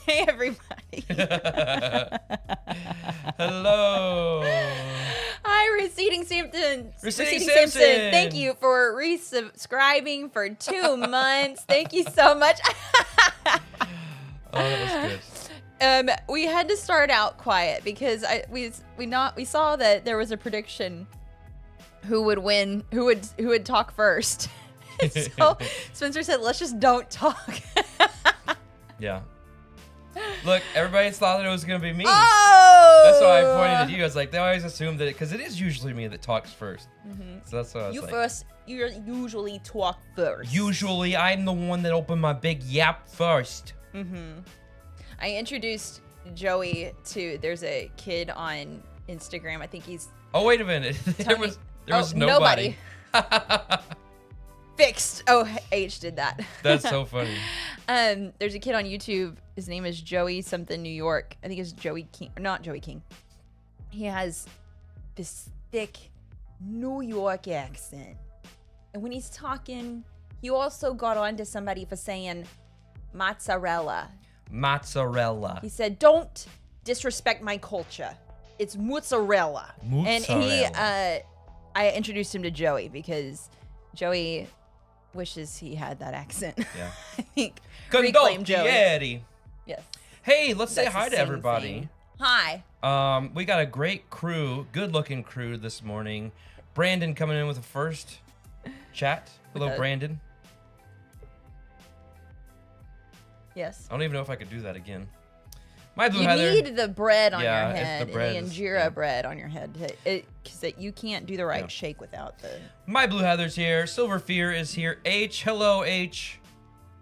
Hey, everybody. Hello. Hi, Receding Simpson. Receding Simpson. Thank you for resubscribing for 2 months. Thank you so much. Oh, that was good. We had to start out quiet because we saw that there was a prediction who would win, who would talk first. So Spencer said, "Let's just don't talk." Yeah. Look, everybody thought that it was gonna be me. Oh! That's why I pointed at you. I was like, they always assume that because it is usually me that talks first. So that's what I was like. You usually talk first. Usually, I'm the one that opened my big yap first. I introduced Joey to. There's a kid on Instagram. I think he's. Oh wait a minute. there was nobody. Fixed. Oh, H did that. That's so funny. There's a kid on YouTube. His name is Joey something New York. I think it's Joey King. Not Joey King. He has this thick New York accent. And when he's talking, he also got on to somebody for saying mozzarella. Mozzarella. He said, "Don't disrespect my culture. It's mozzarella." And he, I introduced him to Joey because Joey wishes he had that accent. Yeah. I think. Reclaim Joey. Condottieri. Yes. Hey, let's say That's hi the to same everybody. thing. Hi. We got a great crew, good-looking crew this morning. Brandon coming in with the first chat. Hello, Brandon. Yes. I don't even know if I could do that again. My Blue You Heather. need the bread on Yeah, your if the head, bread and is- the injera bread on your head, because you can't do the right Yeah. shake without the. My Blue Heather's here. Silver Fear is here. H, hello, H.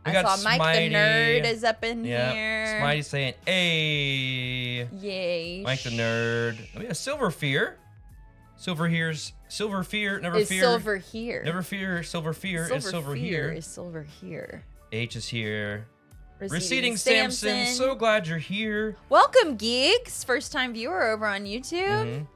We I got saw Mike Smitey. the Nerd is up in Yeah, here. Smitey saying, "Hey." Yay. Mike the Nerd. Oh yeah, Silver Fear. Silver Fear, never Is fear. silver here? Never fear, Silver Fear is Silver here. Is silver here? H is here. Receding Receding Samson, so glad you're here. Welcome, geeks! First time viewer over on YouTube.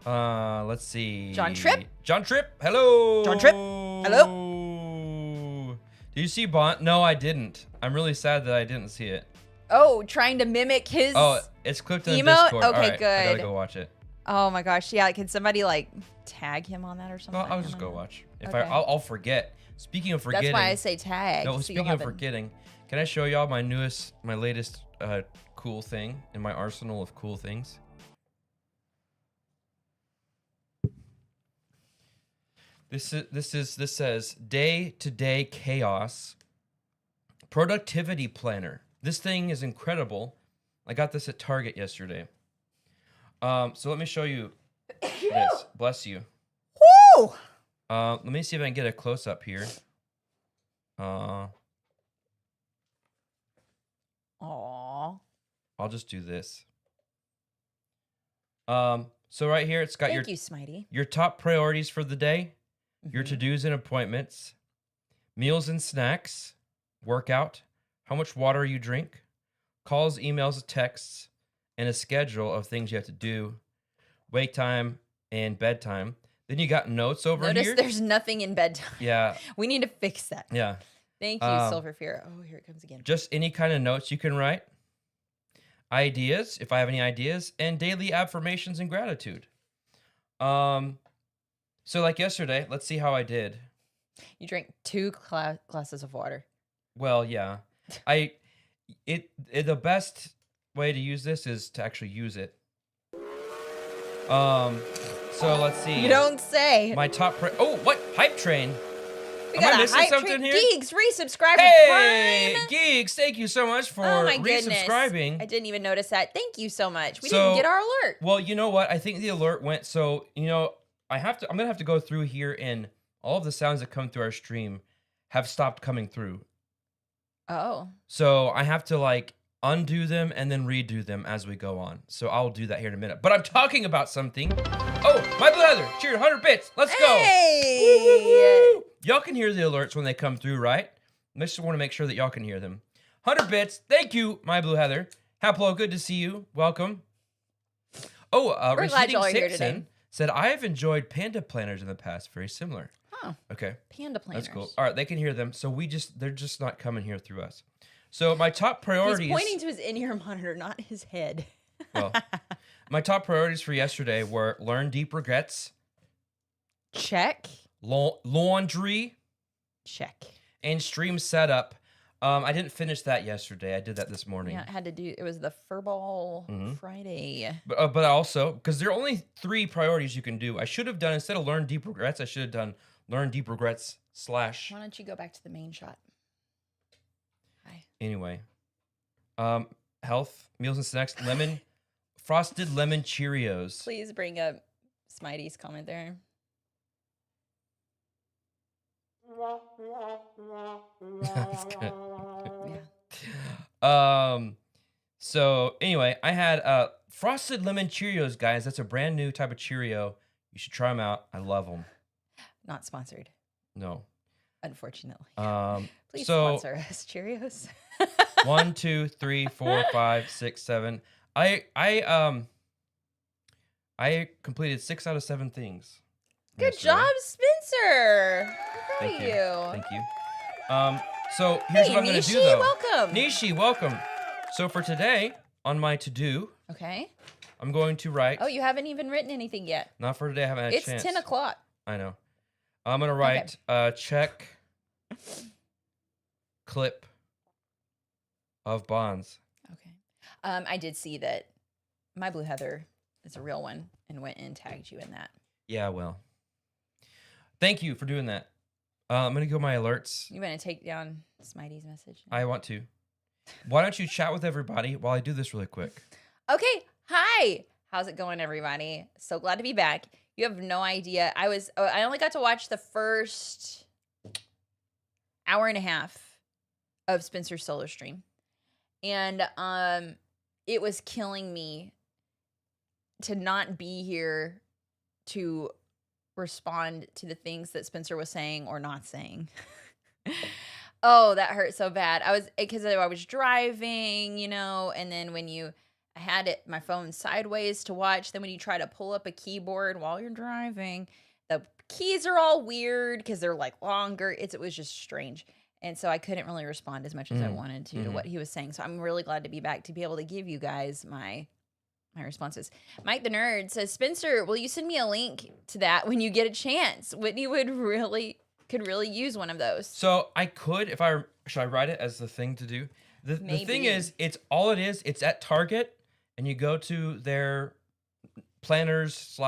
Let's see. John Tripp. John Tripp, hello. John Tripp, hello. Do you see Bond? No, I didn't. I'm really sad that I didn't see it. Oh, trying to mimic his. Oh, it's clipped in the emote? Discord. Okay, All right, I gotta good. go watch it. Oh my gosh, yeah. Can somebody like tag him on that or something? Well, I'll I just don't go know. watch. If Okay. I'll forget. Speaking of forgetting. That's why I say tag. No, so you'll speaking have of it. forgetting, can I show y'all my latest cool thing in my arsenal of cool things? This says day-to-day chaos productivity planner. This thing is incredible. I got this at Target yesterday. So let me show you this. Bless you. Woo! Let me see if I can get a close up here. Aww. I'll just do this. So right here, it's got Thank you, Smitey. your top priorities for the day, your to-dos and appointments, meals and snacks, workout, how much water you drink, calls, emails, texts, and a schedule of things you have to do, wake time and bedtime. Then you got notes over Notice here. there's nothing in bedtime. Yeah, We need to fix that. yeah. Thank you, Silver Fear. Oh, here it comes again. Just any kind of notes you can write. Ideas, if I have any ideas, and daily affirmations and gratitude. So like yesterday, let's see how I did. You drank 2 glasses of water. Well, yeah. The best way to use this is to actually use it. So let's see. You don't say. My top oh, what? Hype train. We Am I got a missing hype something train. here? Geeks, resubscribe. Hey, Prime. Geeks, thank you so much for Oh my goodness. resubscribing. I didn't even notice that. Thank you so much. We So- didn't get our alert. Well, you know what? I think the alert went so, I'm gonna have to go through here and all of the sounds that come through our stream have stopped coming through. Oh. So I have to like undo them and then redo them as we go on. So I'll do that here in a minute. But I'm talking about something. Oh, my Blue Heather, cheer, 100 bits. Let's go. Hey! Y'all can hear the alerts when they come through, right? I just want to make sure that y'all can hear them. 100 bits. Thank you, my Blue Heather. Haplo, good to see you. Welcome. Oh, We're glad Receding y'all are here Simpson today. said, I have enjoyed panda planners in the past. Very similar. Huh. Okay. Panda planners. That's cool. All right, they can hear them. So they're just not coming here through us. So my top priorities. He's pointing to his in-ear monitor, not his head. Well, my top priorities for yesterday were learn deep regrets, Check. laundry, Check. and stream setup. I didn't finish that yesterday. I did that this morning. Yeah, I had to do. It was the Furball Friday. But also, because there are only 3 priorities you can do. I should have done, instead of learn deep regrets, I should have done learn deep regrets / Why don't you go back to the main shot? Hi. Anyway, health, meals and snacks, frosted lemon Cheerios. Please bring up Smitey's comment there. That's good. Yeah. So anyway, I had frosted lemon Cheerios, guys. That's a brand new type of Cheerio. You should try them out. I love them. Not sponsored, No. unfortunately. Please so sponsor us, Cheerios. 1, 2, 3, 4, 5, 6, 7. I completed 6 out of 7 things. Good yesterday. job, Spencer. I'm proud Thank of you. you. Thank you. So here's Hey, what I'm gonna Nishi, do though. welcome. Nishi, welcome. So for today, on my to-do, Okay. I'm going to write. Oh, you haven't even written anything yet. Not for today. I haven't had a It's chance. 10 o'clock. I know. I'm gonna write check clip of bonds. Okay. I did see that my Blue Heather is a real one and went and tagged you in that. Yeah, well. Thank you for doing that. I'm gonna go my alerts. You want to take down Smitey's message? I want to. Why don't you chat with everybody while I do this really quick? Okay. Hi. How's it going, everybody? So glad to be back. You have no idea. I only got to watch the first hour and a half of Spencer's solo stream. And it was killing me to not be here to respond to the things that Spencer was saying or not saying. Oh, that hurt so bad. Because I was driving, and then I had my phone sideways to watch. Then when you try to pull up a keyboard while you're driving, the keys are all weird because they're like longer. It was just strange. And so I couldn't really respond as much as I wanted to what he was saying. So I'm really glad to be back to be able to give you guys my responses. Mike the Nerd says, Spencer, will you send me a link to that when you get a chance? Whitney could really use one of those. So I could, should I write it as the thing to do? The thing is, it's at Target, and you go to their planners /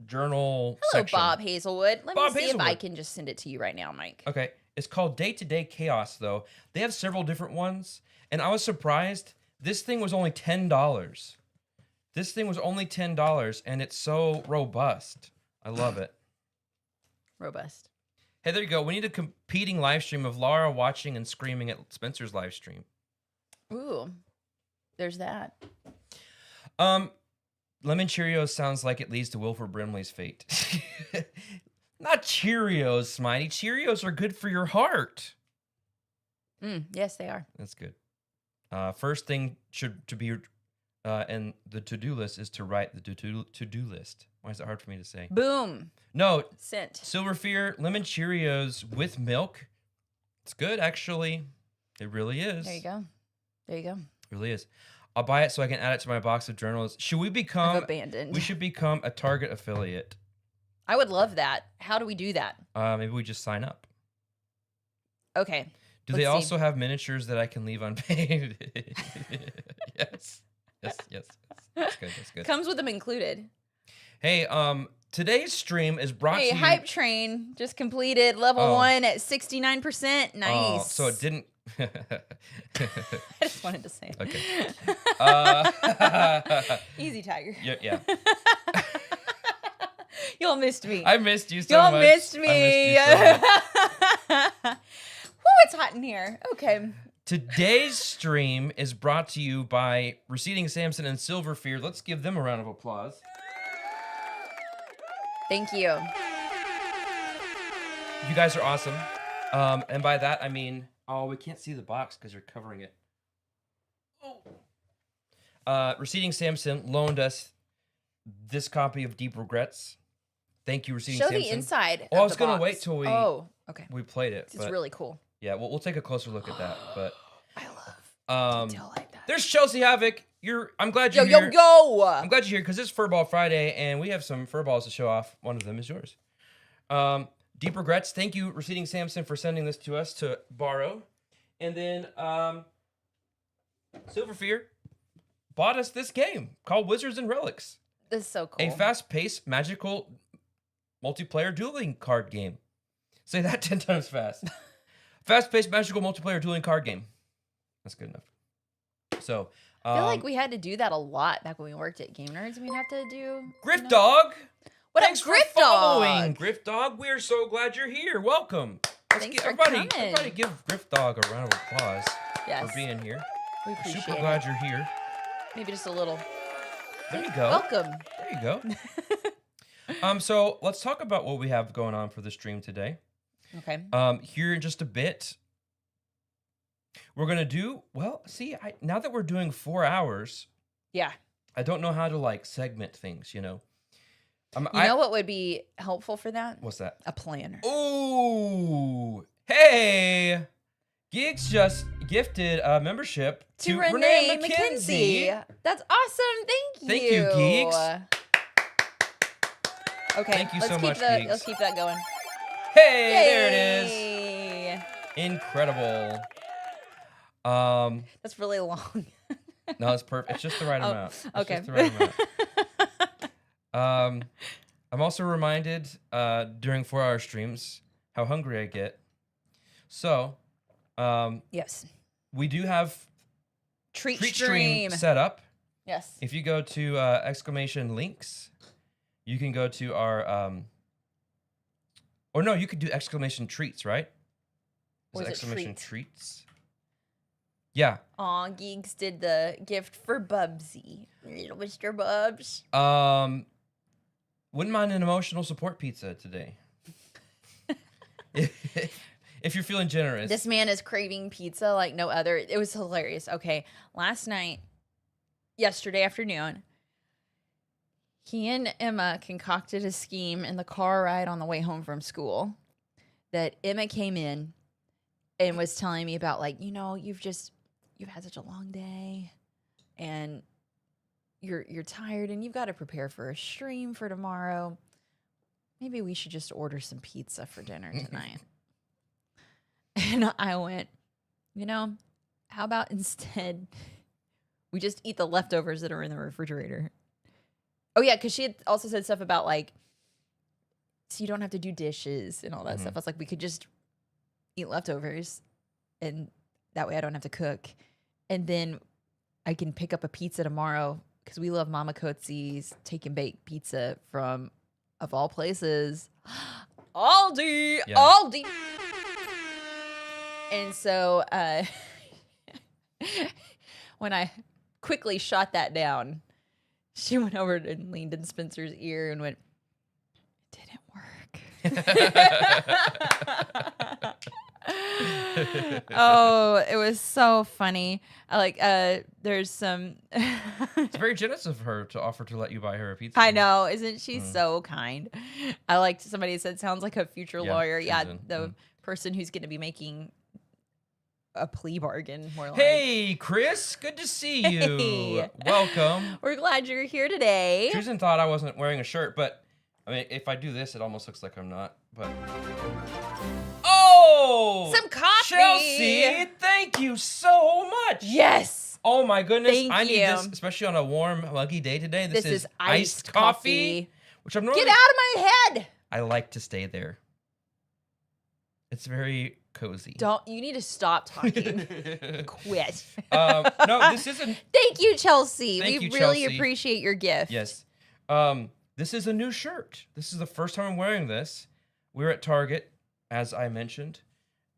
journal Hello, section. Bob Hazelwood. Let me see if I Hazelwood. can just send it to you right now, Mike. Okay. It's called Day-to-Day Chaos, though. They have several different ones, and I was surprised. This thing was only $10. This thing was only $10, and it's so robust. I love it. Robust. Hey, there you go. We need a competing live stream of Laura watching and screaming at Spencer's live stream. Ooh, there's that. Lemon Cheerios sounds like it leads to Wilford Brimley's fate. Not Cheerios, Smitey. Cheerios are good for your heart. Yes, they are. That's good. First thing to be and the to-do list is to write the to-do list. Why is it hard for me to say? Boom. No. Sent. Silver Fear lemon Cheerios with milk. It's good, actually. It really is. There you go. There you go. It really is. I'll buy it so I can add it to my box of journals. Should we become? I've abandoned. We should become a Target affiliate. I would love that. How do we do that? Maybe we just sign up. Okay. Do they also have miniatures that I can leave unpaid? Yes. That's good. Comes with them included. Hey, today's stream is brought to you. Hey, Hype Train just completed level 1 at 69%. Nice. Oh, so it didn't. I just wanted to say it. Okay. Easy, Tiger. Yeah. Y'all missed me. I missed you so much. Y'all missed me. I missed you so much. Woo, it's hot in here. Okay. Today's stream is brought to you by Receding Samson and Silver Fear. Let's give them a round of applause. Thank you. You guys are awesome. And by that, I mean, oh, we can't see the box because you're covering it. Receding Samson loaned us this copy of Deep Regrets. Thank you, Receding Show Samson. the inside. Well, I of was the gonna box. wait till okay. we played it. It's really cool. Yeah, we'll take a closer look at that. But I love detail like that. there's Chelsea Havoc. I'm glad you're Yo, here. yo, yo! I'm glad you're here because it's Furball Friday and we have some furballs to show off. One of them is yours. Deep Regrets. Thank you, Receding Samson, for sending this to us to borrow. And then Silver Fear bought us this game called Wizards and Relics. This is so cool. A fast-paced, magical multiplayer dueling card game. Say that 10 times fast. Fast-paced, magical multiplayer dueling card game. That's good enough. So, I feel like we had to do that a lot back when we worked at Game Nerds. We'd have to do... Griff Dog! What Thanks up, Griff for following, Dog? Griff Dog. We're so glad you're here. Welcome. Thanks for everybody coming. give Griff Dog a round of applause Yes. for being here. We appreciate Super it. glad you're here. Maybe just a little. There you go. Welcome. There you go. So let's talk about what we have going on for the stream today. Okay. Here in just a bit, we're gonna do now that we're doing 4 hours. Yeah. I don't know how to like segment things, you know. You know what would be helpful for that? What's that? A planner. Ooh, hey, Geeks just gifted a membership To Renee McKenzie. That's awesome. Thank you. Thank you, Geeks. Okay. Thank you so much, Geeks. Let's keep that going. Hey, Yay. there it is. Incredible. That's really long. No, it's perfect. It's just the right amount. It's Okay. just the right amount. I'm also reminded during 4-hour streams how hungry I get. So, Yes. we do have Treat stream stream. set up. Yes. If you go to exclamation links, you can go to our or no, you could do exclamation treats, right? Or is it exclamation treats? treats? Yeah. Aw, Geeks did the gift for Bubsy. Little Mr. Bubs. Wouldn't mind an emotional support pizza today. If you're feeling generous. This man is craving pizza like no other. It was hilarious. Okay, yesterday afternoon, he and Emma concocted a scheme in the car ride on the way home from school that Emma came in and was telling me about, like, you know, you've had such a long day and you're tired and you've got to prepare for a stream for tomorrow. Maybe we should just order some pizza for dinner tonight. And I went, you know, how about instead we just eat the leftovers that are in the refrigerator? Oh, yeah, because she had also said stuff about, like, so you don't have to do dishes and all that stuff. I was like, we could just eat leftovers, and that way I don't have to cook. And then I can pick up a pizza tomorrow because we love Mama Coetzee's Take and Bake pizza from, of all places, Aldi. Yeah. Aldi. And so when I quickly shot that down, she went over and leaned in Spencer's ear and went, "It didn't work." Oh, it was so funny. I like there's some It's very generous of her to offer to let you buy her a pizza. I know, isn't she so kind? I liked somebody said sounds like a future lawyer. Yeah, Susan. the person who's going to be making a plea bargain, more like. Hey, Chris, good to see you. Hey. Welcome. We're glad you're here today. Susan thought I wasn't wearing a shirt, but I mean, if I do this, it almost looks like I'm not. But oh, Some coffee. Chelsea, thank you so much. Yes. Oh my goodness, Thank I need you. this, especially on a warm, muggy day today. This is iced coffee. which I'm normally. Get out of my head. I like to stay there. It's very cozy. You need to stop talking. Quit. No, this isn't. Thank you, Chelsea. Thank We you, really Chelsea. appreciate your gift. Yes. This is a new shirt. This is the first time I'm wearing this. We were at Target, as I mentioned,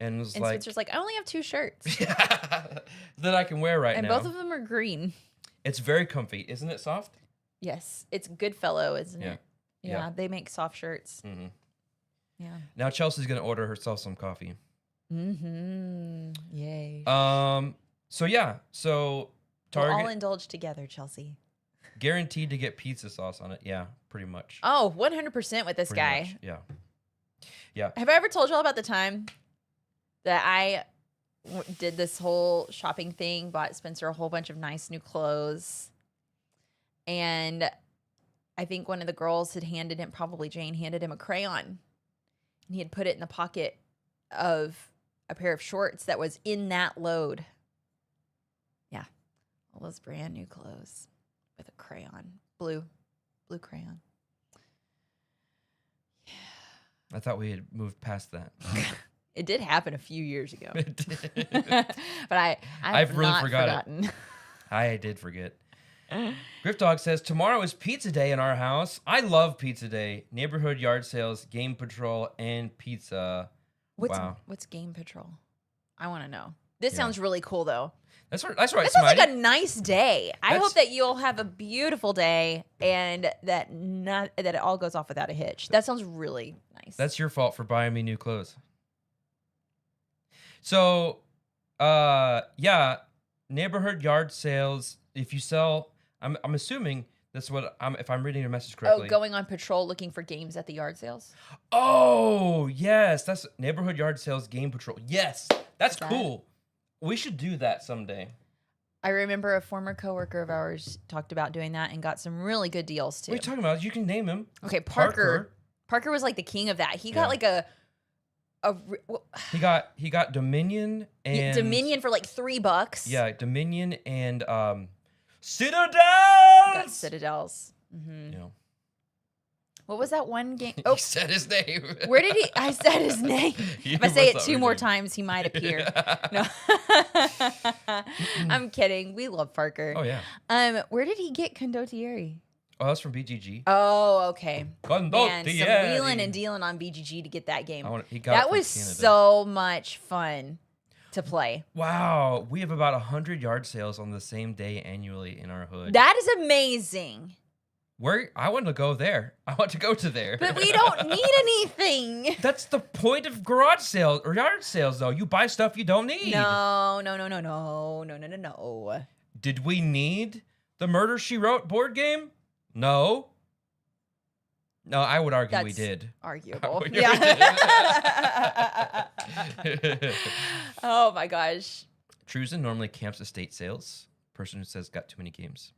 and was And like, Spencer's like, I only have 2 shirts. that I can wear right And now. both of them are green. It's very comfy, isn't it? Soft. Yes. It's Goodfellow, isn't Yeah. it? Yeah. They make soft shirts. Mm-hmm. Yeah. Now Chelsea's gonna order herself some coffee. Mm-hmm. Yay. So yeah. So Target. We'll all indulge together, Chelsea. Guaranteed to get pizza sauce on it. Yeah, pretty much. Oh, 100% with this Pretty guy. much, yeah. Yeah. Have I ever told y'all about the time that I did this whole shopping thing, bought Spencer a whole bunch of nice new clothes, and I think one of the girls had handed him, probably Jane, handed him a crayon, and he had put it in the pocket of a pair of shorts that was in that load. Yeah. All those brand new clothes with a crayon. Blue crayon. I thought we had moved past that. It did happen a few years ago. It did. But I've really not forgotten. forgotten. I did forget. Griff Dog says, tomorrow is pizza day in our house. I love pizza day. Neighborhood yard sales, game patrol, and pizza. What's Game Patrol? I want to know. This sounds really cool, though. That's right, That sounds Smitey. like a nice day. I hope that you'll have a beautiful day and that it all goes off without a hitch. That sounds really nice. That's your fault for buying me new clothes. So, yeah, neighborhood yard sales. If you sell, I'm assuming that's what if I'm reading your message correctly. Oh, going on patrol looking for games at the yard sales? Oh, yes, that's neighborhood yard sales game patrol. Yes, that's cool. We should do that someday. I remember a former coworker of ours talked about doing that and got some really good deals too. What are you talking about? You can name him. Okay, Parker. Parker was like the king of that. He got like He got Dominion and Dominion for like $3. Yeah, Dominion and Citadels. Got Citadels. Mm-hmm. Yeah. What was that one game? Oh, he said his name. Where did he? I said his name. If I say it 2 more times, he might appear. No, I'm kidding. We love Parker. Oh yeah. Where did he get Condottieri? Oh, that's from BGG. Oh, okay. Man, some Condottieri. wheeling and dealing on BGG to get that game. That was so much fun to play. Wow, we have about 100 yard sales on the same day annually in our hood. That is amazing. I want to go there. I want to go to there. But we don't need anything. That's the point of garage sales or yard sales, though. You buy stuff you don't need. No. Did we need the Murder, She Wrote board game? No. No, I would argue we did. Arguable. Yeah. Oh my gosh. Truzen normally camps estate sales. Person who says got too many games.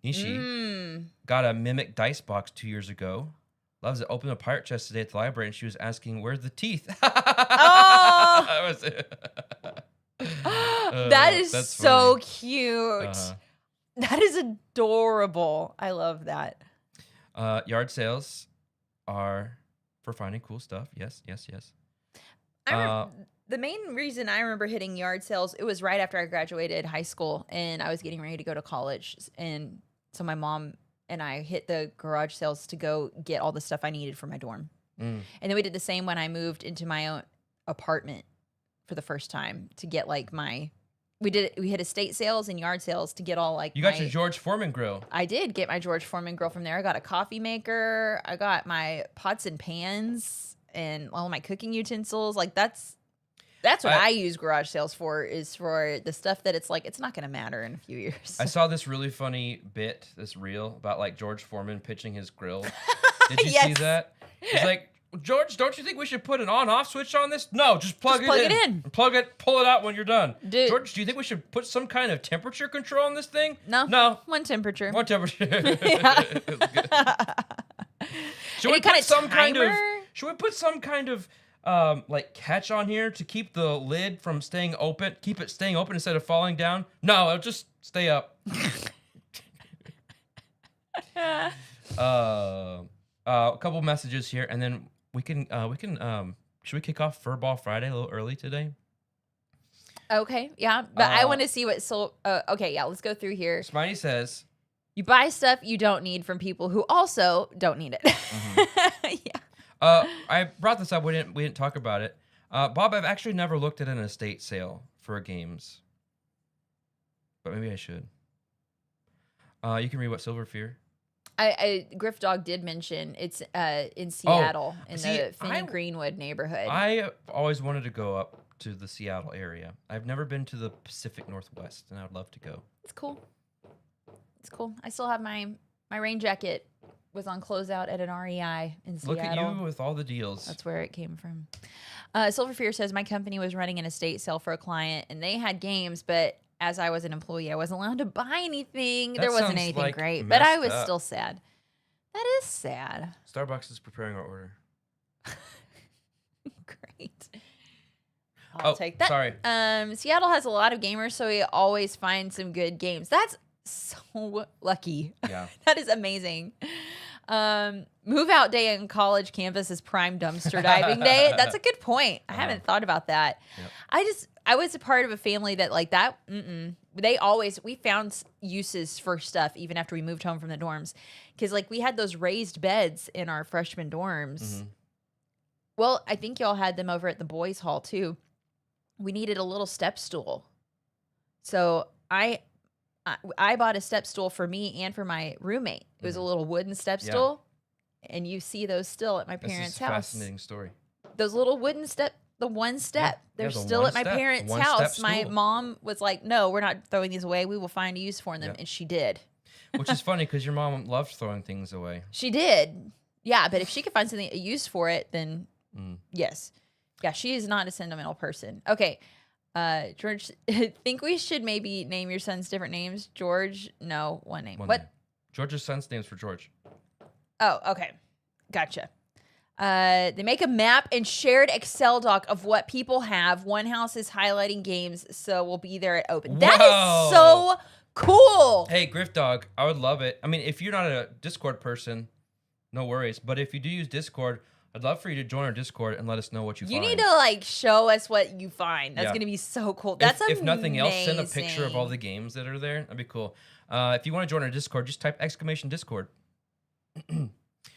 Nishi got a Mimic dice box 2 years ago. Loves it. Opened a pirate chest today at the library, and she was asking, "Where's the teeth?" Oh, that is so funny. Cute. That is adorable. I love that. Yard sales are for finding cool stuff. Yes. I remember, the main reason I remember hitting yard sales, it was right after I graduated high school, and I was getting ready to go to college, and so my mom and I hit the garage sales to go get all the stuff I needed for my dorm. And then we did the same when I moved into my own apartment for the first time to get like we hit estate sales and yard sales to get all like you got your George Foreman grill. I did get my George Foreman grill from there. I got a coffee maker. I got my pots and pans and all my cooking utensils. Like that's what I use garage sales for, is for the stuff that it's like, it's not going to matter in a few years. I saw this really funny bit, this reel about like George Foreman pitching his grill. Did you see that? It's like, George, don't you think we should put an on-off switch on this? No, just plug it in. Plug it, pull it out when you're done. Dude. George, do you think we should put some kind of temperature control on this thing? No. One temperature. Should we put some kind of like catch on here to keep the lid from staying open? Keep it staying open instead of falling down? No, it'll just stay up. A couple messages here, and then we can should we kick off Furball Friday a little early today? Okay, yeah, but I want to see what okay, yeah, let's go through here. Smiley says, you buy stuff you don't need from people who also don't need it. Mm-hmm. Yeah. I brought this up. We didn't talk about it. Bob, I've actually never looked at an estate sale for games, but maybe I should. You can read what Silver Fear. Griff Dog did mention it's in Seattle, in the Finney Greenwood neighborhood. I always wanted to go up to the Seattle area. I've never been to the Pacific Northwest, and I'd love to go. It's cool. It's cool. I still have my rain jacket was on closeout at an REI in Seattle. Look at you with all the deals. That's where it came from. Silver Fear says, my company was running an estate sale for a client, and they had games, but as I was an employee, I wasn't allowed to buy anything. There wasn't anything great, but I was still sad. That is sad. Starbucks is preparing our order. Great. I'll take that. Sorry. Seattle has a lot of gamers, so we always find some good games. That's so lucky. Yeah. That is amazing. Move out day in college campus is prime dumpster diving day. That's a good point. I haven't thought about that. Yep. I was a part of a family that like that. We found uses for stuff even after we moved home from the dorms. Cause like we had those raised beds in our freshman dorms. Mm-hmm. Well, I think y'all had them over at the boys' hall too. We needed a little step stool. So I bought a step stool for me and for my roommate. It was a little wooden step stool. And you see those still at my parents' house. Fascinating story. Those little wooden the one step. They're still at my parents' house. My mom was like, no, we're not throwing these away. We will find a use for them. And she did. Which is funny because your mom loved throwing things away. She did. Yeah, but if she could find something a use for it, then yes. Yeah, she is not a sentimental person. Okay. George, I think we should maybe name your sons different names. George, no, one name. What? Name. George's son's name's for George. Oh, okay. Gotcha. They make a map and shared Excel doc of what people have. One house is highlighting games, so we'll be there at open. Whoa. That is so cool. Hey, Griff Dog, I would love it. I mean, if you're not a Discord person, no worries. But if you do use Discord, I'd love for you to join our Discord and let us know what you find. You need to like show us what you find. That's going to be so cool. That's if nothing else, send a picture of all the games that are there. That'd be cool. If you want to join our Discord, just type !Discord.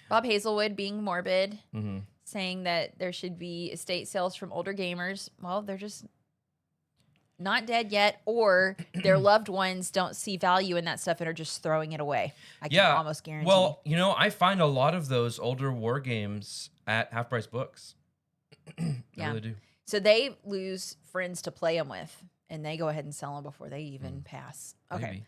Bob Hazelwood being morbid, saying that there should be estate sales from older gamers. Well, they're just not dead yet, or their loved ones don't see value in that stuff and are just throwing it away. I can almost guarantee. Well, you know, I find a lot of those older war games at Half Price Books. I really do. So they lose friends to play them with, and they go ahead and sell them before they even pass. Okay. Maybe.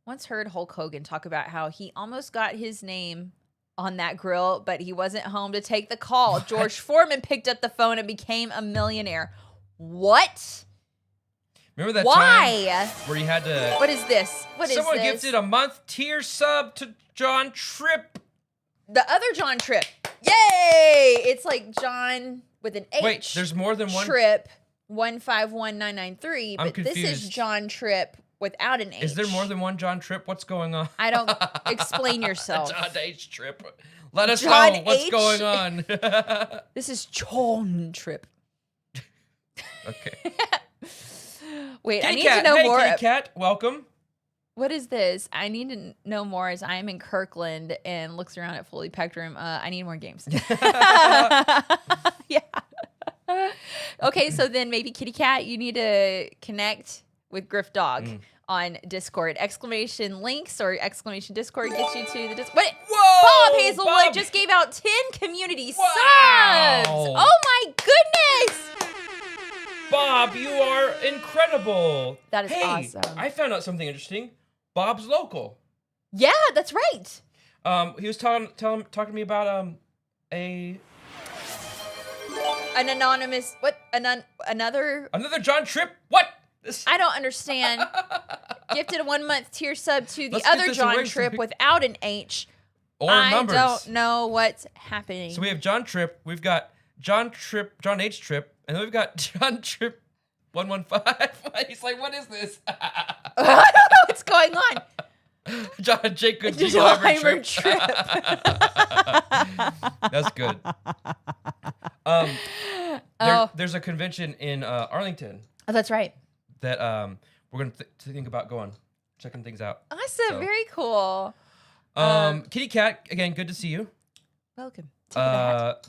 Once heard Hulk Hogan talk about how he almost got his name on that grill, but he wasn't home to take the call. George Foreman picked up the phone and became a millionaire. What? Remember that time where you had to... What is this? Someone gifted a month tier sub to John Tripp. The other John Tripp. Yay! It's like John with an H. Wait, there's more than one? Tripp 151993, but confused. This is John Tripp without an H. Is there more than one John Tripp? What's going on? I don't... Explain yourself. John H. Tripp. Let us know what's going on. This is John Tripp. Okay. Wait, Kitty I need Cat. to know more. Kitty Cat, welcome. What is this? I need to know more as I am in Kirkland and looks around at Fully Packed Room. I need more games. Yeah. Okay, so then maybe Kitty Cat, you need to connect with Griff Dog on Discord. Exclamation links or exclamation Discord gets you to the Discord. Whoa! Bob Hazelwood just gave out 10 community subs. Oh my goodness! Bob, you are incredible. That is awesome. I found out something interesting. Bob's local. Yeah, that's right. He was talking to me about an anonymous another John Tripp. What? I don't understand. Gifted a 1 month tier sub to the other John Tripp without an H. Or numbers. I don't know what's happening. So we have John Tripp. We've got John H. Tripp. And then we've got John Tripp 115. He's like, what is this? I don't know what's going on. John Jacob Tripp. That's good. There's a convention in Arlington. Oh, that's right. That we're going to think about checking things out. Awesome. So, very cool. Kitty Cat, again, good to see you. Welcome.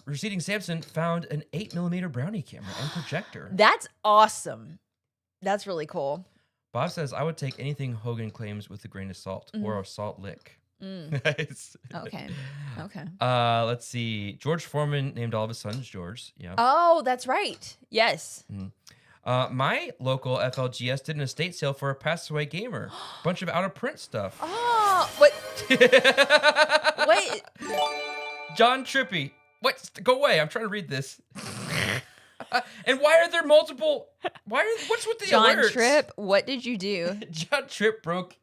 Receding Samson found an 8mm brownie camera and projector. That's awesome. That's really cool. Bob says, I would take anything Hogan claims with a grain of salt or a salt lick. Nice. Okay. Let's see. George Foreman named all of his sons George. Yeah. Oh, that's right. Yes. My local FLGS did an estate sale for a passed away gamer. Bunch of out of print stuff. Oh, what? Wait. John Trippy. What? Go away. I'm trying to read this. And why are there multiple? What's with the John alerts? Tripp, what did you do? John Tripp broke.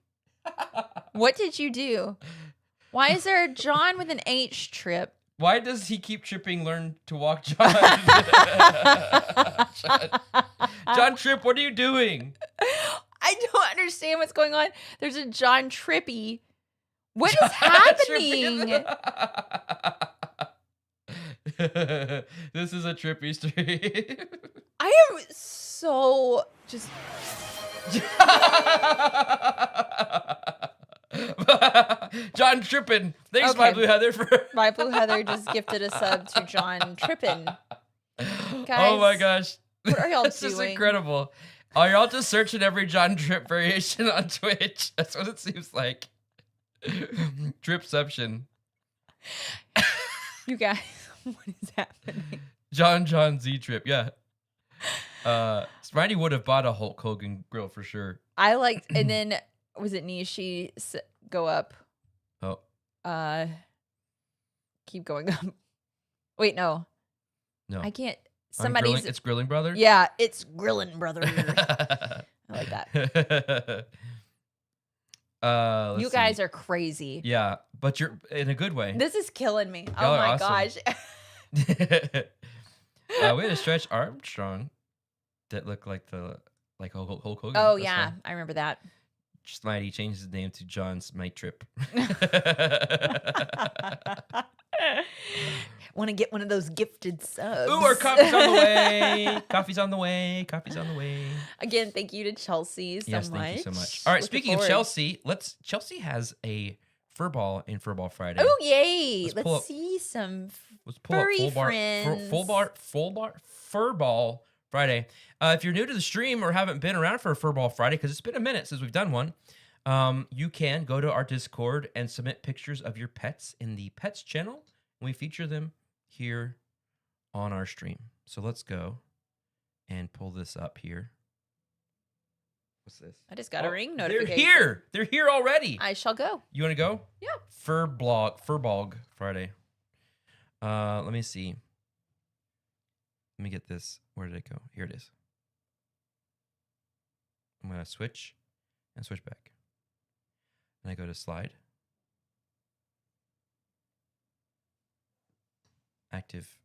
What did you do? Why is there a John with an H Tripp? Why does he keep tripping? Learn to walk, John. John Tripp, what are you doing? I don't understand what's going on. There's a John Trippy. What is happening? This is a trippy stream. I am so just. John Trippin. Thanks, Okay. My Blue Heather, for. My Blue Heather just gifted a sub to John Trippin. Guys, Oh my gosh. what are y'all This is doing? incredible. Are y'all just searching every John Tripp variation on Twitch? That's what it seems like. Tripception. You guys, what is happening? John Z Trip, yeah. Smitey would have bought a Hulk Hogan grill for sure. I liked, and then was it Nishi go up? Oh. Keep going up. Wait, no. I can't. Somebody's. It's Grilling Brother? Yeah, it's Grillin' Brother. I like that. You guys are crazy. Yeah, but you're in a good way. This is killing me. Y'all Oh are my awesome. gosh. We had a Stretch Armstrong that looked like Hulk Hogan. Oh That's yeah, fine. I remember that. Smitey changed his name to John Smite Trip. Want to get one of those gifted subs? Ooh, our coffee's on the way. Coffee's on the way. Coffee's on the way. Again, thank you to Chelsea so much. Yes, thank you so much. All right, Looking speaking of forward. Chelsea, Chelsea has a Furball in Furball Friday. Oh yay! Let's pull Let's up- see some. Let's pull furry up Furball Friday. If you're new to the stream or haven't been around for a Furball Friday, because it's been a minute since we've done one, you can go to our Discord and submit pictures of your pets in the pets channel. And we feature them here on our stream. So let's go and pull this up here. What's this? I just got a ring They're notification. here. They're here already. I shall go. You want to go? Yeah. Furball Friday. Let me see. Let me get this. Where did it go? Here it is. I'm gonna switch and switch back. And I go to slide.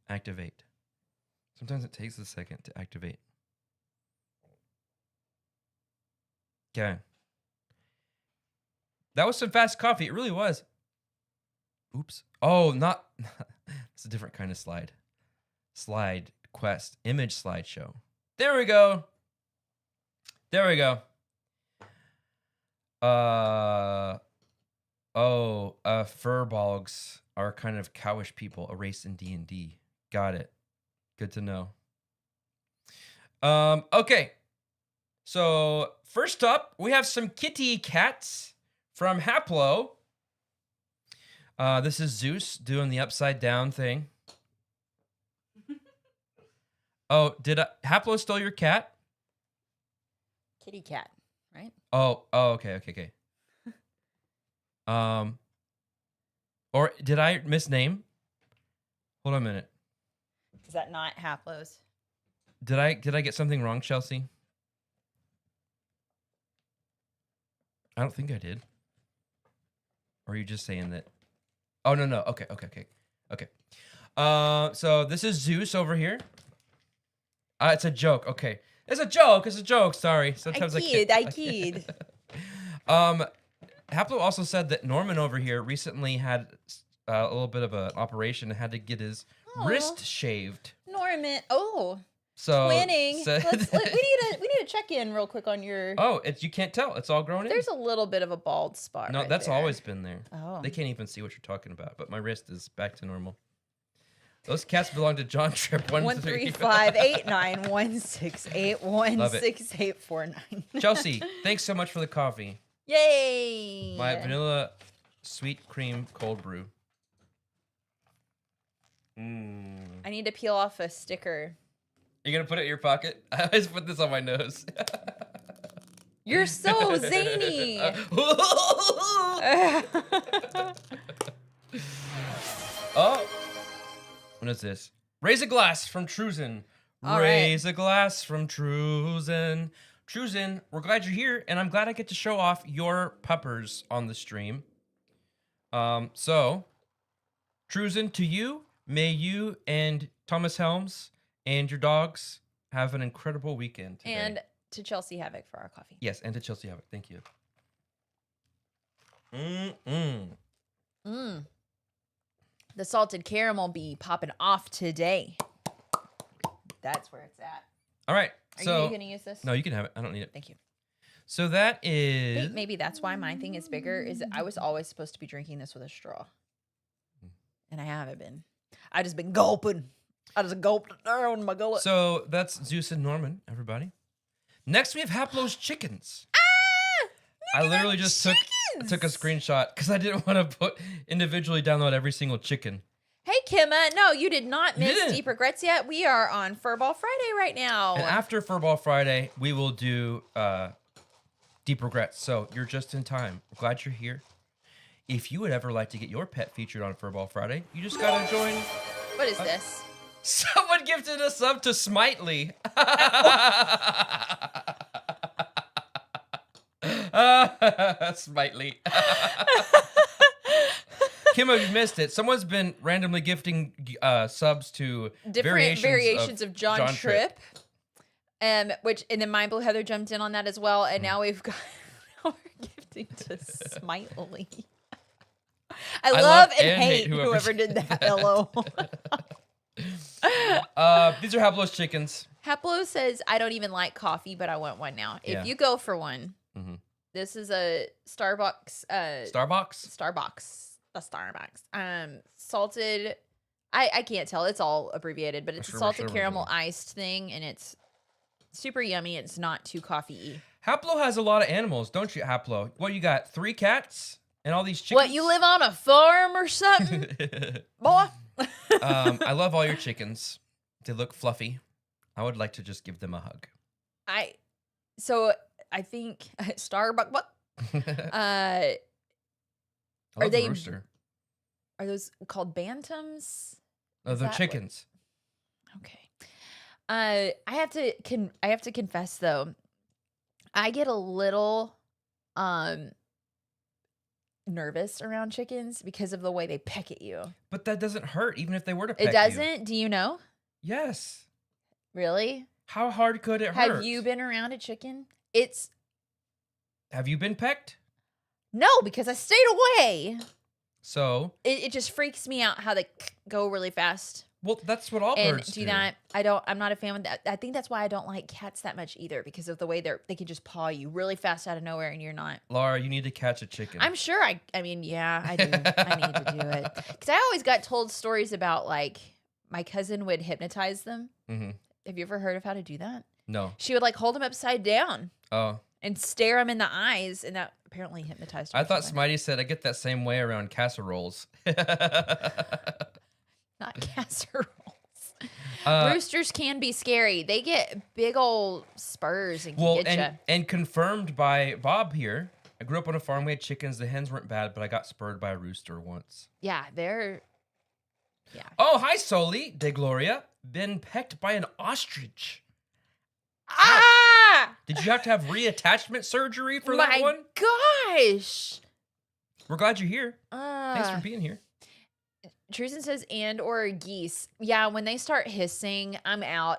Activate. Sometimes it takes a second to activate. Okay. That was some fast coffee. It really was. Oops. Oh, not. It's a different kind of slide. Slide quest. Image slideshow. There we go. There we go. Furbalgs are kind of cowish people, a race in D&D. Got it. Good to know. Okay. So first up, we have some kitty cats from Haplo. This is Zeus doing the upside down thing. Oh, Haplo stole your cat? Kitty cat, right? Oh, okay. Or did I misname? Hold on a minute. Is that not Haplo's? Did I get something wrong, Chelsea? I don't think I did. Or are you just saying that? Oh, no. Okay. So this is Zeus over here. It's a joke. Okay. It's a joke. Sorry. Sometimes I kid. Haplo also said that Norman over here recently had a little bit of an operation and had to get his wrist shaved. Norman. Oh, So twinning. so- We need to check in real quick on your. Oh, you can't tell. It's all grown in. There's a little bit of a bald spot. No, right that's there. always been there. Oh. They can't even see what you're talking about, but my wrist is back to normal. Those cats belong to John Tripp. 1-358-916-816-849. Chelsea, thanks so much for the coffee. Yay! My vanilla sweet cream cold brew. I need to peel off a sticker You gonna put it in your pocket? I always put this on my nose. You're so zany. Oh, what is this? Raise a glass from Truzen. All Raise a glass from Truzen. Truzen, we're glad you're here, and I'm glad I get to show off your puppers on the stream. So, Truzen, to you, may you and Thomas Helms and your dogs have an incredible weekend today. And to Chelsea Havoc for our coffee. Yes, and to Chelsea Havoc. Thank you. The salted caramel be popping off today. That's where it's at. All right. Are So, you going to use this? no, you can have it. I don't need it. Thank you. So that is... Maybe that's why my thing is bigger, is that I was always supposed to be drinking this with a straw. And I haven't been. I just been gulping. I just gulped it down my gullet. So that's Zeus and Norman, everybody. Next, we have Haplo's chickens. I literally just took a screenshot because I didn't want to individually download every single chicken. Hey, Kimma. No, you did not miss didn't. Deep Regrets yet. We are on Furball Friday right now. And after Furball Friday, we will do Deep Regrets. So you're just in time. We're glad you're here. If you would ever like to get your pet featured on Furball Friday, you just gotta join. What is this? Someone gifted a sub to Smitely. Smitely. Kim, if you missed it, someone's been randomly gifting subs to Different variations of John Tripp. And then Mind Blue Heather jumped in on that as well. And now we're gifting to Smitely. I love and hate whoever did that. Hello. These are Haplo's chickens. Haplo says, I don't even like coffee, but I want one now. If Yeah. you go for one, this is a Starbucks. Salted. I can't tell. It's all abbreviated, but it's a salted caramel iced thing, and it's super yummy. It's not too coffee-y. Haplo has a lot of animals, don't you, Haplo? What, you got 3 cats and all these chickens? What, you live on a farm or something? Boy. I love all your chickens. They look fluffy. I would like to just give them a hug. I think Starbucks. What? I love the rooster. Are those called bantams? No, they're chickens. Okay. I have to confess though, I get a little nervous around chickens because of the way they peck at you. But that doesn't hurt, even if they were to peck you. It doesn't? Do you know? Yes. Really? How hard could it hurt? Have you been around a chicken? Have you been pecked? No, because I stayed away. So? It just freaks me out how they go really fast. Well, that's what all birds do. I'm not a fan of that. I think that's why I don't like cats that much either, because of the way they can just paw you really fast out of nowhere and you're not. Laura, you need to catch a chicken. I'm sure I mean, yeah, I do. I need to do it. Because I always got told stories about, like, my cousin would hypnotize them. Mm-hmm. Have you ever heard of how to do that? No. She would, like, hold them upside down. Oh. And stare them in the eyes, and that apparently hypnotized her. I thought Smitey said I get that same way around casseroles. Not casseroles. Roosters can be scary. They get big old spurs and can get you. And confirmed by Bob here. I grew up on a farm. We had chickens. The hens weren't bad, but I got spurred by a rooster once. Yeah, they're... Yeah. Oh, hi, Soli de Gloria. Been pecked by an ostrich. Ah! Did you have to have reattachment surgery for that one? My gosh. We're glad you're here. Thanks for being here. Truzen says, and or geese. Yeah, when they start hissing, I'm out.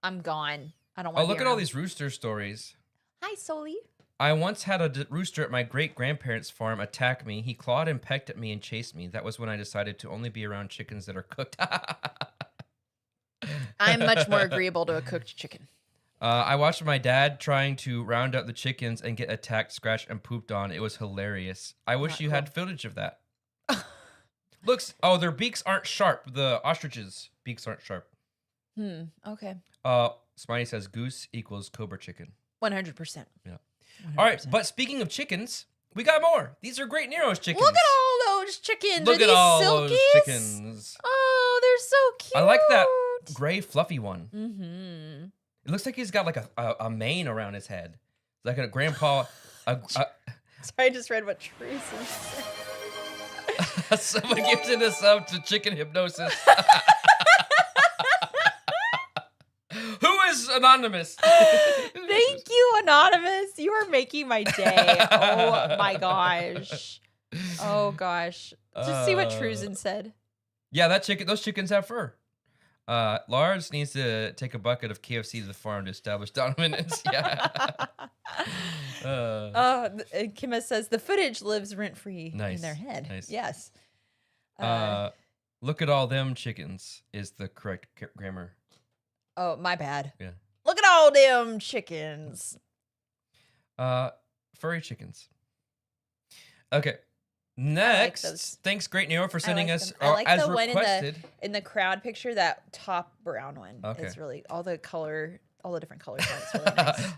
I'm gone. I don't want to look at all these rooster stories. Hi, Soli. I once had a rooster at my great-grandparents' farm attack me. He clawed and pecked at me and chased me. That was when I decided to only be around chickens that are cooked. I'm much more agreeable to a cooked chicken. I watched my dad trying to round up the chickens and get attacked, scratched, and pooped on. It was hilarious. I wish you had footage of that. Looks, their beaks aren't sharp. The ostriches' beaks aren't sharp. Okay. Smiley says goose equals cobra chicken. 100%. Yeah. 100%. All right, but speaking of chickens, we got more. These are Great Nero's chickens. Look at all those chickens. Look at all those chickens. Oh, they're so cute. I like gray fluffy one. Mm-hmm. It looks like he's got like a mane around his head. Like a grandpa. Sorry, I just read what Truzen said. Someone gives in a sub to chicken hypnosis. Who is anonymous? Thank you, Anonymous. You are making my day. Oh my gosh. Oh gosh. Just see what Truzen said. Yeah, those chickens have fur. Lars needs to take a bucket of KFC to the farm to establish dominance. Yeah. Kima says the footage lives rent-free in their head. Nice. Yes. Look at all them chickens is the correct grammar. Oh, my bad. Yeah. Look at all them chickens. Furry chickens. Okay. Next, thanks, Great Nero, for sending us I like as the one requested. in the crowd picture. That top brown one. Okay. It's really all the different colors. It's really nice.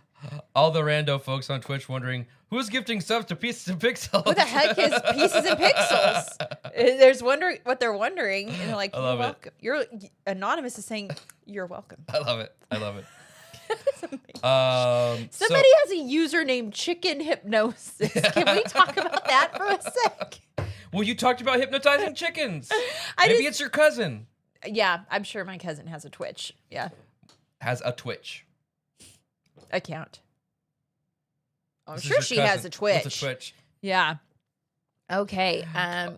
All the rando folks on Twitch wondering who's gifting subs to Pieces and Pixels. Who the heck is Pieces and Pixels? There's wondering what they're wondering, and they're like, "You're welcome." You're Anonymous is saying, "You're welcome." I love it. I love it. Somebody has a user named Chicken Hypnosis. Can we talk about that for a sec? Well, you talked about hypnotizing chickens. Maybe it's your cousin. Yeah, I'm sure my cousin has a Twitch. Yeah. Has a Twitch account. I'm sure she has a Twitch. With a Twitch. Yeah. Okay.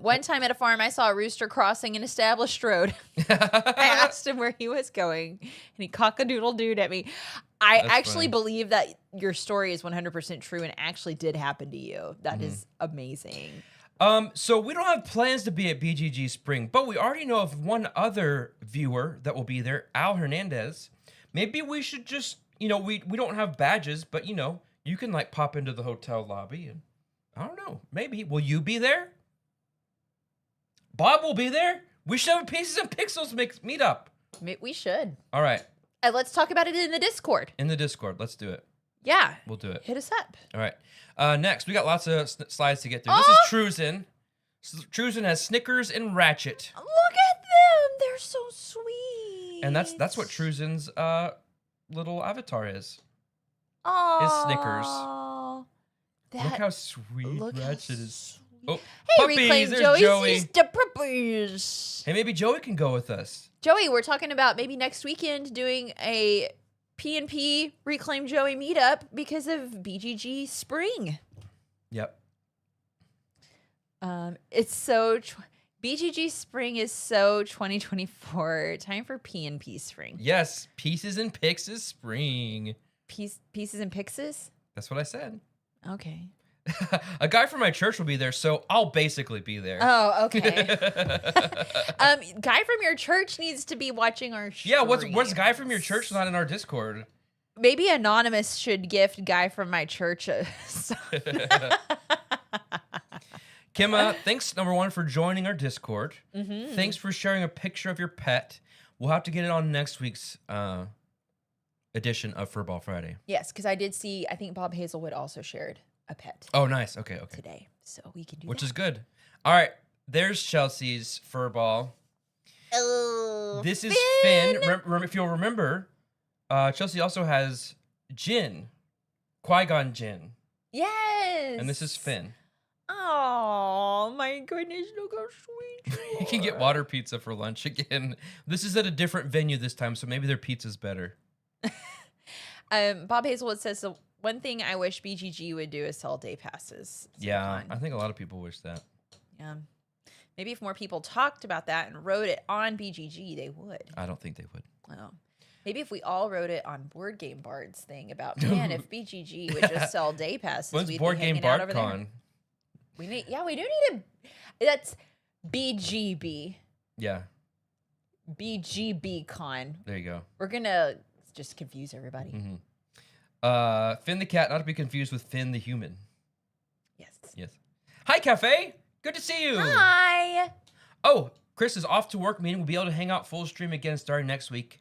One time at a farm, I saw a rooster crossing an established road. I asked him where he was going, and he cock-a-doodle-dooed at me. That's actually believe that your story is 100% true and actually did happen to you. That is amazing. So we don't have plans to be at BGG Spring, but we already know of one other viewer that will be there, Al Hernandez. Maybe we should just, we don't have badges, but, you can, like, pop into the hotel lobby and I don't know. Maybe. Will you be there? Bob will be there. We should have a Pieces and Pixels meet up. We should. All right. Let's talk about it in the Discord. In the Discord. Let's do it. Yeah. We'll do it. Hit us up. All right. Next, we got lots of slides to get through. This is Truzen. Truzen has Snickers and Ratchet. Look at them. They're so sweet. And that's what Truzen's little avatar is. Oh. Is Snickers. Look how sweet Ratchet is. Oh, hey, puppies, Reclaim there's Joey. The puppies. Hey, maybe Joey can go with us. Joey, we're talking about maybe next weekend doing a P&P Reclaim Joey meetup because of BGG Spring. Yep. It's so BGG Spring is so 2024. Time for P&P Spring. Yes, Pieces and Pixes Spring. Pieces and Pixes? That's what I said. Okay. A guy from my church will be there, so I'll basically be there. Oh, okay. Guy from your church needs to be watching our stream. Yeah, what's guy from your church not in our Discord? Maybe Anonymous should gift guy from my church a Kimma, thanks, number one, for joining our Discord. Mm-hmm. Thanks for sharing a picture of your pet. We'll have to get it on next week's edition of Furball Friday. Yes, because I did see, I think Bob Hazelwood also shared a pet. Oh, nice. Okay. Today. So we can do Which that. is good. All right. There's Chelsea's Furball. Oh, This is Finn. If you'll remember, Chelsea also has Jin. Qui-Gon Jinn. Yes. And this is Finn. Oh, my goodness. Look how sweet You can get water pizza for lunch again. This is at a different venue this time, so maybe their pizza's better. Bob Hazelwood says the one thing I wish BGG would do is sell day passes. Yeah, I think a lot of people wish that. Yeah. Maybe if more people talked about that and wrote it on BGG, they would. I don't think they would. Oh. Maybe if we all wrote it on Board Game Bard's thing about, man, if BGG would just sell day passes, When's we'd Board be Game hanging out Bard over Con? there. We do need that's BGB. Yeah. BGB Con. There you go. We're going to just confuse everybody. Mm-hmm. Finn the cat, not to be confused with Finn the human. Yes. Hi, Cafe. Good to see you. Hi. Oh, Chris is off to work meeting. We'll be able to hang out full stream again starting next week.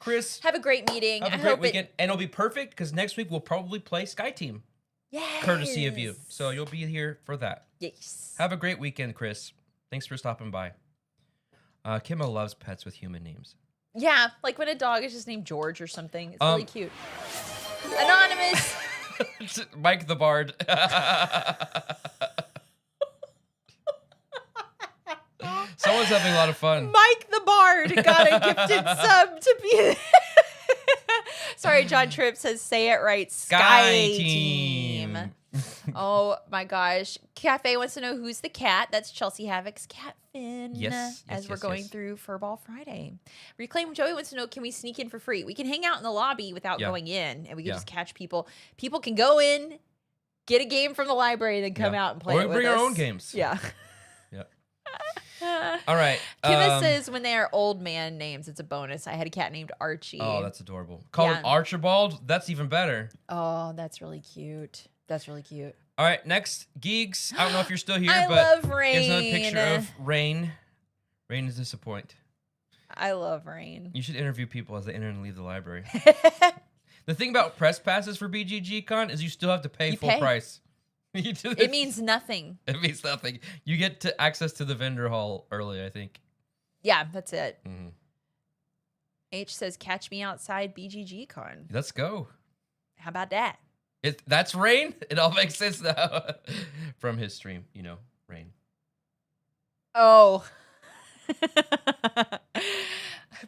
Chris, have a great meeting. Have a great weekend. And it'll be perfect because next week we'll probably play Sky Team. Yes. Courtesy of you. So you'll be here for that. Yes. Have a great weekend, Chris. Thanks for stopping by. Kimma loves pets with human names. Yeah, like when a dog is just named George or something. It's really cute. Anonymous. Mike the Bard. Someone's having a lot of fun. Mike the Bard got a gifted sub to be. Sorry, John Tripp says, say it right. Sky Team. Oh my gosh. Cafe wants to know who's the cat. That's Chelsea Havoc's cat Finn. Yes. As we're going through Furball Friday. Reclaim Joey wants to know, can we sneak in for free? We can hang out in the lobby without going in, and we can just catch people. People can go in, get a game from the library, then come out and play. Or it with bring us. our own games. Yeah. Yep. All right. Kimma says when they are old man names, it's a bonus. I had a cat named Archie. Oh, that's adorable. Call him Archibald. That's even better. Oh, that's really cute. That's really cute. All right, next, Geeks. I don't know if you're still here, I but love Rain. here's another picture of Rain. Rain is disappoint. I love Rain. You should interview people as they enter and leave the library. The thing about press passes for BGG Con is you still have to pay full price. It means nothing. It means nothing. You get to access to the vendor hall early, I think. Yeah, that's it. Mm-hmm. H says, catch me outside BGG Con. Let's go. How about that? That's Rain? It all makes sense now. From his stream, you know, Rain. Oh.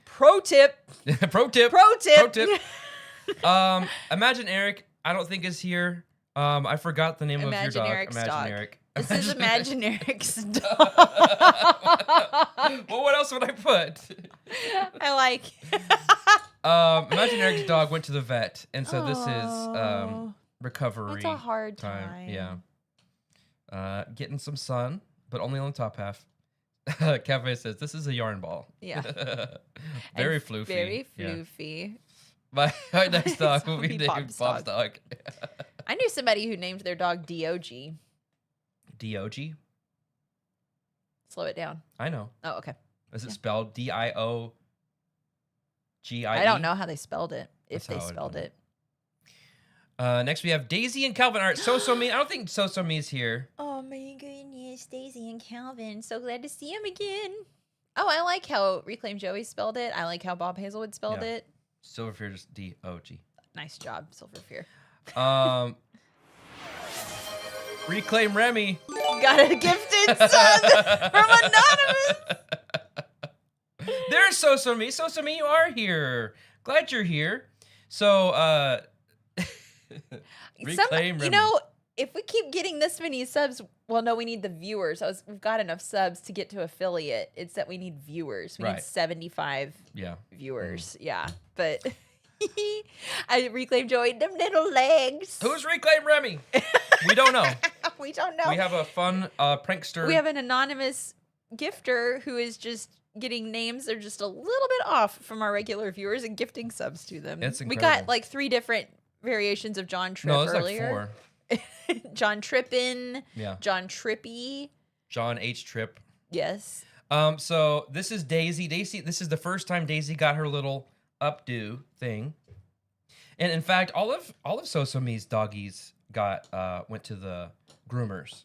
Pro tip. Pro tip. Pro tip. Pro tip. Imagine Eric, I don't think is here. I forgot the name of your dog. Eric's dog. Eric. This is Imagine Eric's dog. Well, what else would I put? I like. Imagine Eric's dog went to the vet, and so this is recovery. It's a hard time. Yeah. Getting some sun, but only on the top half. Cafe says this is a yarn ball. Yeah. Very floofy. Very floofy. My next dog will be named Bob's dog. I knew somebody who named their dog DOG. DOG? Slow it down. I know. Oh, okay. Is it spelled DIOGIE? I don't know how they spelled it. If they spelled it. Next we have Daisy and Calvin. All right, So Me. I don't think So Me's here. Oh my goodness, Daisy and Calvin. So glad to see him again. Oh, I like how Reclaim Joey spelled it. I like how Bob Hazelwood spelled it. Silverfear just DOG. Nice job, Silverfear. Reclaim Remy. Got a gifted son from Anonymous. There's So Me. So Me, you are here. Glad you're here. So, Reclaim Remy. You know, if we keep getting this many subs, well, no, we need the viewers. We've got enough subs to get to affiliate. It's that we need viewers. We need 75 viewers. Yeah, but I Reclaim Joey, them little legs. Who's Reclaim Remy? We don't know. We don't know. We have a fun prankster. We have an anonymous gifter who is just getting names that are just a little bit off from our regular viewers and gifting subs to them. It's incredible. We got like 3 different variations of John Tripp earlier. Like 4. John Trippin. Yeah. John Trippy. John H. Tripp. Yes. So this is Daisy. This is the first time Daisy got her little updo thing. And in fact, all of So Me's doggies went to the groomers.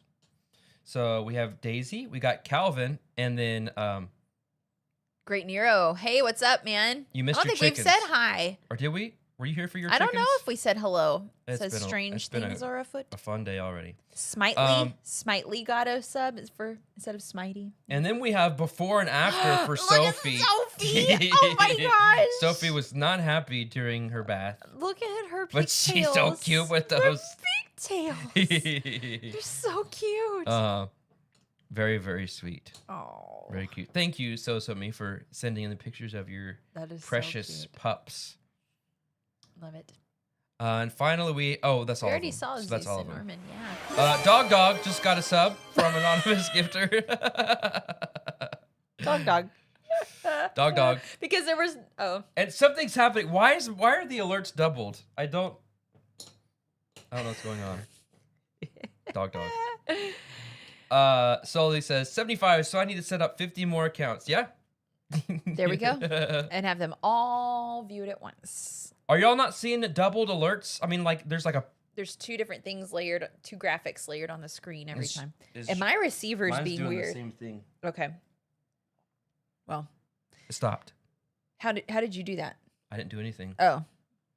So we have Daisy, we got Calvin, and then Great Nero. Hey, what's up, man? You missed your chickens. I don't think we've said hi. Or did we? Were you here for your chickens? chickens? I don't know if we said hello. It says it's strange things are afoot. A fun day already. Smitely got a sub instead of Smitey. And then we have before and after for Sophie. Sophie! Oh my gosh! Sophie was not happy during her bath. Look at her pigtails. But she's so cute with those pigtails. They're so cute. Very, very sweet. Oh. Very cute. Thank you, So Me, for sending in the pictures of your precious pups. Love it. And finally, that's all. We already saw Zeus and Norman. Yeah. Dog just got a sub from anonymous gifter. Dog. Because there was and something's happening. Why are the alerts doubled? I don't know what's going on. Dog. Sully says 75, so I need to set up 50 more accounts. Yeah. There we go. And have them all viewed at once. Are y'all not seeing the doubled alerts? I mean, like, there's 2 different things layered, 2 graphics layered on the screen every time. And my receiver's being doing weird. The same thing. Okay. Well, it stopped. How did you do that? I didn't do anything. Oh,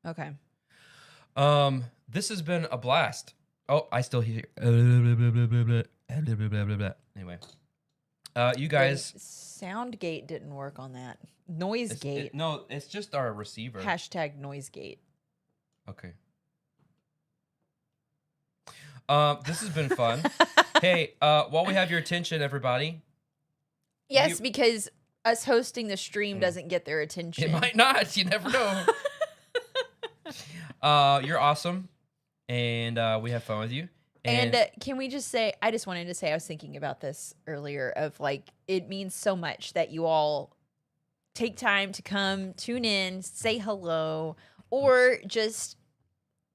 okay. This has been a blast. Oh, I still hear. Anyway, you guys. Sound gate didn't work on that. Noise gate. No, it's just our receiver. Hashtag noise gate. Okay. This has been fun. Hey, while we have your attention, everybody. Yes, because us hosting the stream doesn't get their attention. It might not. You never know. You're awesome, and we have fun with you. And can we just say, I just wanted to say, I was thinking about this earlier of like, it means so much that you all take time to come, tune in, say hello, or just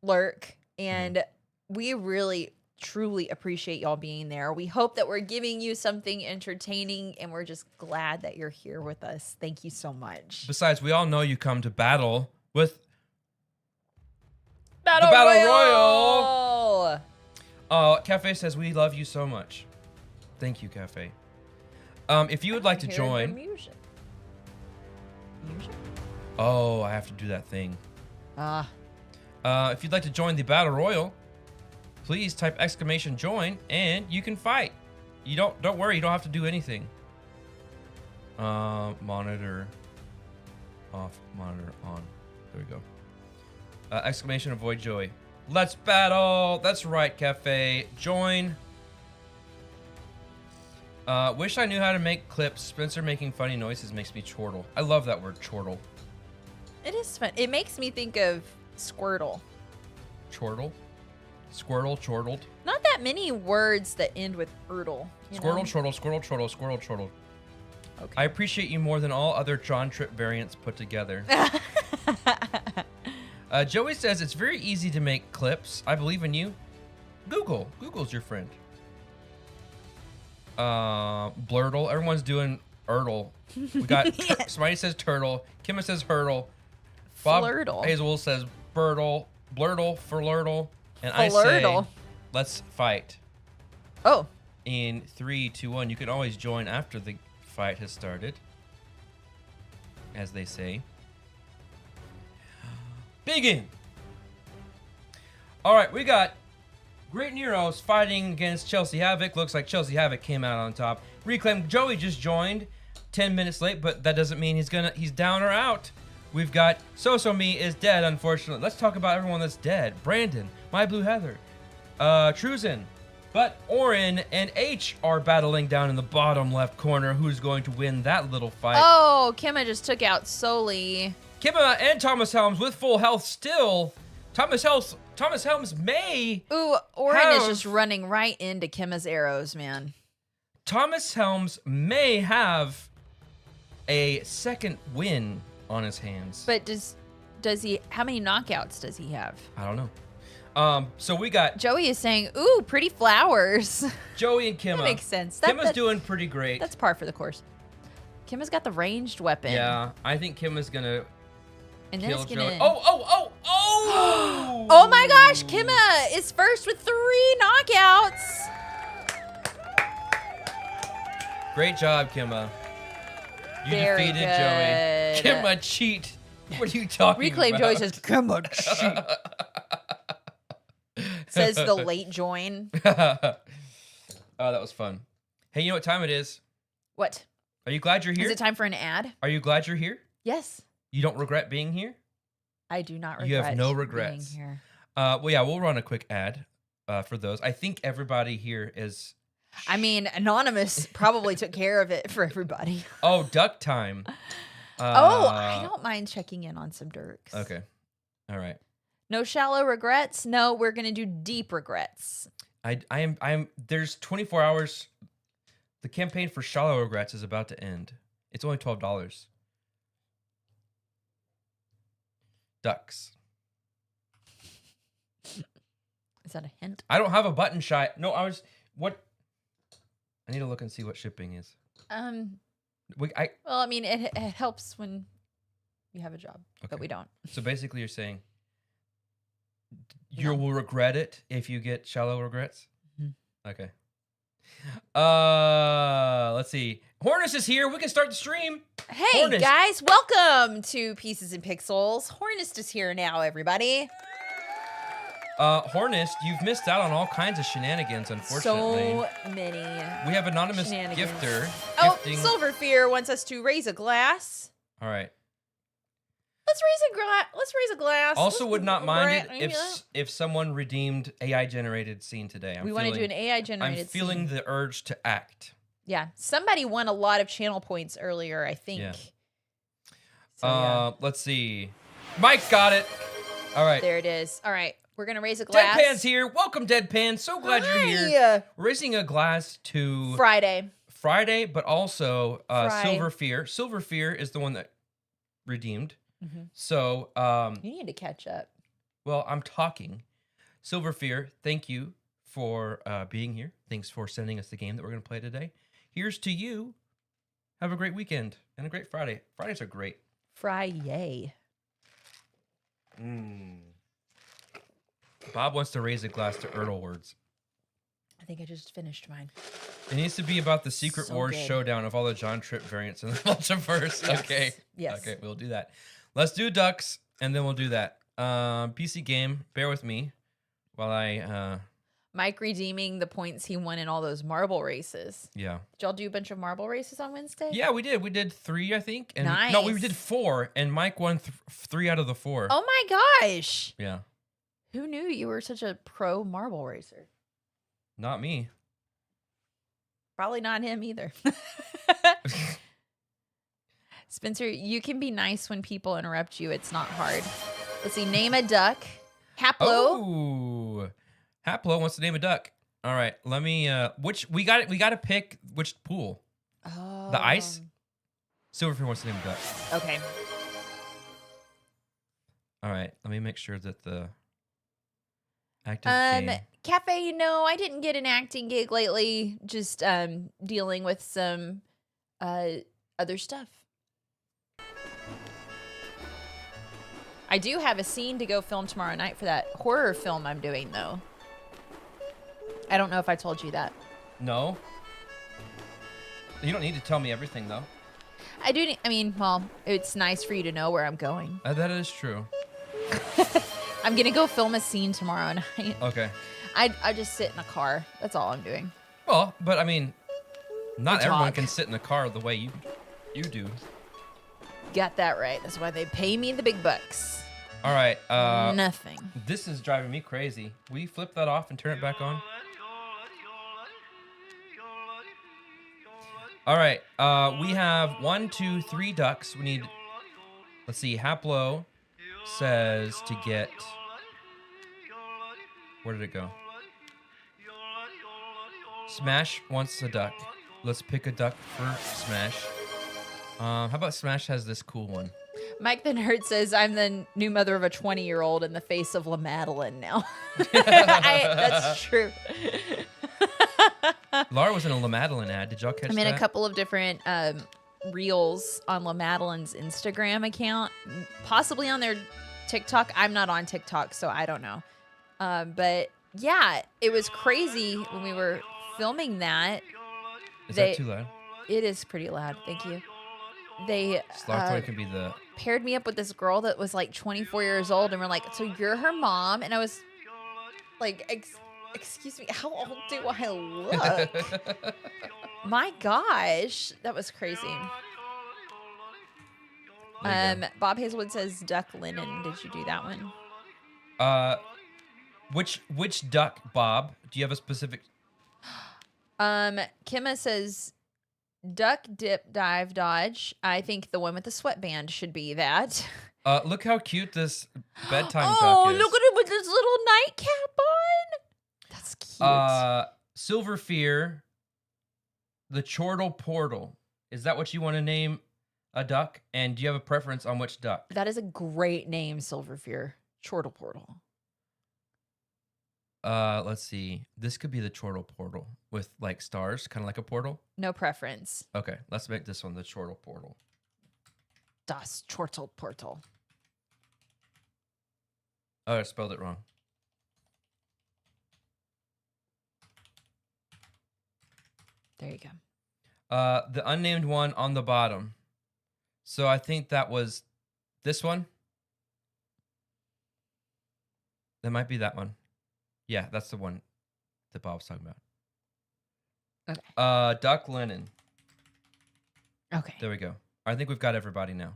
lurk. And we really, truly appreciate y'all being there. We hope that we're giving you something entertaining, and we're just glad that you're here with us. Thank you so much. Besides, we all know you come to battle with Battle Royale. Cafe says, we love you so much. Thank you, Cafe. If you would like to join. Music. Oh, I have to do that thing. If you'd like to join the Battle Royal, please type !join and you can fight. You don't worry, you don't have to do anything. Monitor off, monitor on. There we go. !avoid Joey. Let's battle. That's right, Cafe. Join. Wish I knew how to make clips. Spencer making funny noises makes me chortle. I love that word, chortle. It is fun. It makes me think of Squirtle. Chortle? Squirtle, chortled. Not that many words that end with "ertle." Squirtle, chortle, squirtle, chortle, squirtle, chortle. Okay. I appreciate you more than all other John Trip variants put together. Joey says it's very easy to make clips. I believe in you. Google. Google's your friend. Blurtle. Everyone's doing Ertle. We got somebody says turtle. Kimma says hurdle. Bob Flirtle. Hazel says birdle. Blurtle, flirtle. And I Flirtle. say, let's fight. Oh. In 3, 2, 1. You can always join after the fight has started. As they say. Begin. All right, we got Great Nero's fighting against Chelsea Havoc. Looks like Chelsea Havoc came out on top. Reclaim Joey just joined 10 minutes late, but that doesn't mean he's down or out. We've got So-So-Me is dead, unfortunately. Let's talk about everyone that's dead. Brandon, My Blue Heather, Truzen, but Orin and H are battling down in the bottom left corner. Who's going to win that little fight? Oh, Kimma just took out Soli. Kimma and Thomas Helms with full health still. Thomas Helms may. Ooh, Orin is just running right into Kimma's arrows, man. Thomas Helms may have a second win on his hands. But does he? How many knockouts does he have? I don't know. So we got Joey is saying, "Ooh, pretty flowers." Joey and Kimma. That makes sense. Kimma's doing pretty great. That's par for the course. Kimma's got the ranged weapon. Yeah, I think Kimma's gonna. And then it's Joey. gonna. Oh! Oh my gosh, Kimma is first with 3 knockouts. Great job, Kimma. You Very defeated good. Joey. Kimma cheat. What are you talking Reclaim about? Joey says, Kimma cheat. Says the late join. Oh, that was fun. Hey, you know what time it is? What? Are you glad you're here? Is it time for an ad? Are you glad you're here? Yes. You don't regret being here? I do not regret You have no regrets. being here. Well, yeah, we'll run a quick ad for those. I think everybody here is... I mean, Anonymous probably took care of it for everybody. Oh, duck time. I don't mind checking in on some Dirks. Okay. All right. No shallow regrets. No, we're going to do deep regrets. I am. There's 24 hours. The campaign for shallow regrets is about to end. It's only $12. Ducks. Is that a hint? I don't have a button shy. No, what? I need to look and see what shipping is. Well, I mean, it helps when you have a job, but we don't. So basically, you're saying you will regret it if you get shallow regrets. Mm-hmm. Okay. Let's see. Hornus is here. We can start the stream. Hey, Hornus. guys. Welcome to Pieces and Pixels. Hornist is here now, everybody. Hornus, you've missed out on all kinds of shenanigans, unfortunately. So many. We have anonymous shenanigans. gifter. Oh, gifting. Silver Fear wants us to raise a glass. All right. Let's raise a glass. Also, Let's would not mind bring- it if someone redeemed AI generated scene today. we want to do an AI generated. I'm feeling scene. the urge to act. Yeah, somebody won a lot of channel points earlier, I think. Yeah. So, yeah. Let's see. Mike got it. All right. There it is. All right, we're gonna raise a glass. Deadpan's here. Welcome, Deadpan. So glad you're here. Hi. We're raising a glass to Friday. but also Fry. Silver Fear. Silver Fear is the one that redeemed. Mm-hmm. So, You need to catch up. well, I'm talking. Silver Fear, thank you for being here. Thanks for sending us the game that we're going to play today. Here's to you. Have a great weekend and a great Friday. Fridays are great. Friday. Bob wants to raise a glass to Ertl words. I think I just finished mine. It needs to be about the Secret So Wars good. showdown of all the John Tripp variants in the multiverse. Yes. Okay. Yes. Okay, we'll do that. Let's do ducks, and then we'll do that. PC game, bear with me while I, Mike redeeming the points he won in all those marble races. yeah. Did y'all do a bunch of marble races on Wednesday? Yeah, we did. We did 3, I think. And No, we Nice. did 4, and Mike won 3 out of the 4. Oh my gosh. Yeah. Who knew you were such a pro marble racer? Not me. Probably not him either. Spencer, you can be nice when people interrupt you. It's not hard. Let's see. Name a duck. Haplo. Oh. Haplo wants to name a duck. All right. Let me which we got to pick which pool. Oh. The ice? Silverfish wants to name a duck. Okay. All right. Let me make sure that the active game. Cafe, no, I didn't get an acting gig lately. Just dealing with some other stuff. I do have a scene to go film tomorrow night for that horror film I'm doing, though. I don't know if I told you that. No. You don't need to tell me everything though. I do. I mean, well, it's nice for you to know where I'm going. That is true. I'm gonna go film a scene tomorrow night. Okay. I just sit in a car. That's all I'm doing. Well, but I mean, not We everyone talk. can sit in a car the way you do. Got that right. That's why they pay me the big bucks. All right. Nothing. This is driving me crazy. Will you flip that off and turn it back on? All right. We have 1, 2, 3 ducks. We need. Let's see. Haplo says to get. Where did it go? Smash wants a duck. Let's pick a duck for Smash. How about Smash has this cool one? Mike the Nerd says, I'm the new mother of a 20-year-old in the face of La Madeline now. That's true. Laura was in a La Madeline ad. Did y'all catch I'm that? in a couple of different reels on La Madeline's Instagram account, possibly on their TikTok. I'm not on TikTok, so I don't know. But yeah, it was crazy when we were filming that. Is that too loud? It is pretty loud. Thank you. They Slaughter can be the. paired me up with this girl that was like 24 years old, and we're like, so you're her mom? And I was like, excuse me, how old do I look? My gosh, that was crazy. There you go. Bob Hazelwood says duck linen. Did you do that one? Which duck, Bob? Do you have a specific? Kimma says duck, dip, dive, dodge. I think the one with the sweatband should be that. Look how cute this bedtime duck Oh, is. look at it with this little nightcap on. That's cute. Silver Fear, the Chortle Portal. Is that what you want to name a duck? And do you have a preference on which duck? That is a great name, Silverfear. Chortle Portal. Let's see. This could be the Chortle Portal with like stars, kind of like a portal. No preference. Okay, let's make this one the Chortle Portal. Das Chortle Portal. Oh, I spelled it wrong. There you go. The unnamed one on the bottom. So I think that was this one. That might be that one. Yeah, that's the one that Bob was talking about. Okay. Duck Lennon. Okay. There we go. I think we've got everybody now.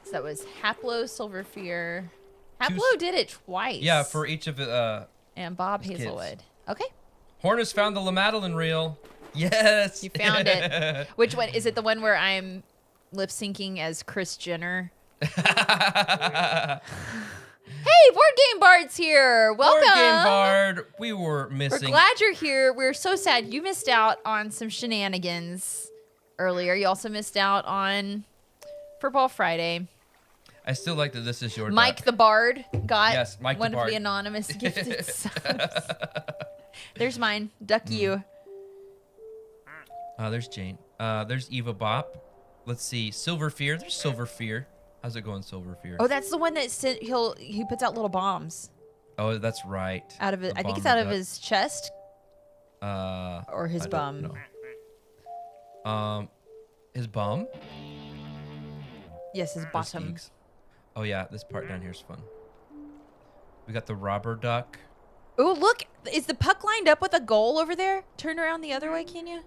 So that was Haplo, Silverfear. Haplo did it twice. Yeah, for each of and Bob kids. Hazelwood. Okay. Horn found the LaMadeline reel. Yes. You found it. Which one? Is it the one where I'm lip syncing as Kris Jenner? Hey, Board Game Bard's here. Welcome. Board Game Bard. We were missing. We're glad you're here. We're so sad you missed out on some shenanigans earlier. You also missed out on Furball Friday. I still like that this is your Mike duck. the Bard got Mike one the of Bard. the anonymous gifted subs. There's mine. Duck you. There's Jane. There's Eva Bop. Let's see. Silverfear. There's Silverfear. How's it going, Silverfear? Oh, that's the one that he puts out little bombs Oh, that's right. out of it. The I think it's bomber out of duck. his chest or his I bum. don't know. His bum. Yes, his Those bottom. geeks. Oh yeah, this part down here is fun. We got the robber duck. Oh, look. Is the puck lined up with a goal over there? Turn around the other way, can you?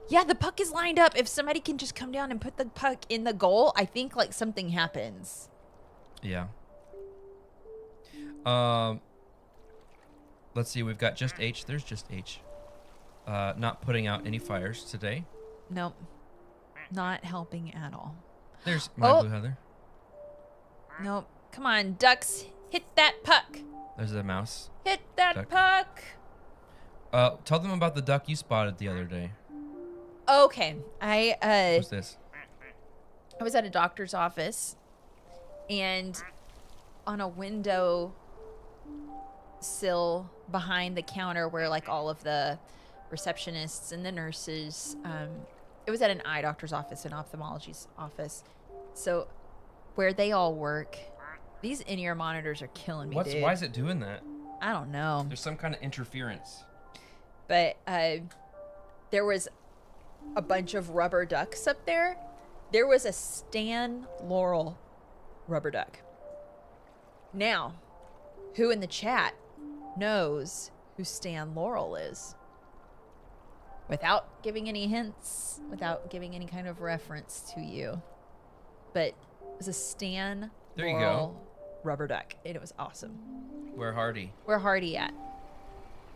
Yeah, the puck is lined up. If somebody can just come down and put the puck in the goal, I think like something happens. Yeah. Let's see. We've got just H. There's just H. Not putting out any fires today. Nope. Not helping at all. There's my blue heather. Nope. Come on, ducks. Hit that puck. There's the mouse. Hit that Duck. puck. Tell them about the duck you spotted the other day. Okay. What's this? I was at a doctor's office, and on a window sill behind the counter where like all of the receptionists and the nurses, it was at an eye doctor's office, an ophthalmologist's office. So where they all work, these in-ear monitors are killing me, dude. Why is it doing that? I don't know. There's some kind of interference. But there was a bunch of rubber ducks up there. There was a Stan Laurel rubber duck. Now, who in the chat knows who Stan Laurel is? Without giving any hints, without giving any kind of reference to you. But it was a Stan There you Laurel rubber duck. And it was awesome. Where Hardy? Where Hardy at?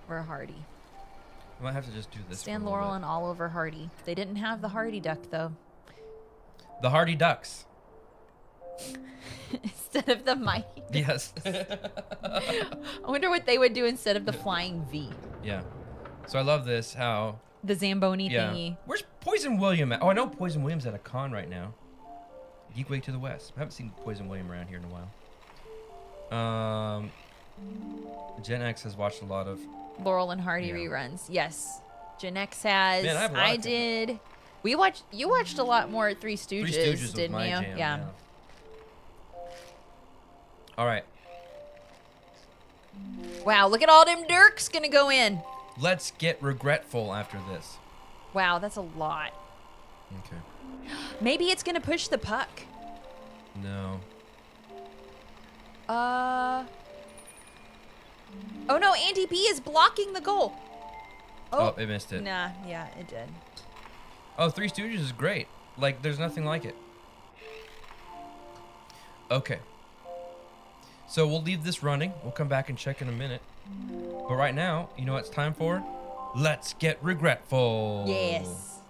Where Hardy? I might have to just do this. Stan Laurel and Oliver Hardy. They didn't have the Hardy duck, though. The Hardy Ducks. Instead of the mighty. Yes. I wonder what they would do instead of the flying V. Yeah. So I love this. How? The Zamboni Yeah. thingy. Where's Poison William at? Oh, I know Poison William's at a con right now. Geekway to the West. I haven't seen Poison William around here in a while. Gen X has watched a lot of Laurel and Hardy Yeah. reruns. Yes. Gen X has. Man, I have a lot I of did. You watched a lot more Three Stooges, Three Stooges was didn't my you? jam, Yeah. All right. Wow, look at all them Dirks gonna go in. Let's get regretful after this. Wow, that's a lot. Okay. Maybe it's gonna push the puck. No. Oh no, Andy B is blocking the goal. Oh, it missed it. Nah, yeah, it did. Oh, Three Stooges is great. Like, there's nothing like it. Okay. So we'll leave this running. We'll come back and check in a minute. But right now, you know what it's time for? Let's get regretful. Yes.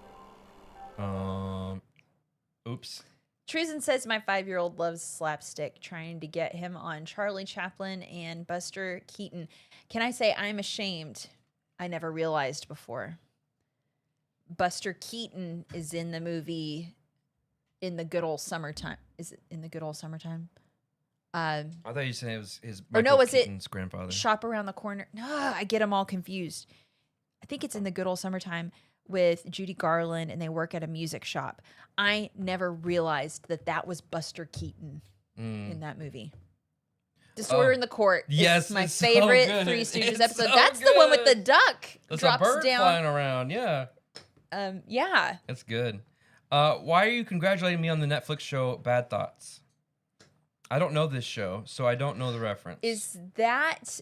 Oops. Treason says my 5-year-old loves slapstick, trying to get him on Charlie Chaplin and Buster Keaton. Can I say I'm ashamed? I never realized before. Buster Keaton is in the movie In the Good Old Summertime. Is it In the Good Old Summertime? I thought you said it was his Or no, Michael was it Keaton's grandfather. Shop Around the Corner? No, I get them all confused. I think it's In the Good Old Summertime with Judy Garland, and they work at a music shop. I never realized that that was Buster Keaton in that movie. Disorder in the Court. Yes, It's my it's so favorite good. Three Stooges It's episode. so That's the one with the good. duck. There's drops a bird down. flying around. Yeah. Yeah. It's good. Why are you congratulating me on the Netflix show Bad Thoughts? I don't know this show, so I don't know the reference. Is that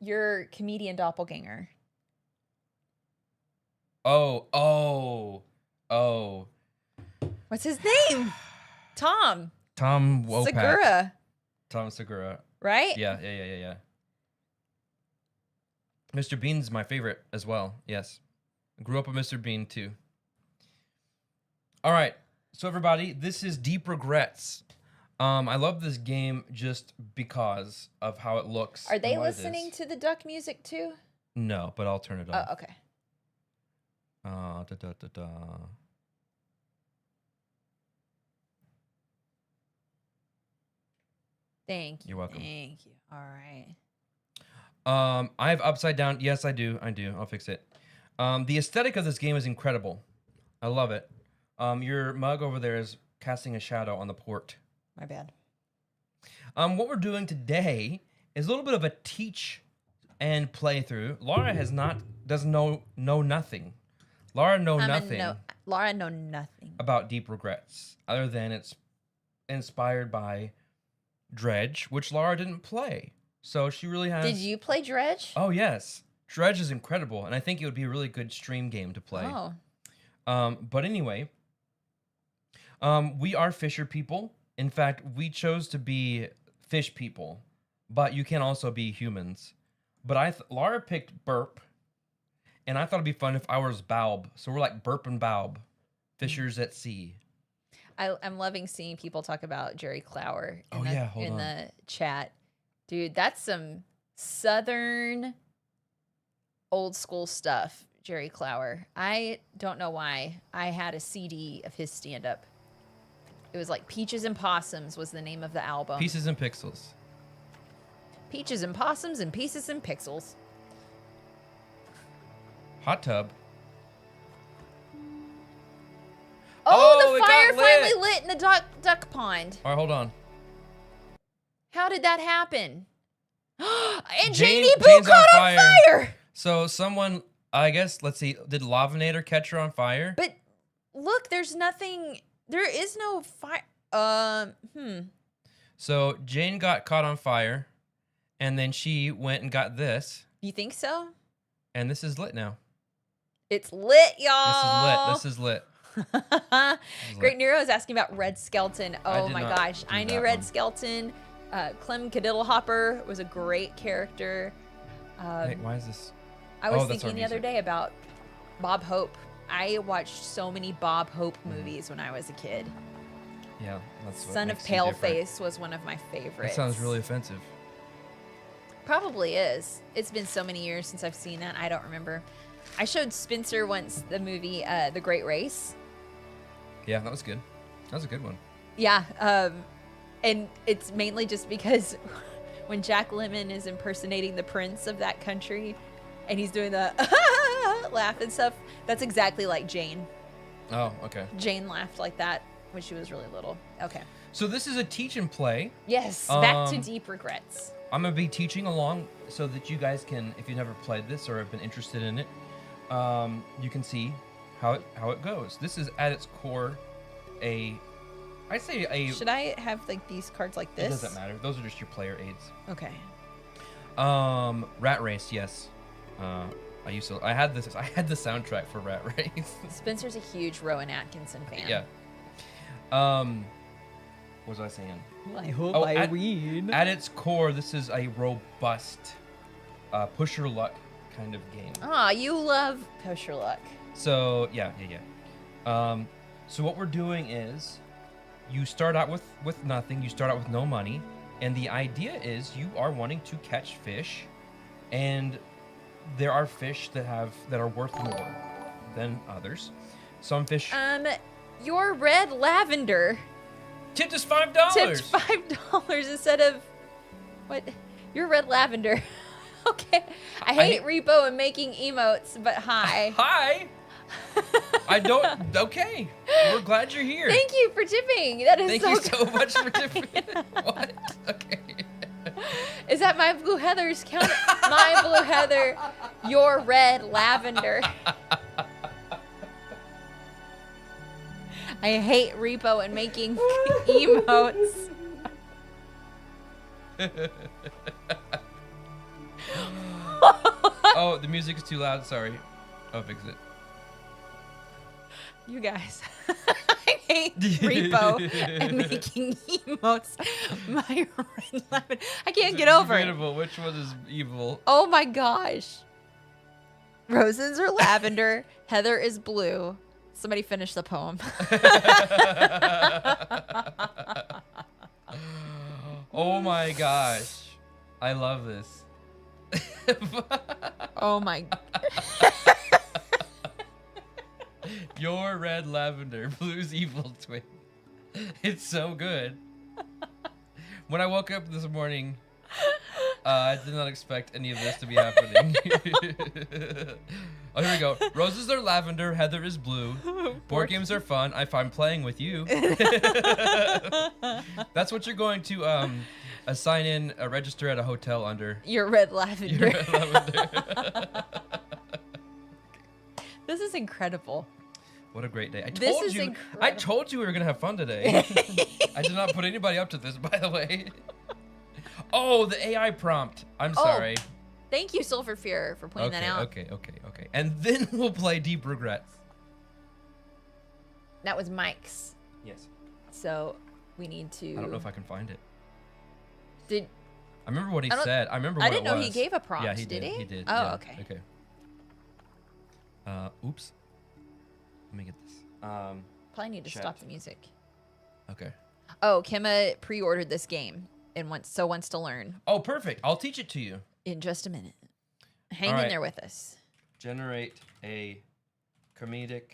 your comedian doppelganger? Oh. What's his name? Tom Wopat. Segura, Tom Segura. right? Yeah. Mr. Bean's my favorite as well. Yes. I grew up with Mr. Bean too. All right. So everybody, this is Deep Regrets. I love this game just because of how it looks. Are they and what it listening is. to the duck music too? No, but I'll turn it on. Oh, okay. Thank you. You're welcome. Thank you. All right. I have upside down. Yes, I do. I'll fix it. The aesthetic of this game is incredible. I love it. Your mug over there is casting a shadow on the port. My bad. What we're doing today is a little bit of a teach and playthrough. Laura doesn't know nothing. Laura know nothing about Deep Regrets, other than it's inspired by Dredge, which Laura didn't play. So she really has... Did you play Dredge? Oh, yes. Dredge is incredible, and I think it would be a really good stream game to play. Oh. But anyway, we are fisher people. In fact, we chose to be fish people, but you can also be humans. But Laura picked Burp, and I thought it'd be fun if I was Baub. So we're like Burp and Baub, fishers at sea. I'm loving seeing people talk about Jerry Clower in on. the chat. Dude, that's some Southern old school stuff, Jerry Clower. I don't know why I had a CD of his stand-up. It was like Peaches and Possums was the name of the album. Pieces and Pixels. Peaches and Possums and Pieces and Pixels. Hot tub. Oh, the it fire got lit. finally lit in the duck pond. All right, hold on. How did that happen? And Jane's Janie Boo caught on fire. So someone, I guess, let's see, did Lavinator catch her on fire? But look, there's nothing. There is no fire. So Jane got caught on fire, and then she went and got this, You think so? and this is lit now. It's lit, y'all. This is lit. Great Nero is asking about Red Skeleton. I Oh did my not gosh. do I knew that Red one. Skeleton. Clem Cadiddlehopper was a great character. Wait, why is this? I was Oh, that's thinking our the other music. day about Bob Hope. I watched so many Bob Hope Mm. movies when I was a kid. Yeah, that's what Son of makes you different. Paleface was one of my favorites. That sounds really offensive. Probably is. It's been so many years since I've seen that. I don't remember. I showed Spencer once the movie The Great Race. Yeah, that was good. That was a good one. Yeah, and it's mainly just because when Jack Lemmon is impersonating the prince of that country and he's doing the laugh and stuff, that's exactly like Jane. Oh, okay. Jane laughed like that when she was really little. Okay. So this is a teach and play. Yes, back to Deep Regrets. I'm going to be teaching along so that you guys can, if you've never played this or have been interested in it, you can see how it goes. This is at its core I'd say a... Should I have like these cards like this? It doesn't matter. Those are just your player aids. Okay. Rat Race, yes. I had the soundtrack for Rat Race. Spencer's a huge Rowan Atkinson fan. Yeah. What was I saying? I hope I win. At its core, this is a robust, push your luck kind of game. Ah, you love push your luck. So yeah. So what we're doing is, you start out with nothing. You start out with no money, and the idea is you are wanting to catch fish, and there are fish that are worth more than others. Some fish. Your red lavender Tipped us $5. tipped $5 instead of what? Your red lavender. Okay. I hate repo and making emotes, but hi. Hi. I don't. Okay. We're glad you're here. Thank you for tipping. That is Thank so you good. so much for tipping. What? Okay. Is that my blue heathers count? My blue heather, your red lavender. I hate repo and making emotes. Oh, the music is too loud. Sorry. I'll fix it. You guys, I hate repo and making emotes. My red lavender. I can't get over it. Debatable. Which one is evil? Oh my gosh. Roses are lavender. Heather is blue. Somebody finish the poem. Oh my gosh. I love this. Oh my. Your red lavender, blue's evil twin. It's so good. When I woke up this morning, I did not expect any of this to be happening. Oh, here we go. Roses are lavender, Heather is blue. Board games are fun. I find playing with you. That's what you're going to assign in a register at a hotel under. Your red lavender. Your red lavender. This is incredible. What a great day. I This told is you. incredible. I told you we were going to have fun today. I did not put anybody up to this, by the way. Oh, the AI prompt. I'm sorry. Thank you, Sulfur Fear, for pointing that out. Okay. And then we'll play Deep Regrets. That was Mike's. Yes. So we need to. I don't know if I can find it. Did I remember what he said. I remember what I didn't it know was. he gave a prompt. Yeah, he did. He? He did. Oh, yeah. okay. Okay. Oops. Let me get this. Probably need to Chat. stop the music. Okay. Oh, Kimma pre-ordered this game and wants to learn Oh, perfect. I'll teach it to you. in just a minute. Hang All in right. there with us. Generate a comedic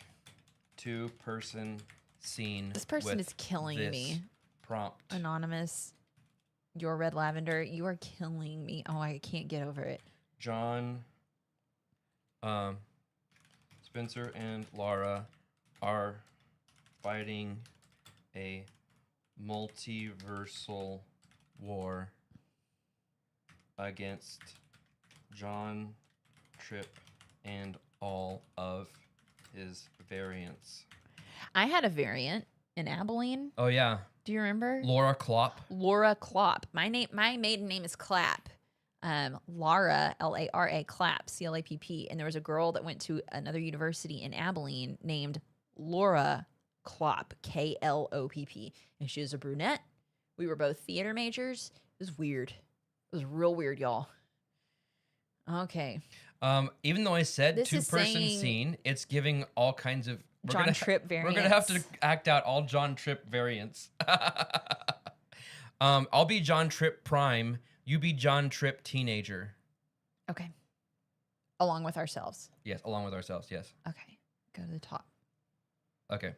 two-person scene. This person with is killing this me. Prompt. Anonymous, your red lavender, you are killing me. Oh, I can't get over it. John, Spencer, and Laura are fighting a multiversal war against John Tripp and all of his variants. I had a variant in Abilene. Oh yeah, Do you remember? Laura Klopp. Laura Klopp. My maiden name is Clapp. Lara, Lara, Clapp, Clapp. And there was a girl that went to another university in Abilene named Laura Klopp, Klopp. And she was a brunette. We were both theater majors. It was weird. It was real weird, y'all. Okay. Even though I said This is two-person saying- scene, it's giving all kinds of John Tripp variants. We're gonna have to act out all John Tripp variants. I'll be John Tripp Prime. You be John Tripp Teenager. Okay. Along with ourselves. Yes, along with ourselves. Yes. Okay. Go to the top. Okay.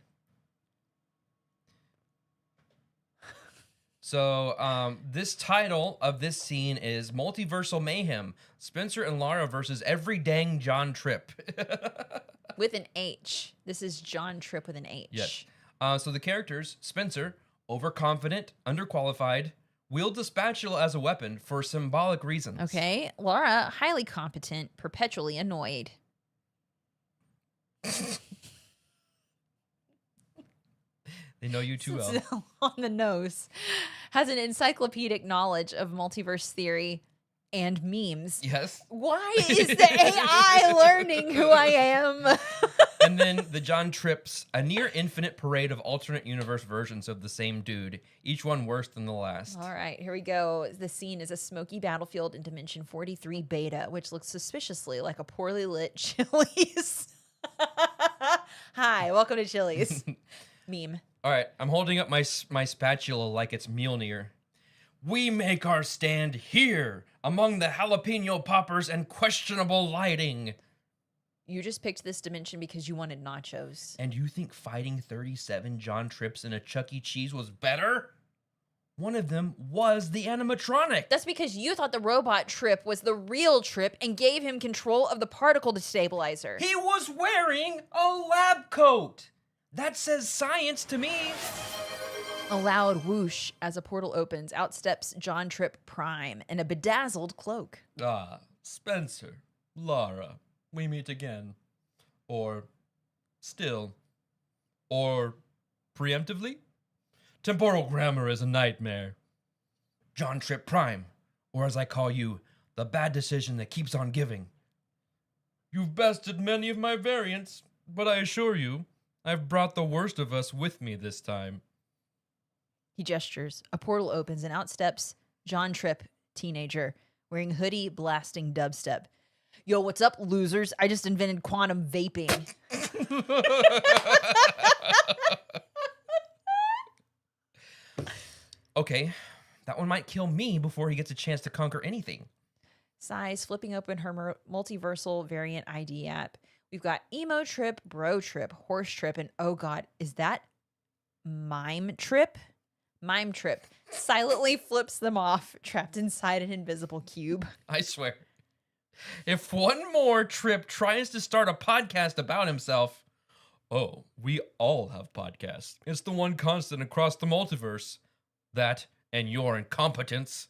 So this title of this scene is Multiversal Mayhem. Spencer and Lara versus every dang John Tripp. With an H. This is John Tripp with an H. Yes. So the characters, Spencer, overconfident, underqualified, wields a spatula as a weapon for symbolic reasons. Okay. Laura, highly competent, perpetually annoyed. They know you too well. It's on the nose. Has an encyclopedic knowledge of multiverse theory and memes. Yes. Why is the AI learning who I am? And then the John Tripps, a near infinite parade of alternate universe versions of the same dude, each one worse than the last. All right, here we go. The scene is a smoky battlefield in Dimension 43 Beta, which looks suspiciously like a poorly lit Chili's. Hi, welcome to Chili's. Meme. All right, I'm holding up my spatula like it's Mjolnir. We make our stand here among the jalapeno poppers and questionable lighting. You just picked this dimension because you wanted nachos. And you think fighting 37 John Tripps in a Chuck E. Cheese was better? One of them was the animatronic. That's because you thought the robot Trip was the real Trip and gave him control of the particle destabilizer. He was wearing a lab coat. That says science to me. A loud whoosh as a portal opens. Out steps John Tripp Prime in a bedazzled cloak. Ah, Spencer, Lara, we meet again. Or still. Or preemptively? Temporal grammar is a nightmare. John Tripp Prime, or as I call you, the bad decision that keeps on giving. You've bested many of my variants, but I assure you, I've brought the worst of us with me this time. He gestures. A portal opens and out steps John Tripp, teenager, wearing hoodie, blasting dubstep. Yo, what's up, losers? I just invented quantum vaping. Okay, that one might kill me before he gets a chance to conquer anything. Sighs, flipping open her multiversal variant ID app. We've got emo trip, bro trip, horse trip, and oh god, is that mime trip? Mime trip silently flips them off, trapped inside an invisible cube. I swear. If one more Trip tries to start a podcast about himself, oh, we all have podcasts. It's the one constant across the multiverse. That and your incompetence.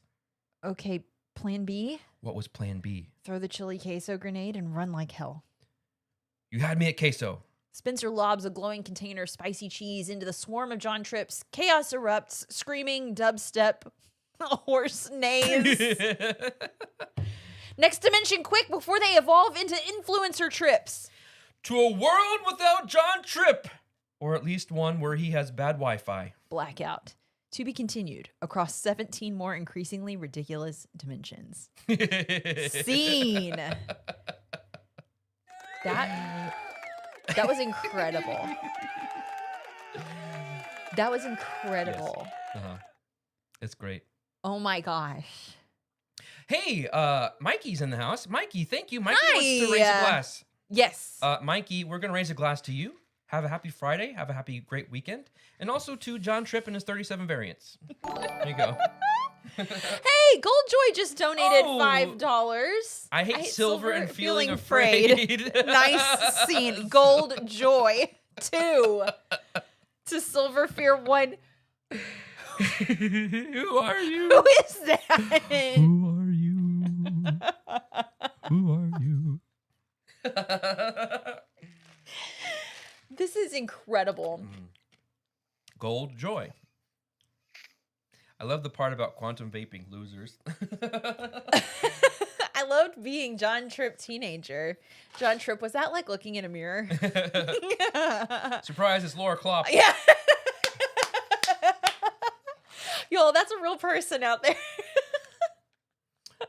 Okay, plan B? What was plan B? Throw the chili queso grenade and run like hell. You had me at queso. Spencer lobs a glowing container of spicy cheese into the swarm of John Tripps. Chaos erupts, screaming dubstep, horse neighs. Next dimension, quick, before they evolve into influencer trips. To a world without John Tripp. Or at least one where he has bad Wi-Fi. Blackout. To be continued across 17 more increasingly ridiculous dimensions. Scene. That was incredible. That was incredible. Yes. Uh-huh. It's great. Oh my gosh. Hey, Mikey's in the house. Mikey, thank you. Mikey Hi. wants to raise a glass. Yes. Mikey, we're going to raise a glass to you. Have a happy Friday. Have a happy, great weekend. And also to John Tripp and his 37 variants. There you go. Hey, Goldjoy just donated $5. I hate silver and feeling afraid. Nice scene. Goldjoy 2 to Silver Fear 1. Who are you? Who is that? Who are you? Who are you? This is incredible. Gold joy. I love the part about quantum vaping, losers. I loved being John Tripp teenager. John Tripp, was that like looking in a mirror? Surprise, it's Laura Klopp. Yeah. Yo, that's a real person out there.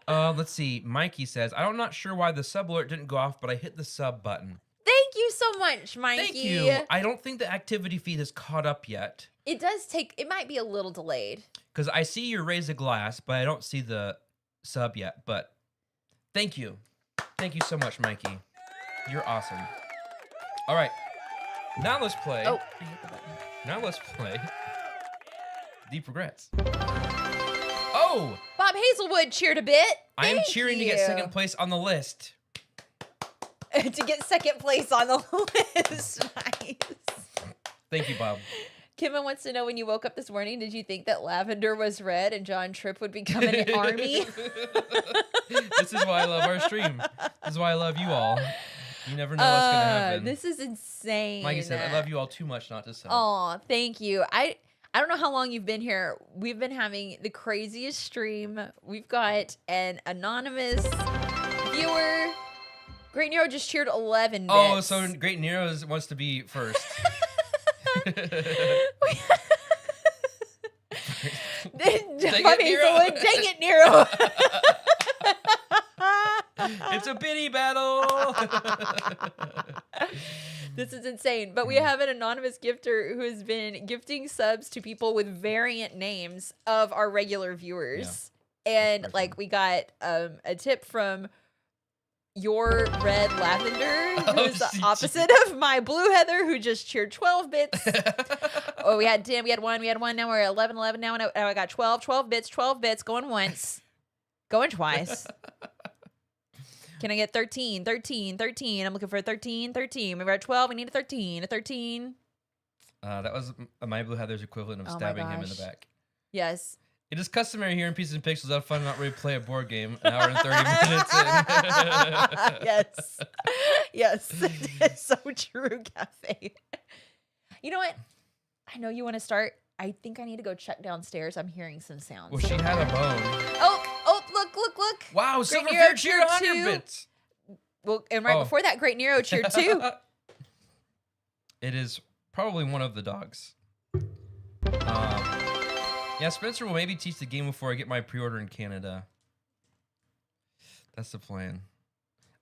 Let's see. Mikey says, I'm not sure why the sub alert didn't go off, but I hit the sub button. Thank you so much, Mikey. Thank you. I don't think the activity feed is caught up yet. It does take, it might be a little delayed. Because I see you raise a glass, but I don't see the sub yet. But thank you. Thank you so much, Mikey. You're awesome. All right. Now let's play. Oh, I hit the button. Now let's play Deep Regrets. Oh! Bob Hazelwood cheered a bit. I am Thank cheering to you. get second place on the list. To get second place on the list. Nice. Thank you, Bob. Kimma wants to know, when you woke up this morning, did you think that lavender was red and John Tripp would become an army? This is why I love our stream. This is why I love you all. You never know what's going to happen. This is insane. Like I said, I love you all too much not to say. Oh, thank you. I don't know how long you've been here. We've been having the craziest stream. We've got an anonymous viewer. Great Nero just cheered 11 bits. Oh, so Great Nero wants to be first. Bob it, Nero. Hazelwood, dang it, Nero. It's a pity battle. This is insane. But we have an anonymous gifter who has been gifting subs to people with variant names of our regular viewers. Yeah. And like we got a tip from Your Red Lavender, who's the opposite of my Blue Heather, who just cheered 12 bits. Oh, we had 10, we had one, now we're at 11 now, and I got 12 bits, going once, going twice. Can I get 13? I'm looking for a 13. We were at 12, we need a 13, That was My Blue Heather's equivalent of Oh my stabbing him in the gosh. back. Yes. It is customary here in Pieces and Pixels have fun not ready to play a board game an hour and 30 minutes in. Yes. Yes. It's so true, Cafe. You know what? I know you want to start. I think I need to go check downstairs. I'm hearing some sounds. Well, she had a bone. Oh, look. Wow, Great Silver Nero Fear cheered 100 2. bits. Well, and right Oh. before that, Great Nero cheered too. It is probably one of the dogs. Yeah, Spencer will maybe teach the game before I get my pre-order in Canada. That's the plan.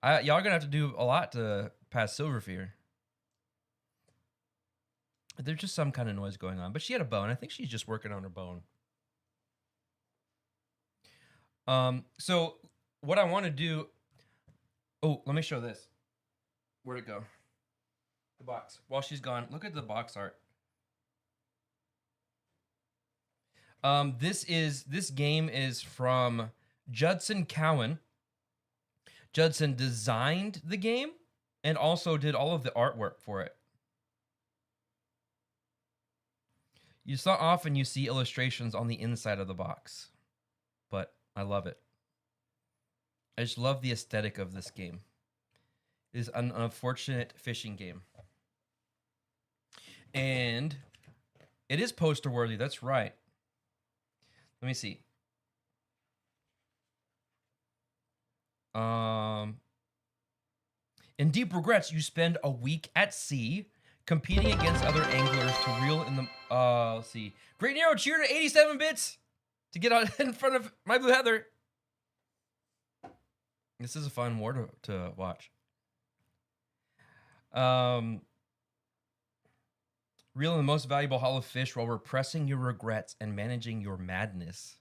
Y'all are gonna have to do a lot to pass Silver Fear. There's just some kind of noise going on, but she had a bone. I think she's just working on her bone. So what I want to do. Oh, let me show this. Where'd it go? The box. While she's gone, look at the box art. This game is from Judson Cowan. Judson designed the game and also did all of the artwork for it. It's not often you see illustrations on the inside of the box, but I love it. I just love the aesthetic of this game. It is an unfortunate fishing game. And it is poster worthy, that's right. Let me see. In Deep Regrets, you spend a week at sea competing against other anglers to reel in the... let's see. Great Nero cheered at 87 bits to get out in front of My Blue Heather. This is a fun war to watch. Reel in the most valuable haul of fish while repressing your regrets and managing your madness.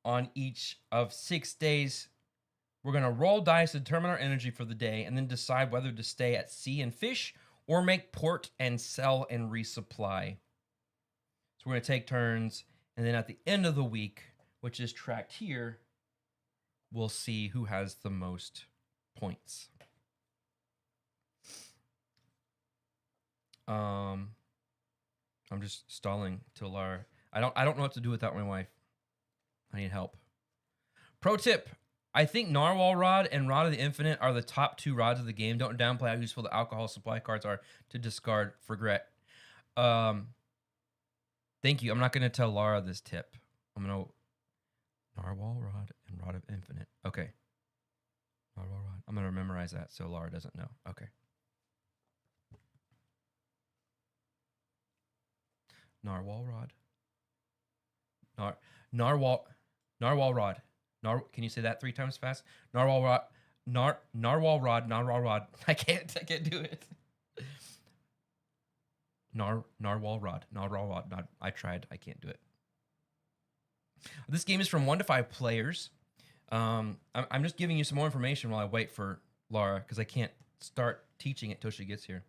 On each of 6 days, we're going to roll dice to determine our energy for the day and then decide whether to stay at sea and fish or make port and sell and resupply. So we're going to take turns, and then at the end of the week, which is tracked here, we'll see who has the most points. I'm just stalling till Laura. I don't know what to do without my wife. I need help. Pro tip: I think Narwhal Rod and Rod of the Infinite are the top 2 rods of the game. Don't downplay how useful the alcohol supply cards are to discard for regret. Thank you. I'm not going to tell Laura this tip. I'm going to Narwhal Rod and Rod of Infinite. Okay. Narwhal Rod. I'm going to memorize that so Laura doesn't know. Okay. Narwhal Rod. Narwhal Rod. Can you say that 3 times fast? Narwhal Rod. Narwhal Rod. Narwhal Rod. I can't do it. Narwhal Rod. Narwhal Rod. I tried. I can't do it. This game is from 1 to 5 players. I'm just giving you some more information while I wait for Laura because I can't start teaching it till she gets here.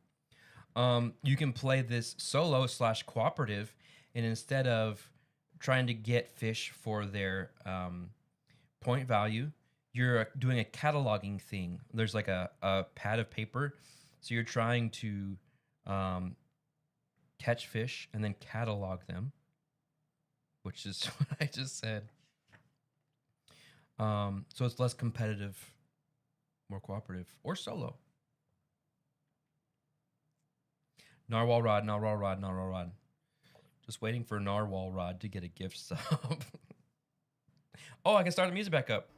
You can play this solo / cooperative, and instead of trying to get fish for their point value, you're doing a cataloging thing. There's like a pad of paper, so you're trying to catch fish and then catalog them, which is what I just said. So it's less competitive, more cooperative, or solo. Narwhal Rod, Narwhal Rod, Narwhal Rod. Just waiting for Narwhal Rod to get a gift sub. Oh, I can start the music back up.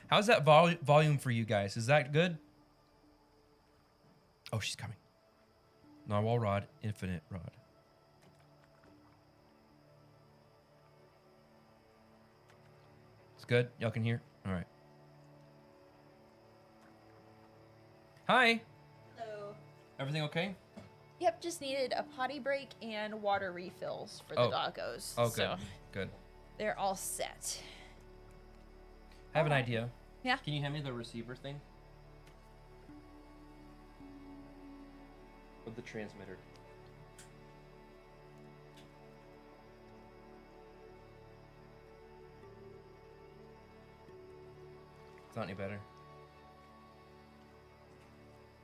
How's that volume for you guys? Is that good? Oh, she's coming. Narwhal Rod, Infinite Rod. It's good? Y'all can hear? All right. Hi. Hello. Everything okay? Yep, just needed a potty break and water refills for the doggos. Oh, good. So Good. they're all set. I have an idea. Yeah. Can you hand me the receiver thing? With the transmitter. It's not any better.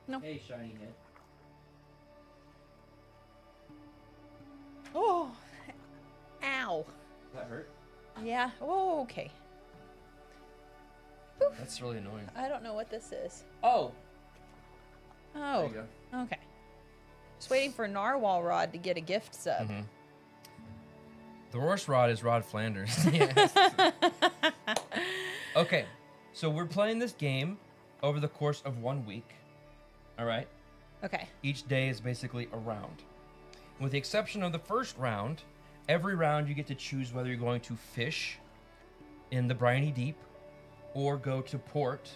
No. Hey, shiny head. Oh, ow. That hurt? Yeah. Oh, okay. That's really annoying. I don't know what this is. Oh. There Oh, you go. okay. Just waiting for Narwhal Rod to get a gift sub. Mm-hmm. The worst Rod is Rod Flanders. Yes. Okay, so we're playing this game over the course of 1 week. All right? Okay. Each day is basically a round. With the exception of the first round, every round you get to choose whether you're going to fish in the briny deep or go to port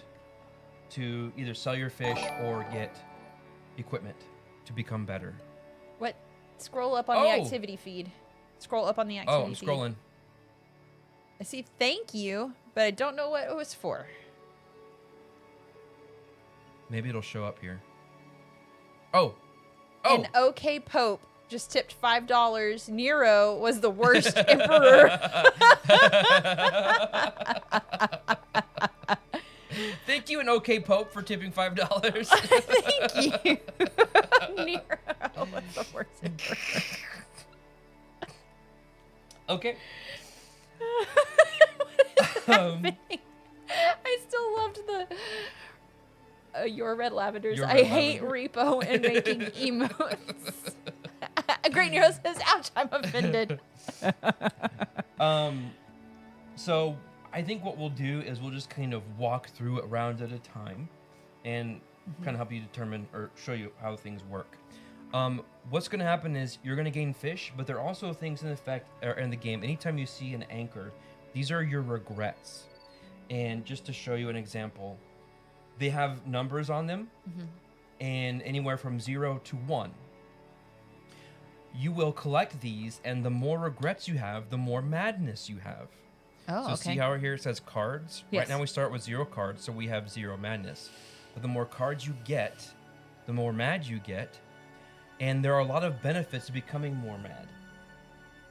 to either sell your fish or get equipment to become better. What? Scroll up on the activity feed. Scroll up on the activity feed. Oh, I'm scrolling. I see thank you, but I don't know what it was for. Maybe it'll show up here. Oh. Oh. An OK Pope just tipped $5. Nero was the worst emperor. Thank you, an OK Pope, for tipping $5. Thank you. Nero was the worst emperor. Okay. I still loved the your red lavenders. Your I red hate lavender. repo and making emotes. Great Nero says, "Ouch, I'm offended." So I think what we'll do is we'll just kind of walk through it round at a time, and kind of help you determine or show you how things work. What's going to happen is you're going to gain fish, but there are also things in effect or in the game. Anytime you see an anchor, these are your regrets. And just to show you an example, they have numbers on them, and anywhere from 0 to 1. You will collect these, and the more regrets you have, the more madness you have. Oh, So okay. see how here it says cards? Yes. Right now we start with 0 cards, so we have 0 madness. But the more cards you get, the more mad you get. And there are a lot of benefits to becoming more mad.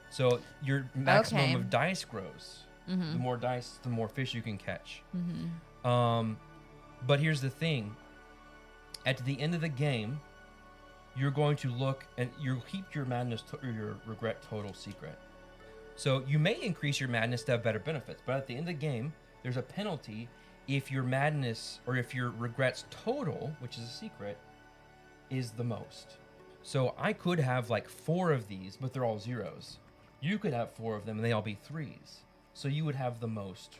So your maximum Okay. of dice grows. The more dice, the more fish you can catch. But here's the thing. At the end of the game, you're going to look and you'll keep your madness or your regret total secret. So you may increase your madness to have better benefits, but at the end of the game, there's a penalty if your madness or if your regrets total, which is a secret, is the most. So I could have like 4 of these, but they're all 0s. You could have 4 of them and they all be 3s. So you would have the most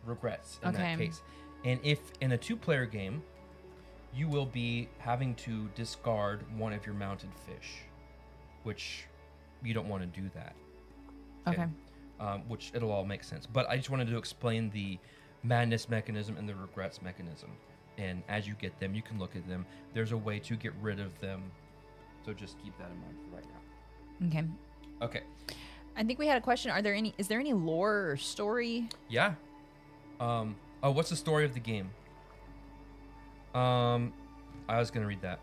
regrets in that case. And if in a 2-player game, you will be having to discard one of your mounted fish, which you don't want to do that. Okay. Which it'll all make sense. But I just wanted to explain the madness mechanism and the regrets mechanism. And as you get them, you can look at them. There's a way to get rid of them. So just keep that in mind for right now. Okay. Okay. I think we had a question. Is there any lore or story? Yeah. What's the story of the game? I was gonna read that.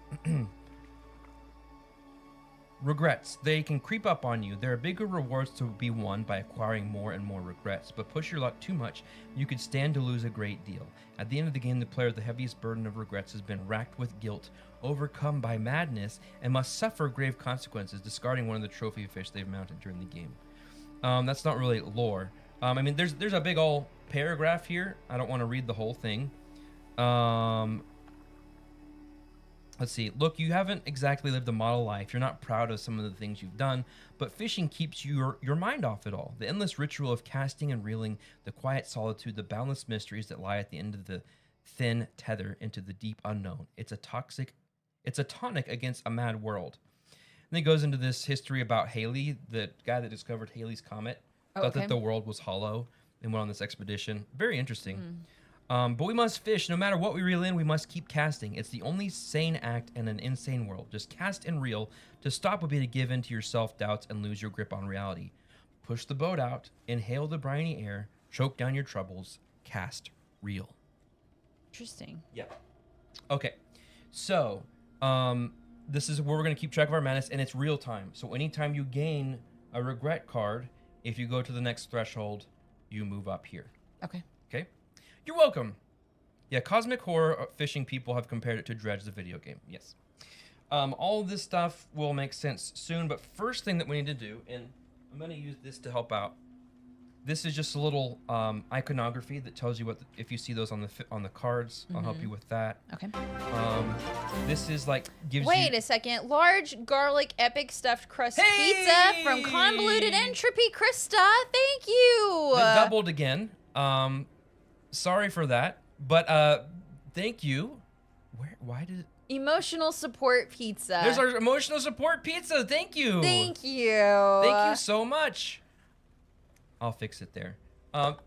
Regrets. They can creep up on you. There are bigger rewards to be won by acquiring more and more regrets, but push your luck too much, you could stand to lose a great deal. At the end of the game, the player with the heaviest burden of regrets has been racked with guilt, overcome by madness, and must suffer grave consequences, discarding one of the trophy fish they've mounted during the game. That's not really lore. I mean, there's a big old paragraph here. I don't want to read the whole thing. Let's see. Look, you haven't exactly lived a model life. You're not proud of some of the things you've done, but fishing keeps your mind off it all. The endless ritual of casting and reeling, the quiet solitude, the boundless mysteries that lie at the end of the thin tether into the deep unknown. It's a tonic against a mad world. And then it goes into this history about Halley, the guy that discovered Halley's Comet. Thought that the world was hollow and went on this expedition. Very interesting. But we must fish. No matter what we reel in, we must keep casting. It's the only sane act in an insane world. Just cast and reel. To stop would be to give in to your self-doubts and lose your grip on reality. Push the boat out. Inhale the briny air. Choke down your troubles. Cast. Reel. Interesting. Yeah. Okay. So, this is where we're going to keep track of our madness, and it's real time. So anytime you gain a regret card, if you go to the next threshold, you move up here. Okay. Okay? You're welcome. Yeah, Cosmic Horror fishing people have compared it to Dredge, the video game. Yes. All of this stuff will make sense soon, but first thing that we need to do, and I'm going to use this to help out. This is just a little iconography that tells you what if you see those on the cards. I'll help you with that. Okay. This is like gives Wait you. a second. Large garlic epic stuffed crust pizza from Convoluted Entropy. Krista, thank you. It doubled again. Sorry for that, but thank you. Why did? Emotional support pizza. There's our emotional support pizza. Thank you. Thank you. Thank you so much. I'll fix it there.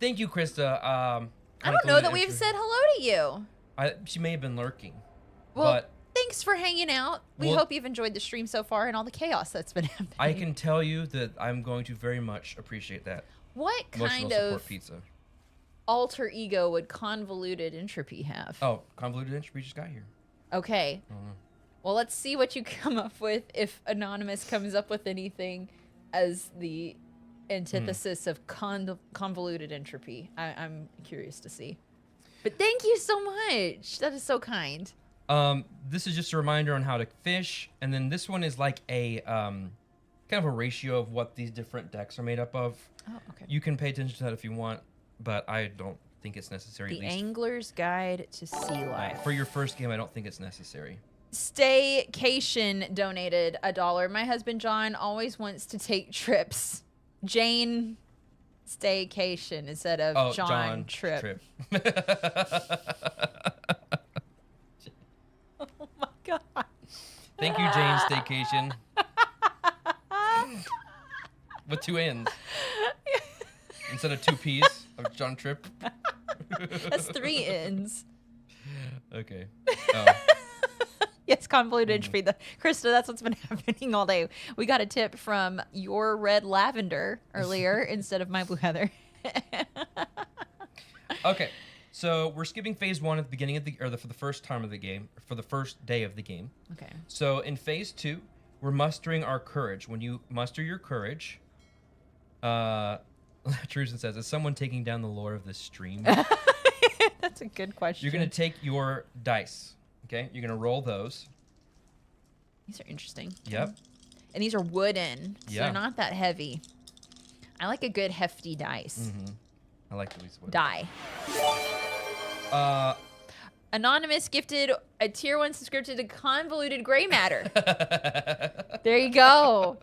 Thank you, Krista. I don't know that we've said hello to you. She may have been lurking. Well, but thanks for hanging out. We hope you've enjoyed the stream so far and all the chaos that's been happening. I can tell you that I'm going to very much appreciate that. What kind of pizza alter ego would Convoluted Entropy have? Oh, Convoluted Entropy just got here. Okay. Well, let's see what you come up with if Anonymous comes up with anything as the antithesis of Convoluted Entropy. I'm curious to see. But thank you so much. That is so kind. This is just a reminder on how to fish, and then this one is like a kind of a ratio of what these different decks are made up of. Oh, okay. You can pay attention to that if you want, but I don't think it's necessary. The Angler's Guide to Sea Life. For your first game, I don't think it's necessary. Staycation donated $1. My husband John always wants to take trips. Jane Staycation instead of John Trip. Oh my god. Thank you, Jane Staycation. With 2 N's. Instead of 2 P's of John Trip. That's 3 N's. Okay. Yes, Convoluted Entropy. Krista, that's what's been happening all day. We got a tip from your red lavender earlier instead of my blue heather. Okay, so we're skipping phase 1 at the beginning of for the first time of the game, for the first day of the game. Okay. So in phase 2, we're mustering our courage. When you muster your courage, Truson says, is someone taking down the lore of this stream? That's a good question. You're going to take your dice. Okay, you're going to roll those. These are interesting. Yep. And these are wooden, so yeah. they're not that heavy. I like a good hefty dice. Mm-hmm. I like these wooden. Die. Anonymous gifted a tier 1 subscription to Convoluted Gray Matter. There you go.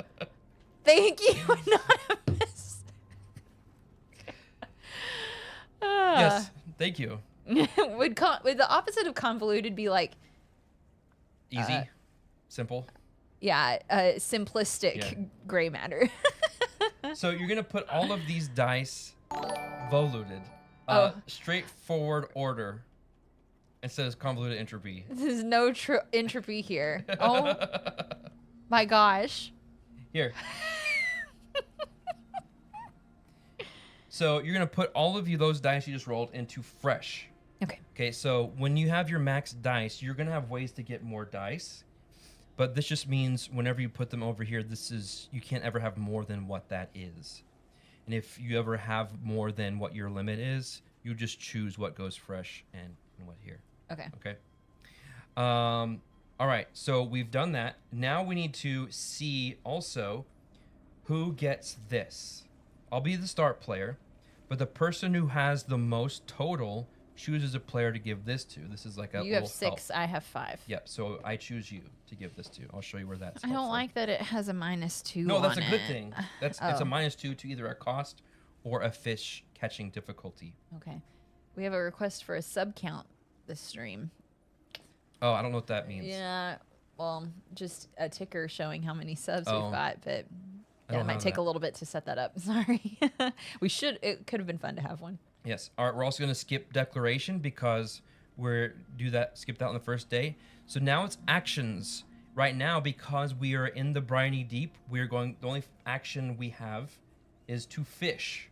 Thank you, Anonymous. Yes, thank you. Would the opposite of convoluted be like easy, simple? Yeah, simplistic gray matter. So you're gonna put all of these dice voluted, straightforward order instead of convoluted entropy. There's no entropy here. Oh my gosh. Here. So you're gonna put all of those dice you just rolled into fresh. Okay. Okay, so when you have your max dice, you're gonna have ways to get more dice. But this just means whenever you put them over here, you can't ever have more than what that is. And if you ever have more than what your limit is, you just choose what goes fresh and what here. Okay. Okay. All right, so we've done that. Now we need to see also who gets this. I'll be the start player, but the person who has the most total chooses a player to give this to. This is like a You have 6, I have 5. Yep, so I choose you to give this to. I'll show you where that's I don't like that it has a -2 No, that's on a good it. thing. It's a -2 to either a cost or a fish catching difficulty. Okay. We have a request for a sub count this stream. Oh, I don't know what that means. Yeah, well, just a ticker showing how many subs we've got, but don't it might have take that. a little bit to set that up. Sorry. It could have been fun to have one. Yes. All right, we're also going to skip declaration because skip that on the first day. So now it's actions. Right now, because we are in the briny deep, the only action we have is to fish.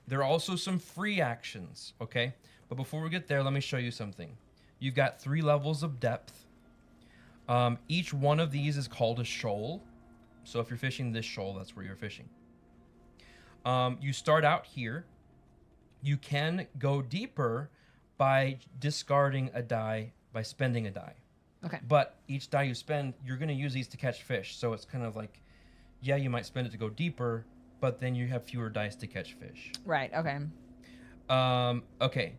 There are also some free actions, okay? But before we get there, let me show you something. You've got 3 levels of depth. Each one of these is called a shoal. So if you're fishing this shoal, that's where you're fishing. You start out here. You can go deeper by discarding a die, by spending a die. Okay. But each die you spend, you're going to use these to catch fish. So it's kind of like, yeah, you might spend it to go deeper, but then you have fewer dice to catch fish. Right. Okay. Okay.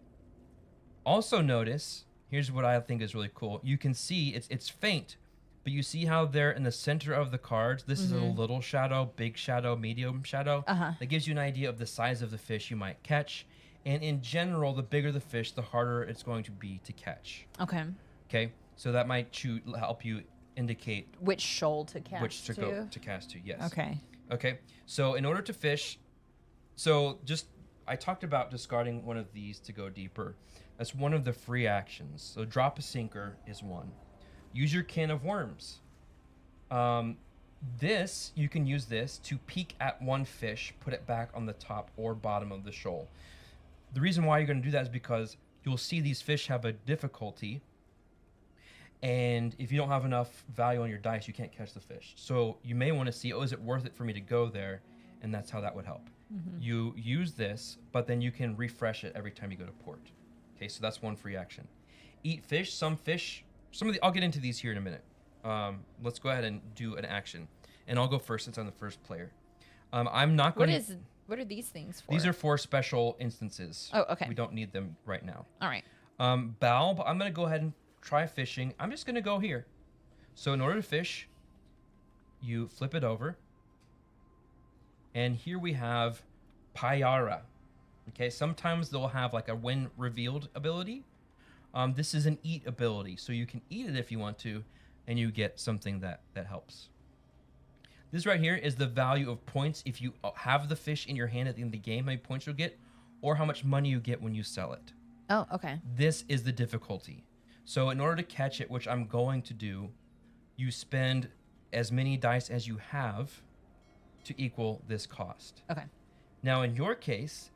Also notice, here's what I think is really cool. You can see it's faint, but you see how they're in the center of the cards. This is a little shadow, big shadow, medium shadow. That gives you an idea of the size of the fish you might catch. And in general, the bigger the fish, the harder it's going to be to catch. Okay. Okay. So that might help you indicate which shoal to cast which to go to cast to. Yes. Okay. Okay. So in order to fish, I talked about discarding one of these to go deeper. That's one of the free actions. So drop a sinker is one. Use your can of worms. You can use this to peek at one fish, put it back on the top or bottom of the shoal. The reason why you're going to do that is because you'll see these fish have a difficulty, and if you don't have enough value on your dice, you can't catch the fish. So you may want to see, is it worth it for me to go there? And that's how that would help. You use this, but then you can refresh it every time you go to port. Okay, so that's one free action. Eat fish. I'll get into these here in a minute. Let's go ahead and do an action. And I'll go first since I'm the first player. I'm not going to... What are these things for? These are for special instances. Oh, okay. We don't need them right now. All right. Balb, I'm going to go ahead and try fishing. I'm just going to go here. So in order to fish, you flip it over. And here we have Pyara. Okay, sometimes they'll have like a when revealed ability. This is an eat ability. So you can eat it if you want to, and you get something that helps. This right here is the value of points if you have the fish in your hand at the end of the game, how many points you'll get, or how much money you get when you sell it. Oh, okay. This is the difficulty. So in order to catch it, which I'm going to do, you spend as many dice as you have to equal this cost. Okay. Now, in your case,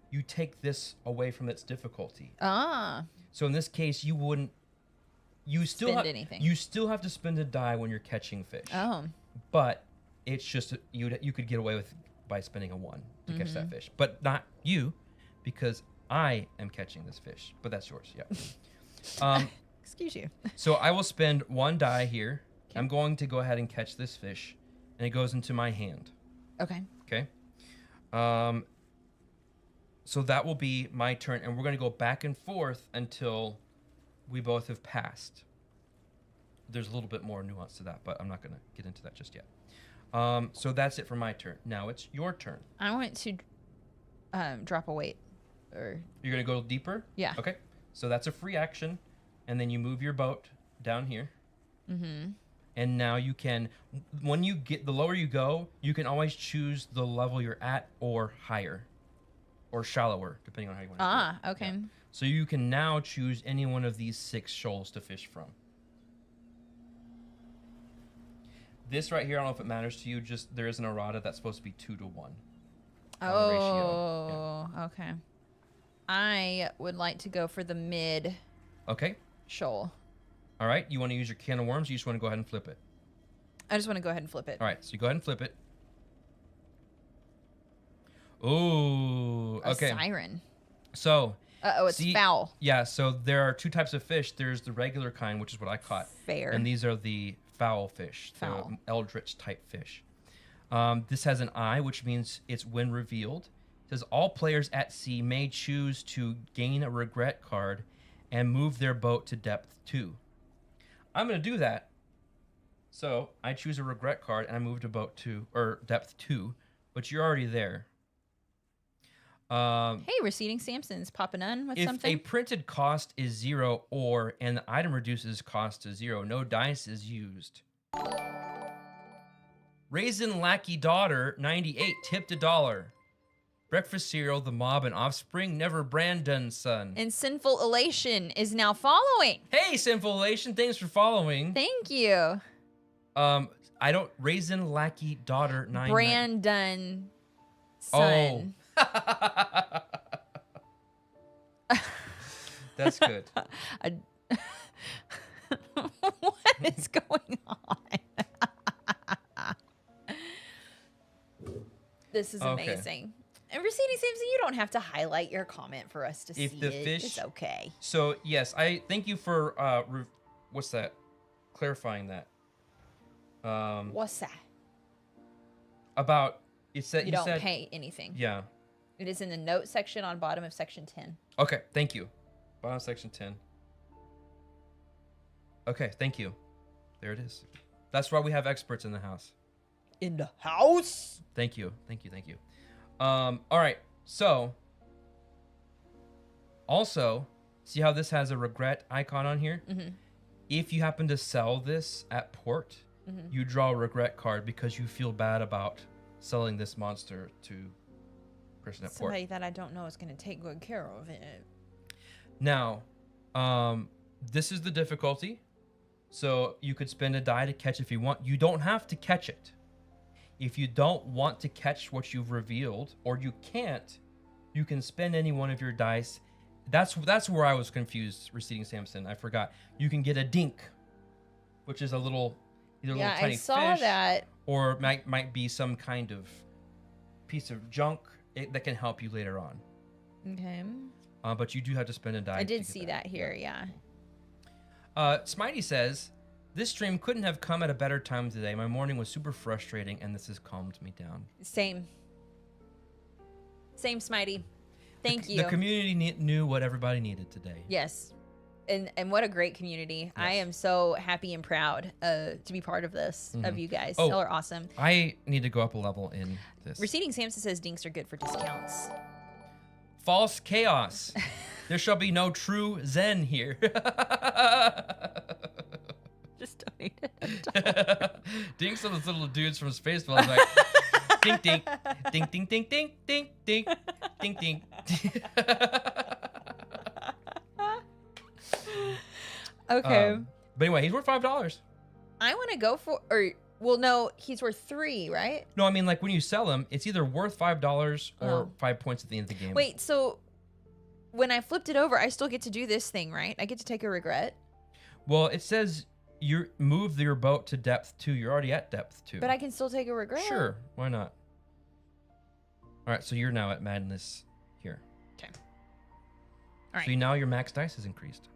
you take this away from its difficulty. Ah. So in this case, you wouldn't... You still spend have anything. You still have to spend a die when you're catching fish. Oh. But it's just you could get away with by spending a 1 to catch that fish, but not you, because I am catching this fish. But that's yours, yeah. Excuse you. So I will spend 1 die here. Okay. I'm going to go ahead and catch this fish, and it goes into my hand. Okay. Okay. So that will be my turn, and we're going to go back and forth until we both have passed. There's a little bit more nuance to that, but I'm not going to get into that just yet. So that's it for my turn. Now it's your turn. I want to drop a weight. Or You're going to go deeper? Yeah. Okay. So that's a free action, and then you move your boat down here. Mm-hmm. And now you can, when you get, the lower you go, you can always choose the level you're at or higher or shallower, depending on how you want to do it. Okay. Yeah. So you can now choose any one of these 6 shoals to fish from. This right here, I don't know if it matters to you, just there is an errata that's supposed to be 2 to 1. Oh, yeah. Okay. I would like to go for the mid shoal. All right. You want to use your can of worms, or you just want to go ahead and flip it? I just want to go ahead and flip it. All right. So you go ahead and flip it. Ooh. Okay. A siren. So. It's foul. Yeah. So there are 2 types of fish. There's the regular kind, which is what I caught. Fair. And these are the foul fish. Foul. The eldritch type fish. This has an eye, which means it's when revealed. It says all players at sea may choose to gain a regret card and move their boat to depth 2. I'm going to do that. So I choose a regret card and I move to boat 2 or depth 2, but you're already there. Hey, Receding Samson's popping on with something. If a printed cost is 0 and the item reduces cost to 0, no dice is used. Raisin Lackey Daughter 98 tipped $1. Breakfast cereal, the mob and offspring, never Brandon's son. And Sinful Elation is now following. Hey, Sinful Elation, thanks for following. Thank you. Raisin Lackey Daughter 99. Brandon son. Oh. That's good. What is going on? This is amazing. And Receding Samson, you don't have to highlight your comment for us to see the it. Fish, it's okay. So yes, I thank you for what's that? Clarifying that. What's that? About it said You don't pay anything. Yeah. It is in the note section on bottom of section 10. Okay, thank you. Bottom of section 10. Okay, thank you. There it is. That's why we have experts in the house. In the house? Thank you. Thank you. Thank you. All right. So, also, see how this has a regret icon on here? Mm-hmm. If you happen to sell this at port, you draw a regret card because you feel bad about selling this monster to person at port. Somebody that I don't know is going to take good care of it. Now, this is the difficulty. So you could spend a die to catch if you want. You don't have to catch it. If you don't want to catch what you've revealed, or you can't, you can spend any one of your dice. That's where I was confused, Receding Samson. I forgot. You can get a dink, which is a little, either a little tiny I saw fish, that. or might be some kind of piece of junk that can help you later on. Okay. But you do have to spend a die. I did see that here, yeah. Smitey says, this stream couldn't have come at a better time today. My morning was super frustrating, and this has calmed me down. Same, Smitey. Thank you. The community knew what everybody needed today. Yes. And what a great community. Yes. I am so happy and proud to be part of this, of you guys. Y'all are awesome. I need to go up a level in this. Receding Samson says dinks are good for discounts. False chaos. There shall be no true Zen here. Just donate it. Dinks are those little dudes from Spaceballs like dink dink dink dink dink dink dink dink dink dink. Okay. But anyway, he's worth $5. I want to go for, well, no, he's worth $3, right? No, I mean, like when you sell him, it's either worth $5 or 5 points at the end of the game. Wait, so when I flipped it over, I still get to do this thing, right? I get to take a regret. Well, it says you move your boat to depth 2. You're already at depth 2. But I can still take a regret. Sure, why not? All right, so you're now at madness here. Okay. All right. So now your max dice is increased.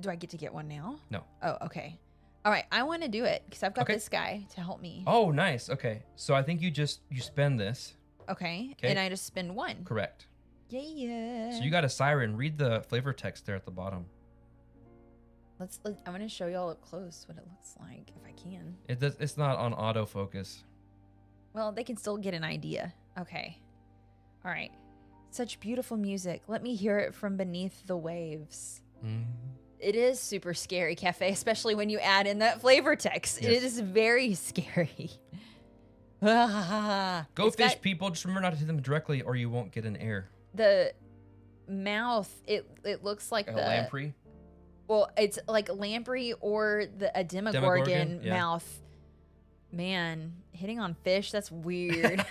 Do I get to get one now? No. Oh, okay. All right, I want to do it because I've got this guy to help me. Oh, nice. Okay, so I think you spend this. Okay, and I just spend 1. Correct. Yeah. So you got a siren. Read the flavor text there at the bottom. I'm gonna show y'all up close what it looks like if I can. It's not on autofocus. Well, they can still get an idea. Okay. All right. Such beautiful music. Let me hear it from beneath the waves. It is super scary, Cafe, especially when you add in that flavor text. Yes. It is very scary. Go fish, people. Just remember not to hit them directly or you won't get an air. The mouth, it looks like a lamprey? Well, it's like a lamprey or a demogorgon mouth. Man, hitting on fish, that's weird.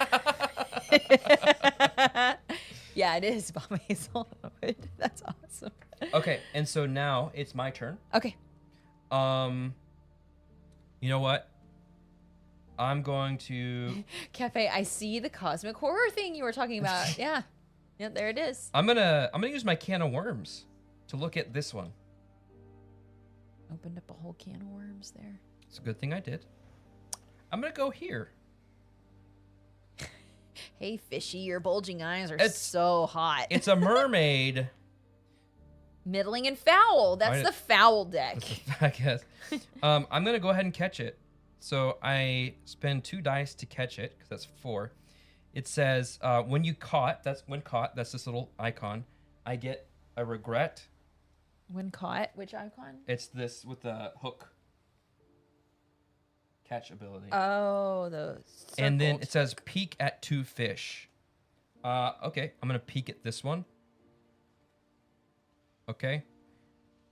Yeah, it is Bomb Hazelwood. That's awesome. Okay, and so now it's my turn. Okay. You know what? I'm going to Cafe, I see the cosmic horror thing you were talking about. Yeah. Yeah, there it is. I'm gonna use my can of worms to look at this one. Opened up a whole can of worms there. It's a good thing I did. I'm gonna go here. Hey, fishy, your bulging eyes are so hot. It's a mermaid. Middling and foul. That's the foul deck. I guess. I'm gonna go ahead and catch it. So I spend 2 dice to catch it because that's 4. It says when caught. That's this little icon. I get a regret. When caught, which icon? It's this with the hook catch ability. Oh, the circled. And then it says peek at 2 fish. Okay, I'm gonna peek at this one. Okay,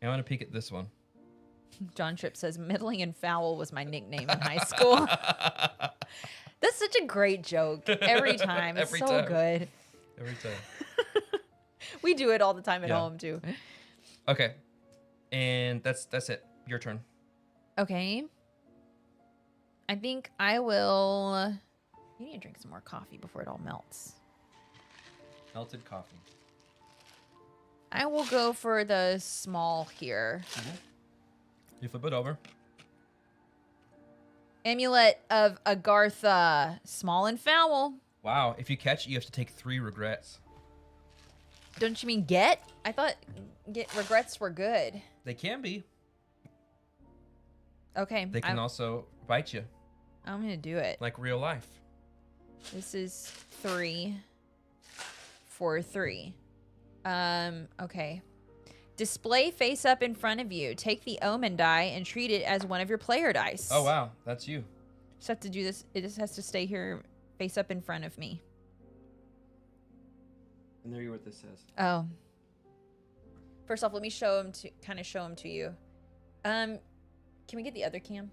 and I'm gonna peek at this one. John Tripp says middling and foul was my nickname in high school. That's such a great joke every time. It's so good. Every time. We do it all the time at home too. Okay, and that's it. Your turn. Okay. I think I will. You need to drink some more coffee before it all melts. Melted coffee. I will go for the small here. You flip it over. Amulet of Agartha. Small and foul. Wow. If you catch it, you have to take 3 regrets. Don't you mean get? I thought regrets were good. They can be. Okay. They can also bite you. I'm going to do it. Like real life. This is 3 for 3. Okay. Display face up in front of you. Take the omen die and treat it as one of your player dice. Oh, wow. That's you. Just have to do this. It just has to stay here face up in front of me. And there you what this says. Oh. First off, let me show them to you. Can we get the other cam?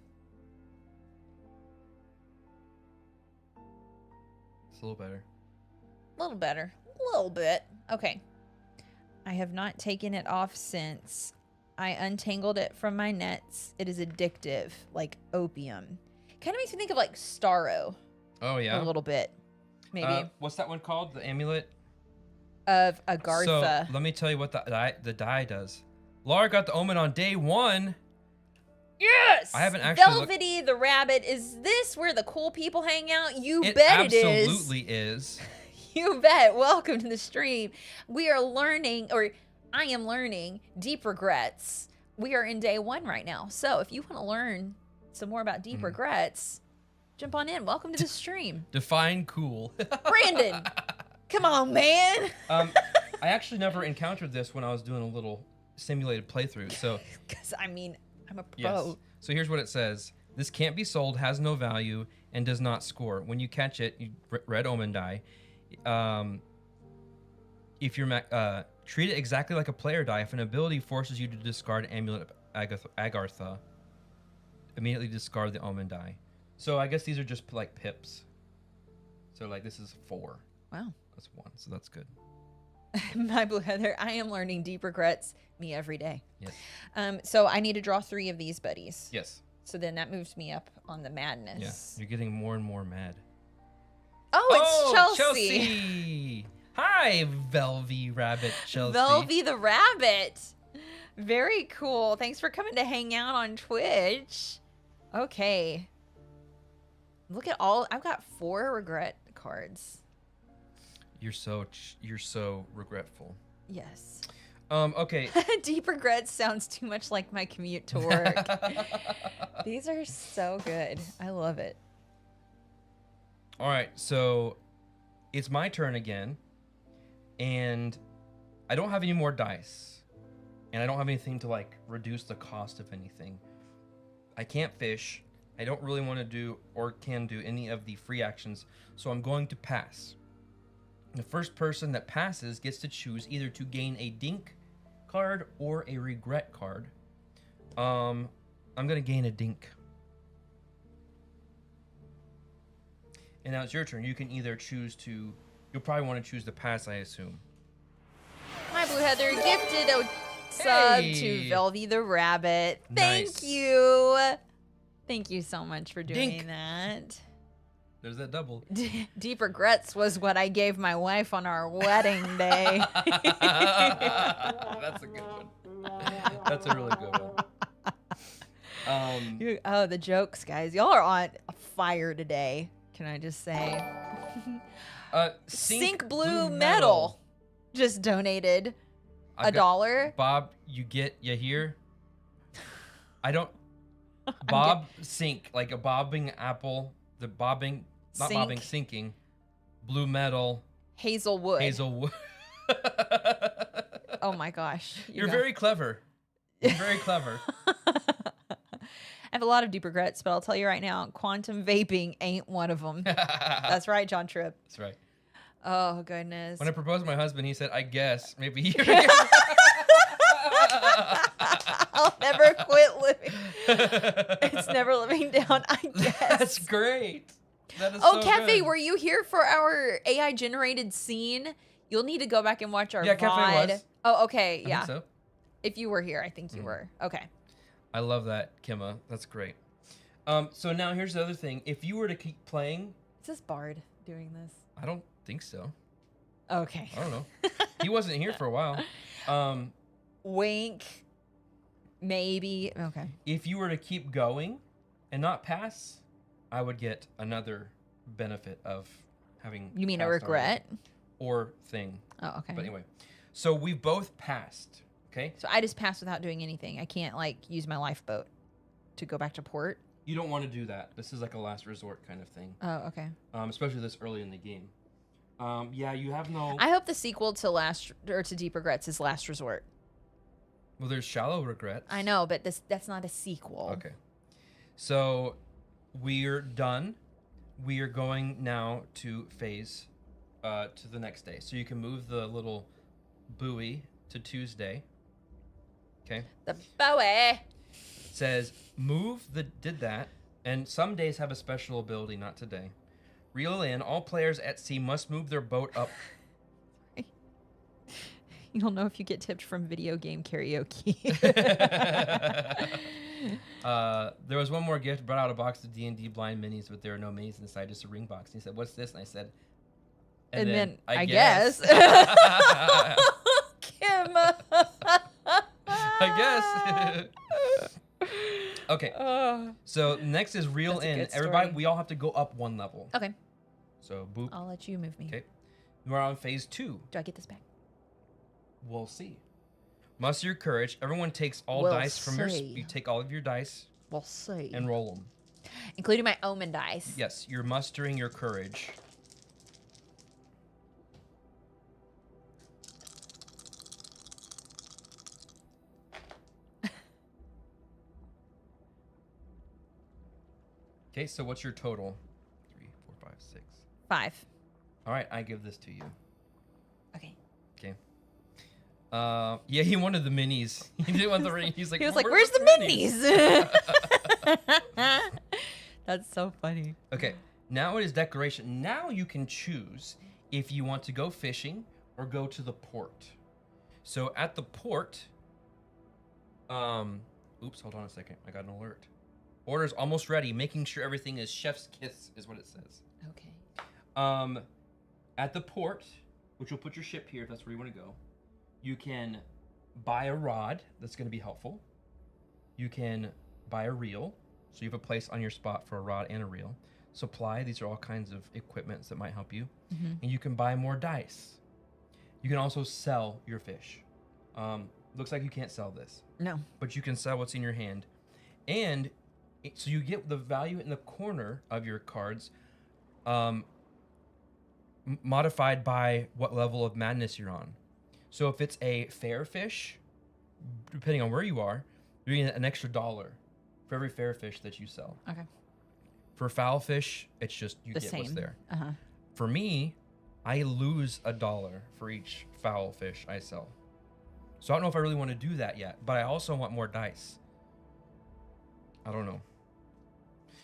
It's a little better. A little better. A little bit. Okay. I have not taken it off since I untangled it from my nets. It is addictive, like opium. Kind of makes me think of like Starro. Oh, yeah? A little bit. Maybe. What's that one called? The amulet? Of Agartha. So, let me tell you what the die does. Laura got the omen on day 1. Yes! I haven't actually Velvety the rabbit. Is this where the cool people hang out? You It bet it is. absolutely is. You bet. Welcome to the stream. We are learning, or I am learning, deep regrets. We are in day 1 right now. So if you want to learn some more about deep regrets, jump on in. Welcome to the stream. Define cool. Brandon, come on, man. I actually never encountered this when I was doing a little simulated playthrough. So, Because, I mean, I'm a pro. yes. So here's what it says. This can't be sold, has no value, and does not score. When you catch it, you red omen die. If you're treat it exactly like a player die. If an ability forces you to discard Amulet of Agartha, immediately discard the omen die. So I guess these are just like pips. So like this is 4. Wow. That's 1. So that's good. My Blue Heather, I am learning deep regrets me every day. Yes. So I need to draw 3 of these buddies. Yes. So then that moves me up on the madness. Yeah. You're getting more and more mad. Oh, it's Chelsea. Chelsea. Hi, Velvy Rabbit Chelsea. Velvy the rabbit. Very cool. Thanks for coming to hang out on Twitch. Okay. Look at all. I've got 4 regret cards. You're so regretful. Yes. Okay. Deep regrets sounds too much like my commute to work. These are so good. I love it. All right, so it's my turn again, and I don't have any more dice, and I don't have anything to like reduce the cost of anything. I can't fish. I don't really want to do or can do any of the free actions, so I'm going to pass. The first person that passes gets to choose either to gain a dink card or a regret card. I'm gonna gain a dink. And now it's your turn. You can either choose to... You'll probably want to choose to pass, I assume. My Blue Heather gifted a sub to Velvy the rabbit. Thank you. Thank you so much for doing that. There's that double. Deep regrets was what I gave my wife on our wedding day. That's a good one. That's a really good one. Oh, the jokes, guys. Y'all are on fire today. Can I just say? Sink Blue Metal just donated $1. Bob, you hear? I don't. Bob sink, like a bobbing apple. The bobbing, not Sink. bobbing, sinking. Blue metal. Hazelwood. Hazelwood. Oh my gosh. You're very clever. You're very clever. I have a lot of deep regrets, but I'll tell you right now, quantum vaping ain't one of them. That's right, John Tripp. That's right. Oh, goodness. When I proposed to my husband, he said, I guess. Maybe you're... I'll never quit living. It's never living down, I guess. That's great. That is so Cafe, good. were you here for our AI-generated scene? You'll need to go back and watch our VOD. Cafe was. Oh, okay, I yeah. think so. If you were here, I think you were. Okay. I love that, Kimma. That's great. So now here's the other thing. If you were to keep playing... Is this Bard doing this? I don't think so. Okay. I don't know. He wasn't here for a while. Wink. Maybe. Okay. If you were to keep going and not pass, I would get another benefit of having. You mean a passed already. regret? Or thing. Oh, okay. But anyway, so we both passed. Okay. So I just passed without doing anything. I can't like use my lifeboat to go back to port. You don't want to do that. This is like a last resort kind of thing. Oh, okay. Especially this early in the game. Yeah, you have no. I hope the sequel to Deep Regrets is Last Resort. Well, there's Shallow Regrets. I know, but that's not a sequel. Okay. So we're done. We are going now to phase to the next day. So you can move the little buoy to Tuesday. Okay. The buoy. It says did that, and some days have a special ability, not today. Reel in, all players at sea must move their boat up. You don't know if you get tipped from video game karaoke. There was one more gift, brought out a box of D&D blind minis, but there are no minis inside, just a ring box. And he said, "What's this?" And I said, and then I guess. Kim. I guess. Okay. So next is reel in. Everybody, we all have to go up one level. Okay. So boop. I'll let you move me. Okay. We're on phase 2. Do I get this back? We'll see. Muster your courage. Everyone takes all We'll dice from see. you take all of your dice We'll see. and roll them. Including my omen dice. Yes, you're mustering your courage. Okay, so what's your total? 3, 4, 5, 6. 5. All right, I give this to you. Okay. Okay. Yeah, he wanted the minis. He didn't want the ring. He's like, he was like, "Where's the minis?" That's so funny. Okay, now it is declaration. Now you can choose if you want to go fishing or go to the port. So at the port, oops, hold on a second. I got an alert. Order's almost ready. Making sure everything is chef's kiss is what it says. Okay. At the port, which will put your ship here if that's where you want to go, you can buy a rod. That's going to be helpful. You can buy a reel. So you have a place on your spot for a rod and a reel. Supply. These are all kinds of equipments that might help you. Mm-hmm. And you can buy more dice. You can also sell your fish. Looks like you can't sell this. No. But you can sell what's in your hand. And so you get the value in the corner of your cards modified by what level of madness you're on. So if it's a fair fish, depending on where you are, you're getting an extra $1 for every fair fish that you sell. Okay. For foul fish, it's just you The get same. what's there. Uh-huh. For me, I lose $1 for each foul fish I sell. So I don't know if I really want to do that yet, but I also want more dice. I don't know.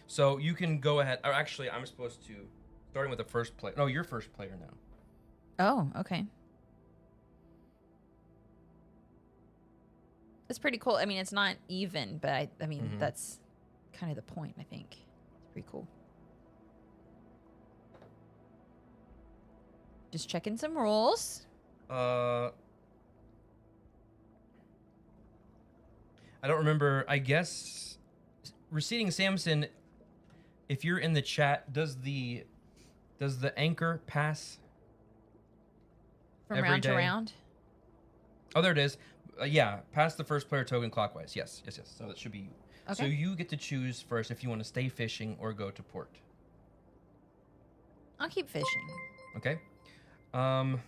So you can go ahead. Or actually, I'm supposed to, starting with the first player. No, you're first player now. Oh, okay. It's pretty cool. I mean, it's not even, but I mean, that's kind of the point, I think. It's pretty cool. Just checking some rules. I don't remember. I guess Receding Samson, if you're in the chat, does the anchor pass From every round day? to round? Oh, there it is. Yeah, pass the first player token clockwise. Yes. So that should be. Okay. So you get to choose first if you want to stay fishing or go to port. I'll keep fishing. Okay. I'm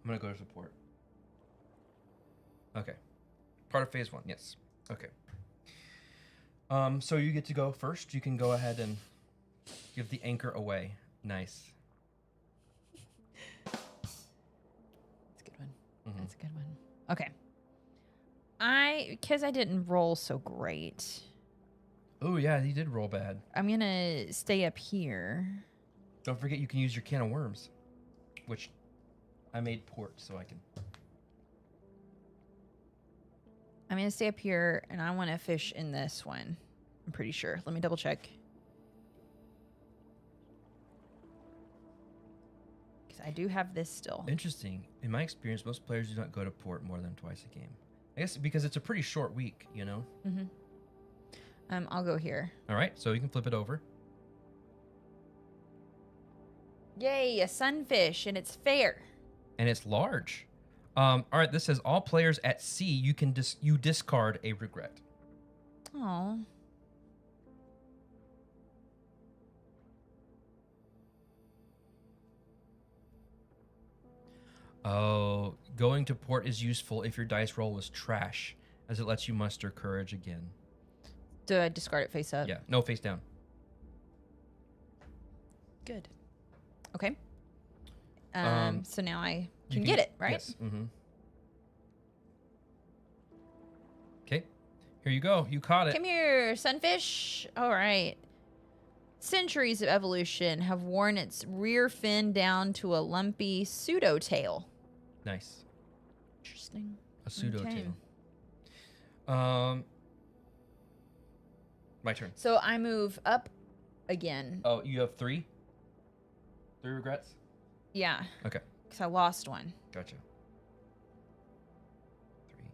gonna go to port. Okay. Part of phase 1. Yes. Okay. So you get to go first. You can go ahead and give the anchor away. Nice. That's a good one. That's a good one. Okay. Because I didn't roll so great, Oh yeah, he did roll bad. I'm going to stay up here. Don't forget you can use your can of worms, which I made port so I can. I'm going to stay up here, and I want to fish in this one. I'm pretty sure. Let me double check. Because I do have this still. Interesting. In my experience, most players do not go to port more than twice a game. I guess because it's a pretty short week, you know? I'll go here. All right, so you can flip it over. Yay, a sunfish, and it's fair. And it's large. All right, this says all players at sea, you can discard a regret. Oh. Oh, going to port is useful if your dice roll was trash, as it lets you muster courage again. Do I discard it face up? Yeah, no, face down. Good. Okay. Um, So now I You can get it, right? Yes. Mm-hmm. Okay, here you go. You caught it. Come here, sunfish. All right. Centuries of evolution have worn its rear fin down to a lumpy pseudo tail. Nice. Interesting. A pseudo Okay. tail. My turn. So I move up again. Oh, you have 3? 3 regrets? Yeah. Okay. Because I lost one. Gotcha. 3.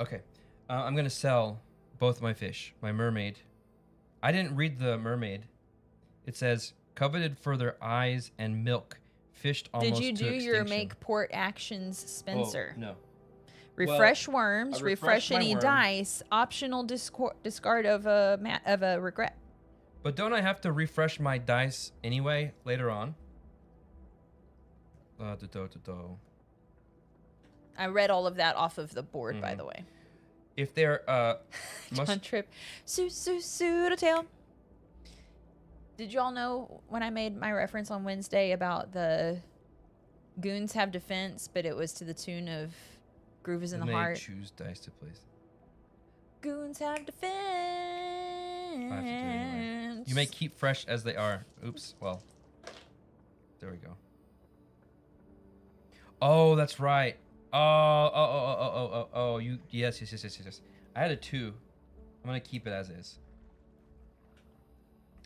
Okay. I'm going to sell both my fish. My mermaid. I didn't read the mermaid. It says, coveted for their eyes and milk, fished almost Did you to do your extinction. make port actions, Spencer? Oh, no. Refresh Well, worms, I refresh refreshed my any worm. dice, optional discard of a regret. But don't I have to refresh my dice anyway later on? I read all of that off of the board, by Mhm. the way. If they're John Trip. Pseudo tail. Did y'all know when I made my reference on Wednesday about the goons have defense, but it was to the tune of Groove is in the they Heart? choose dice to place. Goons have defense. I have to do it anyway. You may keep fresh as they are. Oops. Well, there we go. Oh, that's right. Oh. You yes. I had a 2. I'm gonna keep it as is.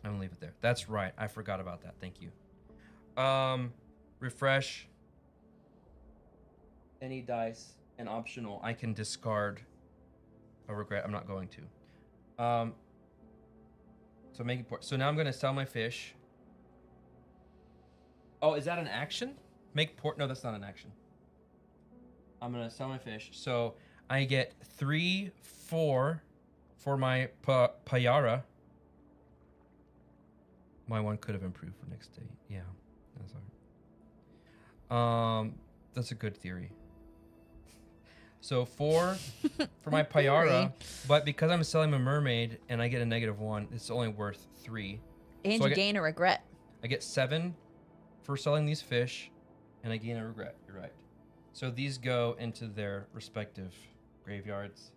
I'm gonna leave it there. That's right. I forgot about that. Thank you. Refresh. Any dice and optional. I can discard a regret. I'm not going to. So make it port. So now I'm gonna sell my fish. Oh, is that an action? Make port. No, that's not an action. I'm gonna sell my fish. So I get 3, 4 for my Payara. My one could have improved for next day. Yeah, that's all right. That's a good theory. So 4 for my Payara, but because I'm selling a mermaid and I get a -1, it's only worth 3. And So you gain a regret. I get 7 for selling these fish, and I gain a regret. You're right. So these go into their respective graveyards.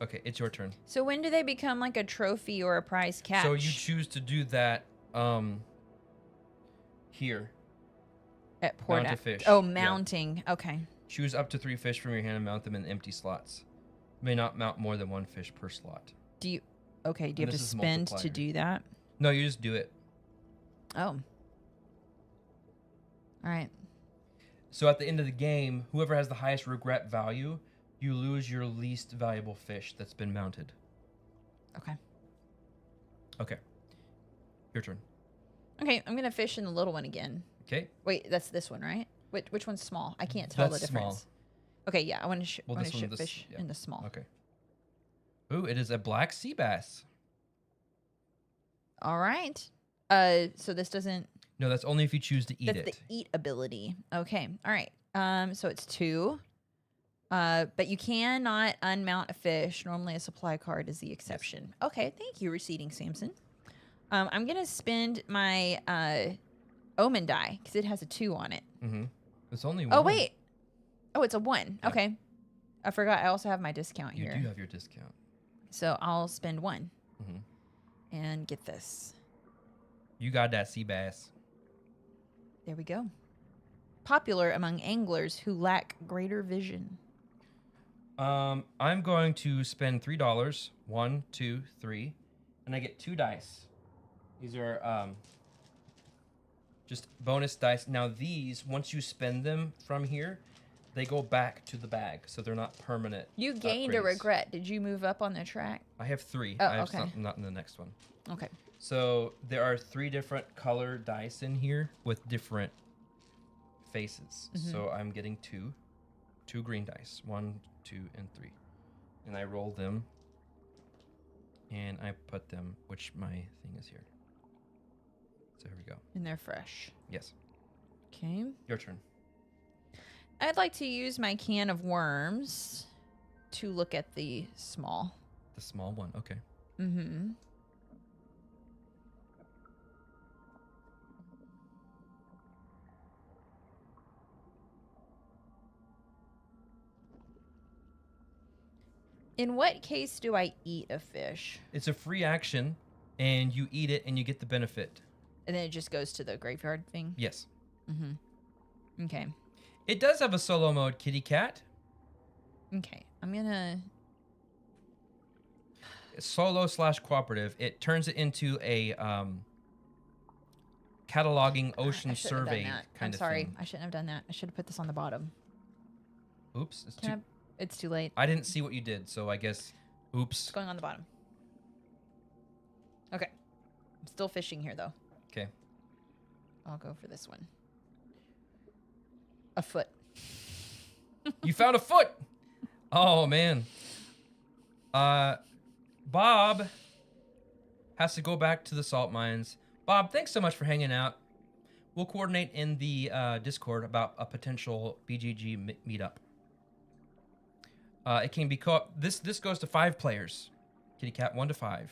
Okay, it's your turn. So when do they become like a trophy or a prize catch? So you choose to do that here. At port mount a fish. Oh, Yeah. mounting. Okay. Choose up to 3 fish from your hand and mount them in empty slots. You may not mount more than 1 fish per slot. Do you have to this is spend to multiplier. do that? No, you just do it. Oh. All right. So at the end of the game, whoever has the highest regret value, you lose your least valuable fish that's been mounted. Okay. Okay. Your turn. Okay, I'm going to fish in the little one again. Okay. Wait, that's this one, right? Which one's small? I can't tell That's the difference. small. Okay, yeah, I want to Well, this one, ship this- fish yeah. in the small. Okay. Ooh, it is a black sea bass. All right. So this doesn't. No, that's only if you choose to eat That's it. the eat ability. Okay. All right. So it's 2. But you cannot unmount a fish. Normally, a supply card is the exception. Yes. Okay. Thank you, Receding Samson. I'm gonna spend my omen die because it has a 2 on it. Mm-hmm. It's only 1. Oh wait. Oh, it's a 1. Yeah. Okay. I forgot. I also have my discount You here. do have your discount. So I'll spend 1 Mm-hmm. and get this. You got that sea bass. There we go. Popular among anglers who lack greater vision. I'm going to spend $3. 1, 2, 3, and I get 2 dice. These are just bonus dice. Now these, once you spend them from here, they go back to the bag, so they're not permanent. You gained a upgrades. regret. Did you move up on the track? I have 3. Oh, I have okay. not in the next one. Okay. So there are 3 different color dice in here with different faces. So I'm getting 2 green dice, 1, 2, and 3, and I roll them, and I put them, which my thing is here. So here we go. And they're fresh. Yes. Okay. Your turn. I'd like to use my can of worms to look at the small. The small one. Okay. Mm-hmm. In what case do I eat a fish? It's a free action, and you eat it, and you get the benefit. And then it just goes to the graveyard thing? Yes. Mm-hmm. Okay. It does have a solo mode, Kitty Cat. Okay. I'm gonna... Solo / cooperative. It turns it into a cataloging ocean survey kind I'm of sorry. thing. I shouldn't have done that. I should have put this on the bottom. Oops. It's too late. I didn't see what you did, so I guess... Oops. It's going on the bottom. Okay. I'm still fishing here, though. Okay. I'll go for this one. A foot. You found a foot! Oh, man. Bob has to go back to the salt mines. Bob, thanks so much for hanging out. We'll coordinate in the Discord about a potential BGG meetup. It can be co-op. This goes to 5 players. Kitty Cat 1 to 5.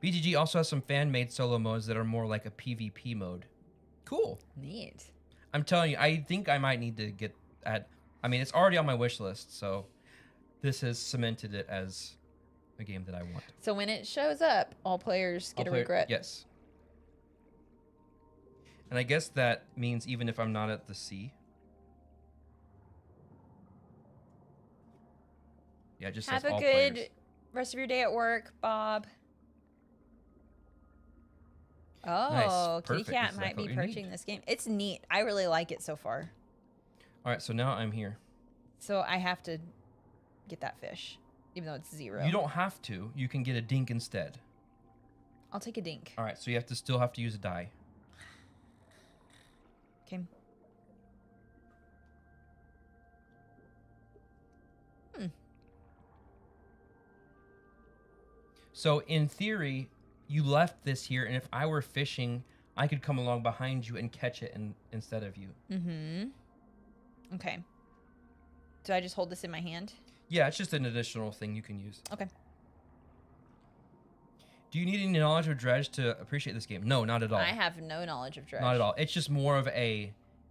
BGG also has some fan-made solo modes that are more like a PvP mode. Cool. Neat. I'm telling you, I think I might need to get at... I mean, it's already on my wish list, so this has cemented it as a game that I want. So when it shows up, all players get a regret. Yes. And I guess that means even if I'm not at the sea. Yeah, just Have says a all good players. rest of your day at work, Bob. Oh, Nice. Kitty Perfect. Cat This is might exactly be what we purchasing need. this game. It's neat. I really like it so far. All right, so now I'm here. So I have to get that fish, even though it's 0. You don't have to. You can get a dink instead. I'll take a dink. All right, so you still have to use a die. Okay. So in theory, you left this here, and if I were fishing, I could come along behind you and catch it instead of you. Mm-hmm. Okay. Do I just hold this in my hand? Yeah, it's just an additional thing you can use. Okay. Do you need any knowledge of Dredge to appreciate this game? No, not at all. I have no knowledge of Dredge. Not at all. It's just more of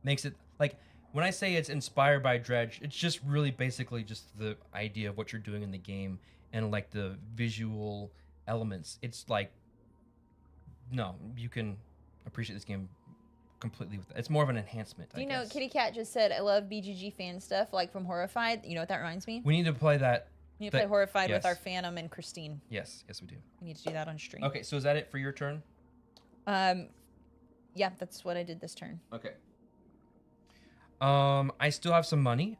makes it, like, when I say it's inspired by Dredge, it's just really basically just the idea of what you're doing in the game and, like, the visual elements. It's like, no, you can appreciate this game completely with that. It's more of an enhancement, Do you I know, guess. Kitty Cat just said, I love BGG fan stuff, like from Horrified. You know what that reminds me? We need to play that. We need to play Horrified with yes. our Phantom and Christine. Yes, we do. We need to do that on stream. Okay, so is that it for your turn? Yeah, that's what I did this turn. Okay. I still have some money.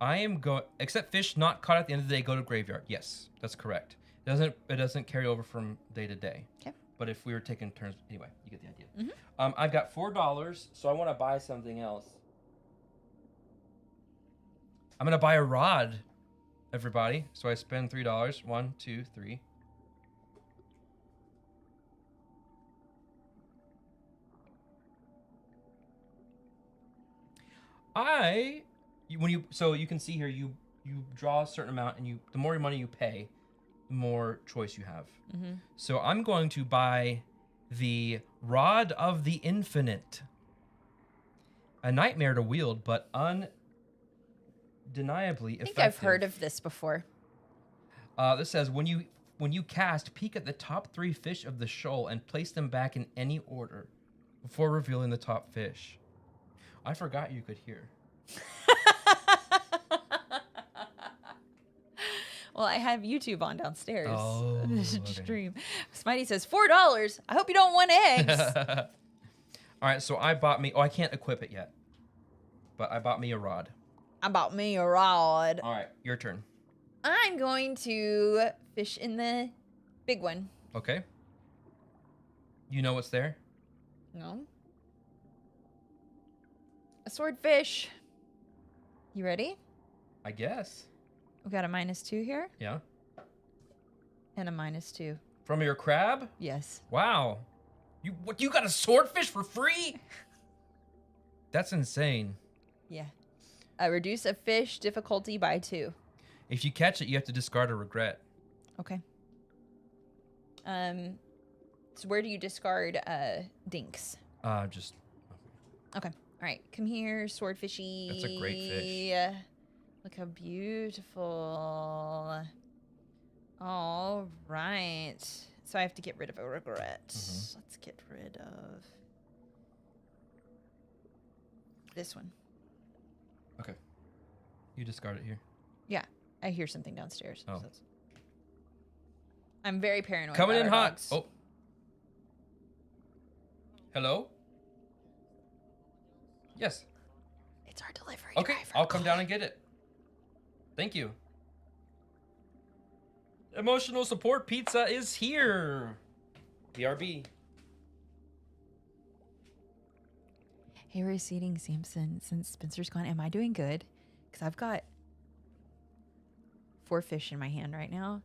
I am except fish not caught at the end of the day go to graveyard. Yes, that's correct. It doesn't carry over from day to day. Okay. But if we were taking turns, anyway, you get the idea. Mm-hmm. I've got $4, so I want to buy something else. I'm gonna buy a rod, everybody. So I spend $3. 1, 2, 3. So you can see here, you draw a certain amount, and the more money you pay, the more choice you have. Mm-hmm. So I'm going to buy the Rod of the Infinite. A nightmare to wield, but undeniably effective. I think I've heard of this before. This says, when you cast, peek at the top 3 fish of the shoal and place them back in any order before revealing the top fish. I forgot you could hear. Well, I have YouTube on downstairs. Oh, This okay. stream. Smitey says $4. I hope you don't want eggs. All right, so I bought me. Oh, I can't equip it yet, but I bought me a rod. I bought me a rod. All right, your turn. I'm going to fish in the big one. Okay. You know what's there? No. A swordfish. You ready? I guess. We got a -2 here Yeah. and a -2. From your crab? Yes. Wow. You got a swordfish for free? That's insane. Yeah. Reduce a fish difficulty by 2. If you catch it, you have to discard a regret. Okay. So where do you discard dinks? Just Okay. All right. Come here, swordfishy. That's a great fish. Look how beautiful. All right. So I have to get rid of a regret. Let's get rid of this one. okay. You discard it here. Yeah. I hear something downstairs. Oh. So I'm very paranoid. Coming about in our hot. dogs. Oh. Hello? Yes. It's our delivery Okay, driver. I'll come down and get it. Thank you. Emotional support pizza is here. BRB. Hey, receding Samson, since Spencer's gone, am I doing good? Because I've got 4 fish in my hand right now.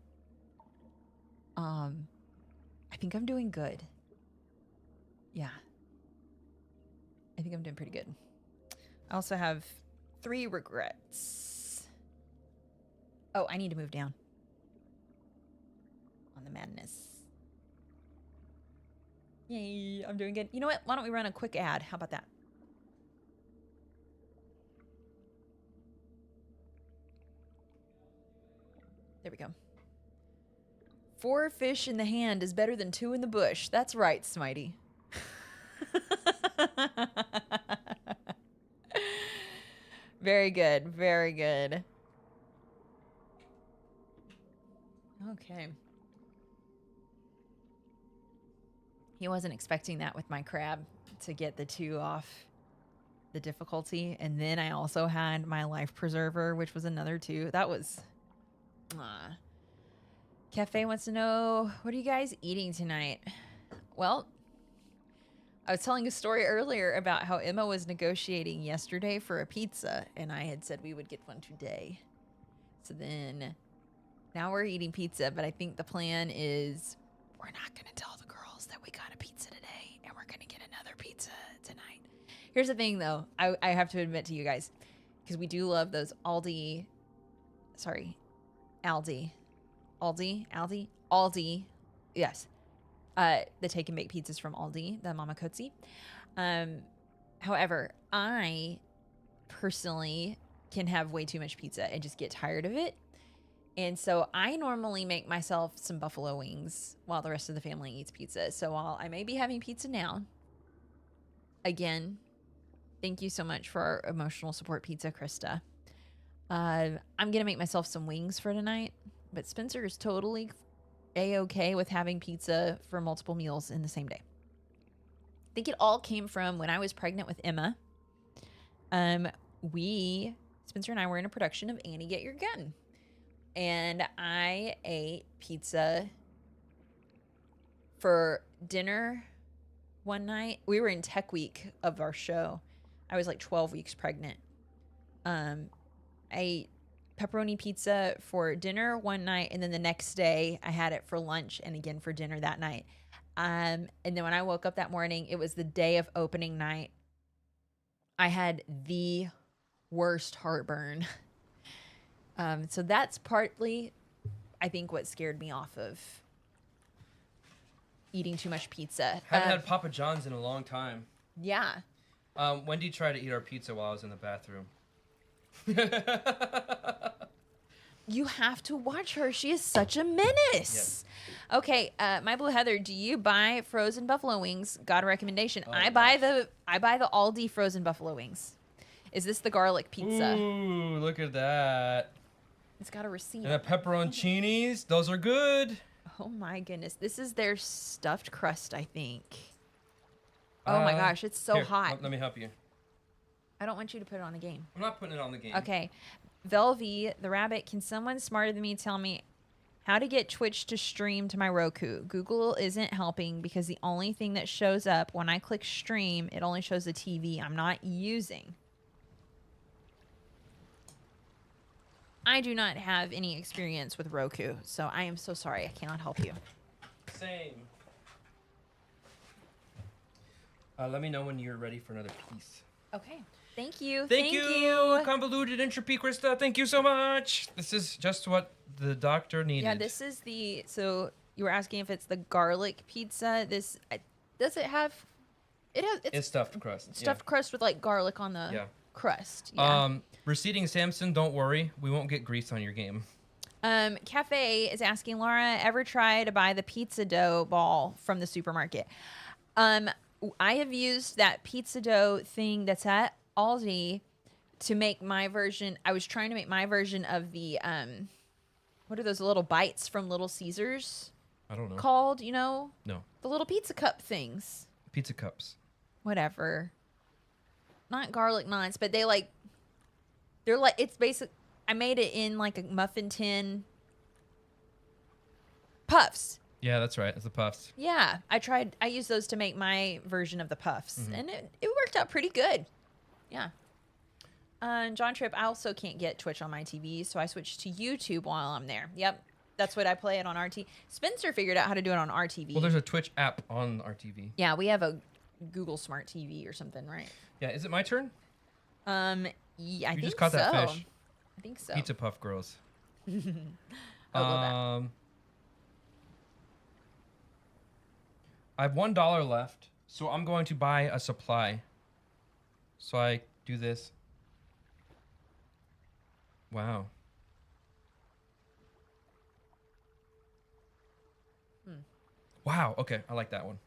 I think I'm doing good. Yeah. I think I'm doing pretty good. I also have 3 regrets. Oh, I need to move down on the madness. Yay, I'm doing good. You know what? Why don't we run a quick ad? How about that? There we go. 4 fish in the hand is better than 2 in the bush. That's right, Smitey. Very good. Very good. Okay. He wasn't expecting that with my crab to get the 2 off the difficulty. And then I also had my life preserver, which was another 2. That was... Cafe wants to know, what are you guys eating tonight? Well, I was telling a story earlier about how Emma was negotiating yesterday for a pizza, and I had said we would get one today. So then, now we're eating pizza, but I think the plan is we're not going to tell the girls that we got a pizza today, and we're going to get another pizza tonight. Here's the thing, though. I have to admit to you guys, because we do love those Aldi, yes. The take and bake pizzas from Aldi, the Mama Cozzi. However, I personally can have way too much pizza and just get tired of it. And so I normally make myself some buffalo wings while the rest of the family eats pizza. So while I may be having pizza now, again, thank you so much for our emotional support pizza, Krista. I'm going to make myself some wings for tonight, but Spencer is totally A-okay with having pizza for multiple meals in the same day. I think it all came from when I was pregnant with Emma. Spencer and I were in a production of Annie Get Your Gun. And I ate pizza for dinner one night. We were in tech week of our show. I was like 12 weeks pregnant. I ate pepperoni pizza for dinner one night, and then the next day I had it for lunch and again for dinner that night. And then when I woke up that morning, it was the day of opening night. I had the worst heartburn. So that's partly, I think, what scared me off of eating too much pizza. Haven't had Papa John's in a long time. Yeah. Wendy tried to eat our pizza while I was in the bathroom. You have to watch her. She is such a menace. Yes. Okay, My Blue Heather, do you buy frozen buffalo wings? Got a recommendation. I buy the Aldi frozen buffalo wings. Is this the garlic pizza? Ooh, look at that. It's got a receipt. And the pepperoncinis, those are good. Oh my goodness. This is their stuffed crust, I think. Oh my gosh, it's so Here, hot. Let me help you. I don't want you to put it on the game. I'm not putting it on the game. Okay. Velvy, the rabbit, can someone smarter than me tell me how to get Twitch to stream to my Roku? Google isn't helping because the only thing that shows up when I click stream, it only shows the TV I'm not using. I do not have any experience with Roku, so I am so sorry. I cannot help you. Same. Let me know when you're ready for another piece. Okay. Thank you. Thank you, convoluted entropy, Krista. Thank you so much. This is just what the doctor needed. Yeah, this is the, so you were asking if it's the garlic pizza. This, does it have, it's stuffed crust. Stuffed crust with like garlic on the crust. Yeah. Receding Samson, don't worry. We won't get grease on your game. Cafe is asking, Laura, ever try to buy the pizza dough ball from the supermarket? I have used that pizza dough thing that's at Aldi to make my version. I was trying to make my version of the, what are those little bites from Little Caesars? I don't know. Called, you know? No. The little pizza cup things. Pizza cups. Whatever. Not garlic knots, but they're like, it's basic. I made it in like a muffin tin. Puffs. Yeah, that's right. It's the puffs. Yeah, I used those to make my version of the puffs, and it worked out pretty good. Yeah. John Tripp, I also can't get Twitch on my TV, so I switched to YouTube while I'm there. Yep, that's what I play it on RT. Spencer figured out how to do it on RTV. Well, there's a Twitch app on our TV. Yeah, we have a Google Smart TV or something, right? Yeah, is it my turn? Yeah, I think just caught that fish. I think so. Pizza Puff Girls. I love that. I have $1 left, so I'm going to buy a supply. So I do this. Wow. Wow. Okay, I like that one.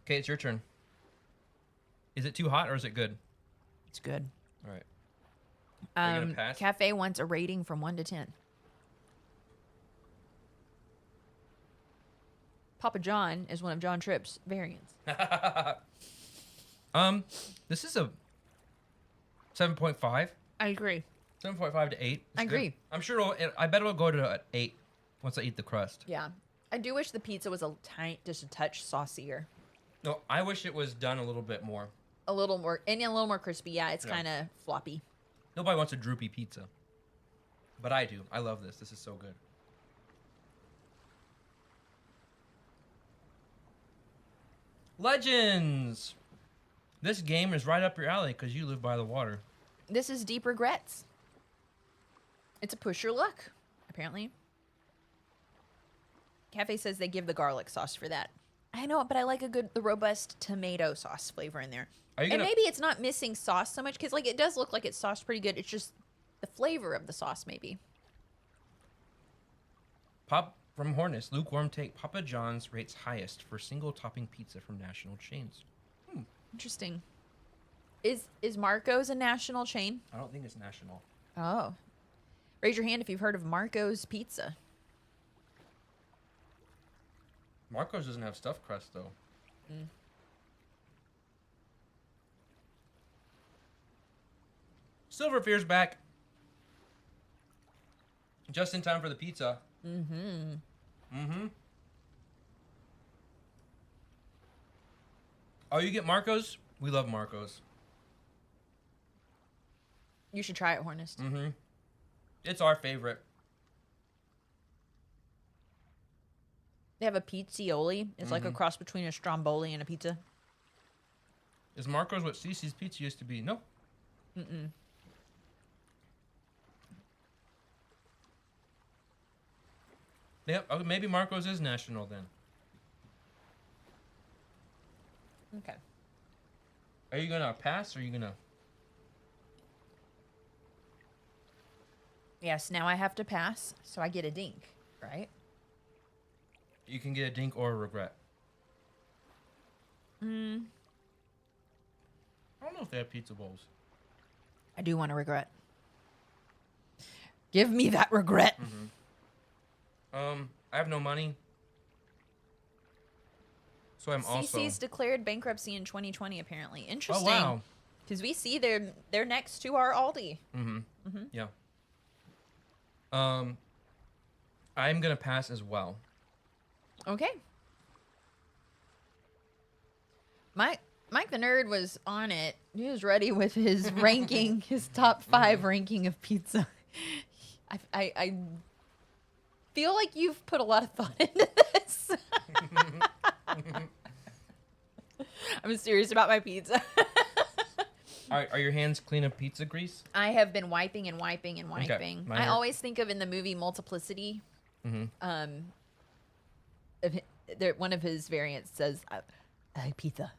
Okay, it's your turn. Is it too hot or is it good? It's good. All right. Are you gonna pass? Cafe wants a rating from 1 to 10. Papa John is one of John Tripp's variants. This is a 7.5. I agree. 7.5 to 8. I agree. I'm sure I bet it'll go to 8 once I eat the crust. Yeah. I do wish the pizza was just a touch saucier. No, I wish it was done a little bit more. A little more crispy. Yeah, it's kind of floppy. Nobody wants a droopy pizza. But I do. I love this. This is so good. Legends! This game is right up your alley because you live by the water. This is Deep Regrets. It's a push your luck, apparently. Cafe says they give the garlic sauce for that. I know, but I like the robust tomato sauce flavor in there. And maybe it's not missing sauce so much because like it does look like it's sauced pretty good. It's just the flavor of the sauce maybe. Pop from Hornets, lukewarm take. Papa John's rates highest for single topping pizza from national chains. Interesting. Is Marco's a national chain? I don't think it's national. Oh. Raise your hand if you've heard of Marco's Pizza. Marco's doesn't have stuffed crust though. Silverfear's back. Just in time for the pizza. Oh, you get Marco's? We love Marco's. You should try it, Hornist. It's our favorite. They have a pizzioli. It's like a cross between a stromboli and a pizza. Is Marco's what Cece's Pizza used to be? No. Yep, okay, maybe Marco's is national then. Okay. Are you gonna pass or are you gonna? Yes, now I have to pass, so I get a dink, right? You can get a dink or a regret. I don't know if they have pizza bowls. I do want to regret. Give me that regret. I have no money. So I'm also... CC's declared bankruptcy in 2020, apparently. Interesting. Oh, wow. Because we see they're next to our Aldi. Yeah. I'm going to pass as well. Okay. Mike the Nerd was on it. He was ready with his ranking, his top 5 ranking of pizza. I feel like you've put a lot of thought into this. I'm serious about my pizza. Are your hands clean of pizza grease? I have been wiping and wiping and wiping. Okay, I always think of in the movie Multiplicity. One of his variants says, "I like pizza."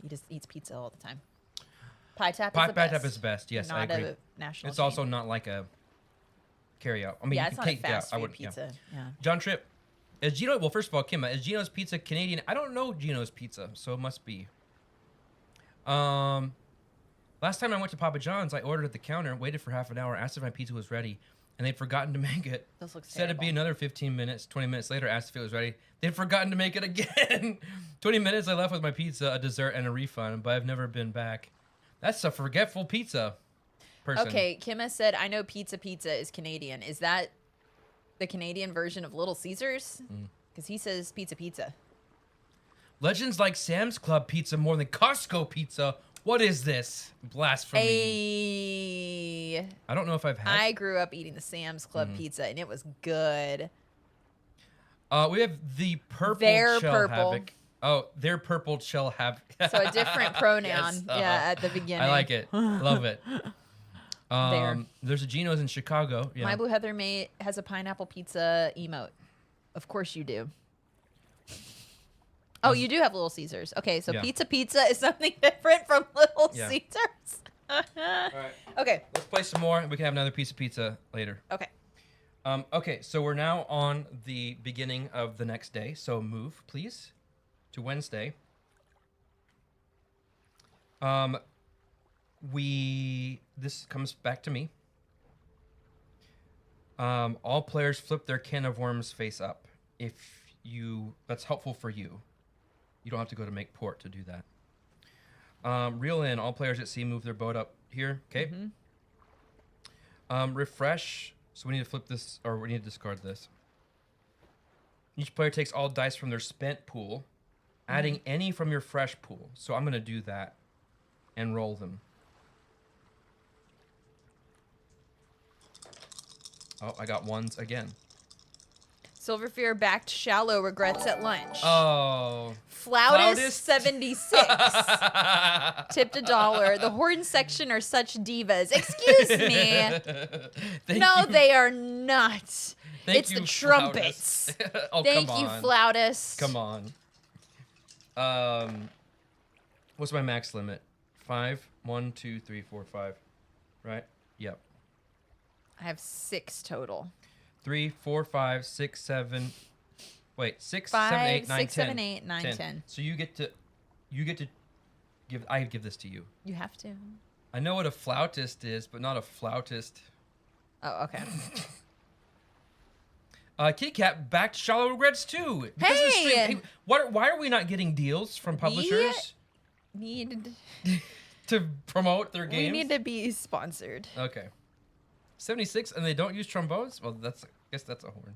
He just eats pizza all the time. Pie tap is the best. Pie tap is the best. Yes, I Not agree. a national. It's chain. also not like a carry-out. I mean, Yeah, you it's can not a take fast I food would, pizza. Yeah. John Tripp, is Gino? Well, first of all, Kim, is Gino's Pizza Canadian? I don't know Gino's Pizza, so it must be. Last time I went to Papa John's, I ordered at the counter, waited for half an hour, asked if my pizza was ready, and they'd forgotten to make it. This looks Said it'd be another 15 minutes. 20 minutes later, asked if it was ready. They'd forgotten to make it again. 20 minutes, I left with my pizza, a dessert, and a refund, but I've never been back. That's a forgetful pizza person. Okay, Kimma said, "I know pizza is Canadian. Is that the Canadian version of Little Caesars?" Because he says pizza. Legends like Sam's Club pizza more than Costco pizza. What is this? Blasphemy. I don't know if I've had. I grew up eating the Sam's Club pizza, and it was good. We have the purple Their shell purple. havoc. Oh, their purple shell havoc. So a different pronoun, Yes, at the beginning. I like it. Love it. There. There's a Geno's in Chicago. Yeah. My Blue Heather mate has a pineapple pizza emote. Of course you do. Oh, you do have Little Caesars. Okay, so Yeah. pizza is something different from Little Yeah. Caesars. All right. Okay. Let's play some more. We can have another piece of pizza later. Okay. Okay, so we're now on the beginning of the next day. So move, please, to Wednesday. This comes back to me. All players flip their can of worms face up. That's helpful for you. You don't have to go to make port to do that. Reel in. All players at sea move their boat up here. Okay. Refresh. So we need to flip this, or we need to discard this. Each player takes all dice from their spent pool, adding any from your fresh pool. So I'm going to do that and roll them. Oh, I got ones again. Silverfear backed shallow regrets at lunch. Oh. Flautist 76 tipped $1. The horn section are such divas. Excuse me. No, they are not. It's the trumpets. Oh, Thank come you, on. flautist. Come on. What's my max limit? 5? 1, 2, 3, 4, 5. Right? Yep. I have 6 total. 3, 4, 5, 6, 7. Wait, 6, 5, 7, 8, 9, 6, 10. 7, 8, 9, 10. So you get to give. I give this to you. You have to. I know what a flautist is, but not a flautist. Oh, okay. Kitty Cat backed Shallow Regrets too. Because of the stream. Hey! Why are we not getting deals from publishers Need to promote their we games? need to be sponsored. Okay. 76, and they don't use trombones? Well, I guess that's a horn.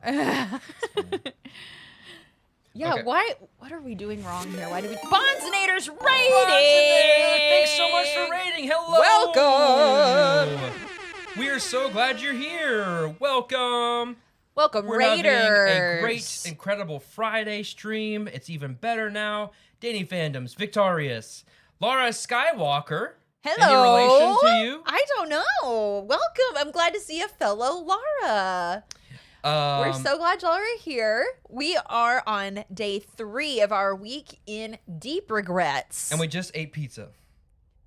Yeah, Okay. what are we doing wrong here? Why do we Bonzinator's rating? Bonzinator, thanks so much for rating. Hello. Welcome. We are so glad you're here. Welcome. Welcome, We're Raiders. having a great, incredible Friday stream. It's even better now. Danny Fandoms, Victorious, Laura Skywalker. Hello. Any relation to you? I don't know. Welcome. I'm glad to see a fellow Laura. We're so glad y'all are here. We are on day 3 of our week in deep regrets. And we just ate pizza.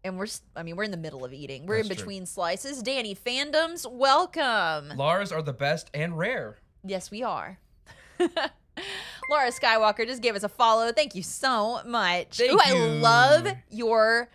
And we're in the middle of eating. We're That's in true. between slices. Danny Fandoms, welcome. Laura's are the best and rare. Yes, we are. Laura Skywalker just gave us a follow. Thank you so much. Thank Ooh, I you. love your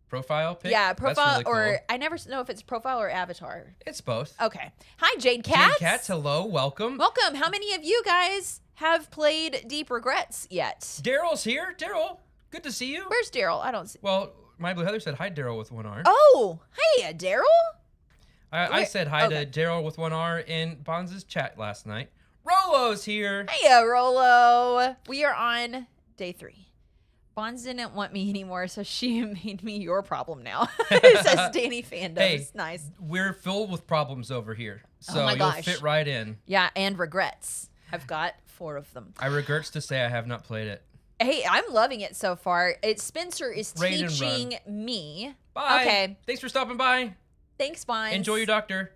profile pic. Yeah, That's profile really cool. or I never know if it's profile or avatar. It's both. Okay. Hi, Jade Cats. Jade Cats, hello, welcome. Welcome. How many of you guys have played Deep Regrets yet? Daryl's here. Daryl, good to see you. Where's Daryl? I don't see. Well, my Blue Heather said hi, Daryl with one R. Oh, hey, Daryl. I said hi to Daryl with one R in Bonz's chat last night. Rolo's here. Hiya, Rolo. We are on day 3. Bonds didn't want me anymore, so she made me your problem now. It says Danny Fandoms. Hey, nice. We're filled with problems over here, so my you'll gosh. fit right in. Yeah, and regrets. I've got 4 of them. I regrets to say I have not played it. Hey, I'm loving it so far. Spencer is Raid and teaching me. Bye. Okay. Thanks for stopping by. Thanks, Bonds. Enjoy your doctor.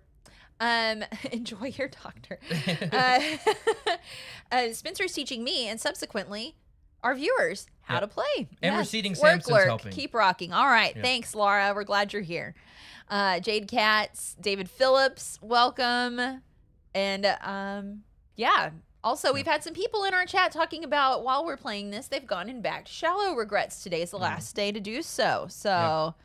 Enjoy your doctor. Spencer's teaching me and subsequently our viewers how to play. And Receding Work Samson's lurk. helping. Keep rocking. All right. Yeah. Thanks, Laura. We're glad you're here. Jade Katz, David Phillips, welcome. And yeah. Also, we've had some people in our chat talking about while we're playing this, they've gone and backed Shallow Regrets. Today is the last day to do so. So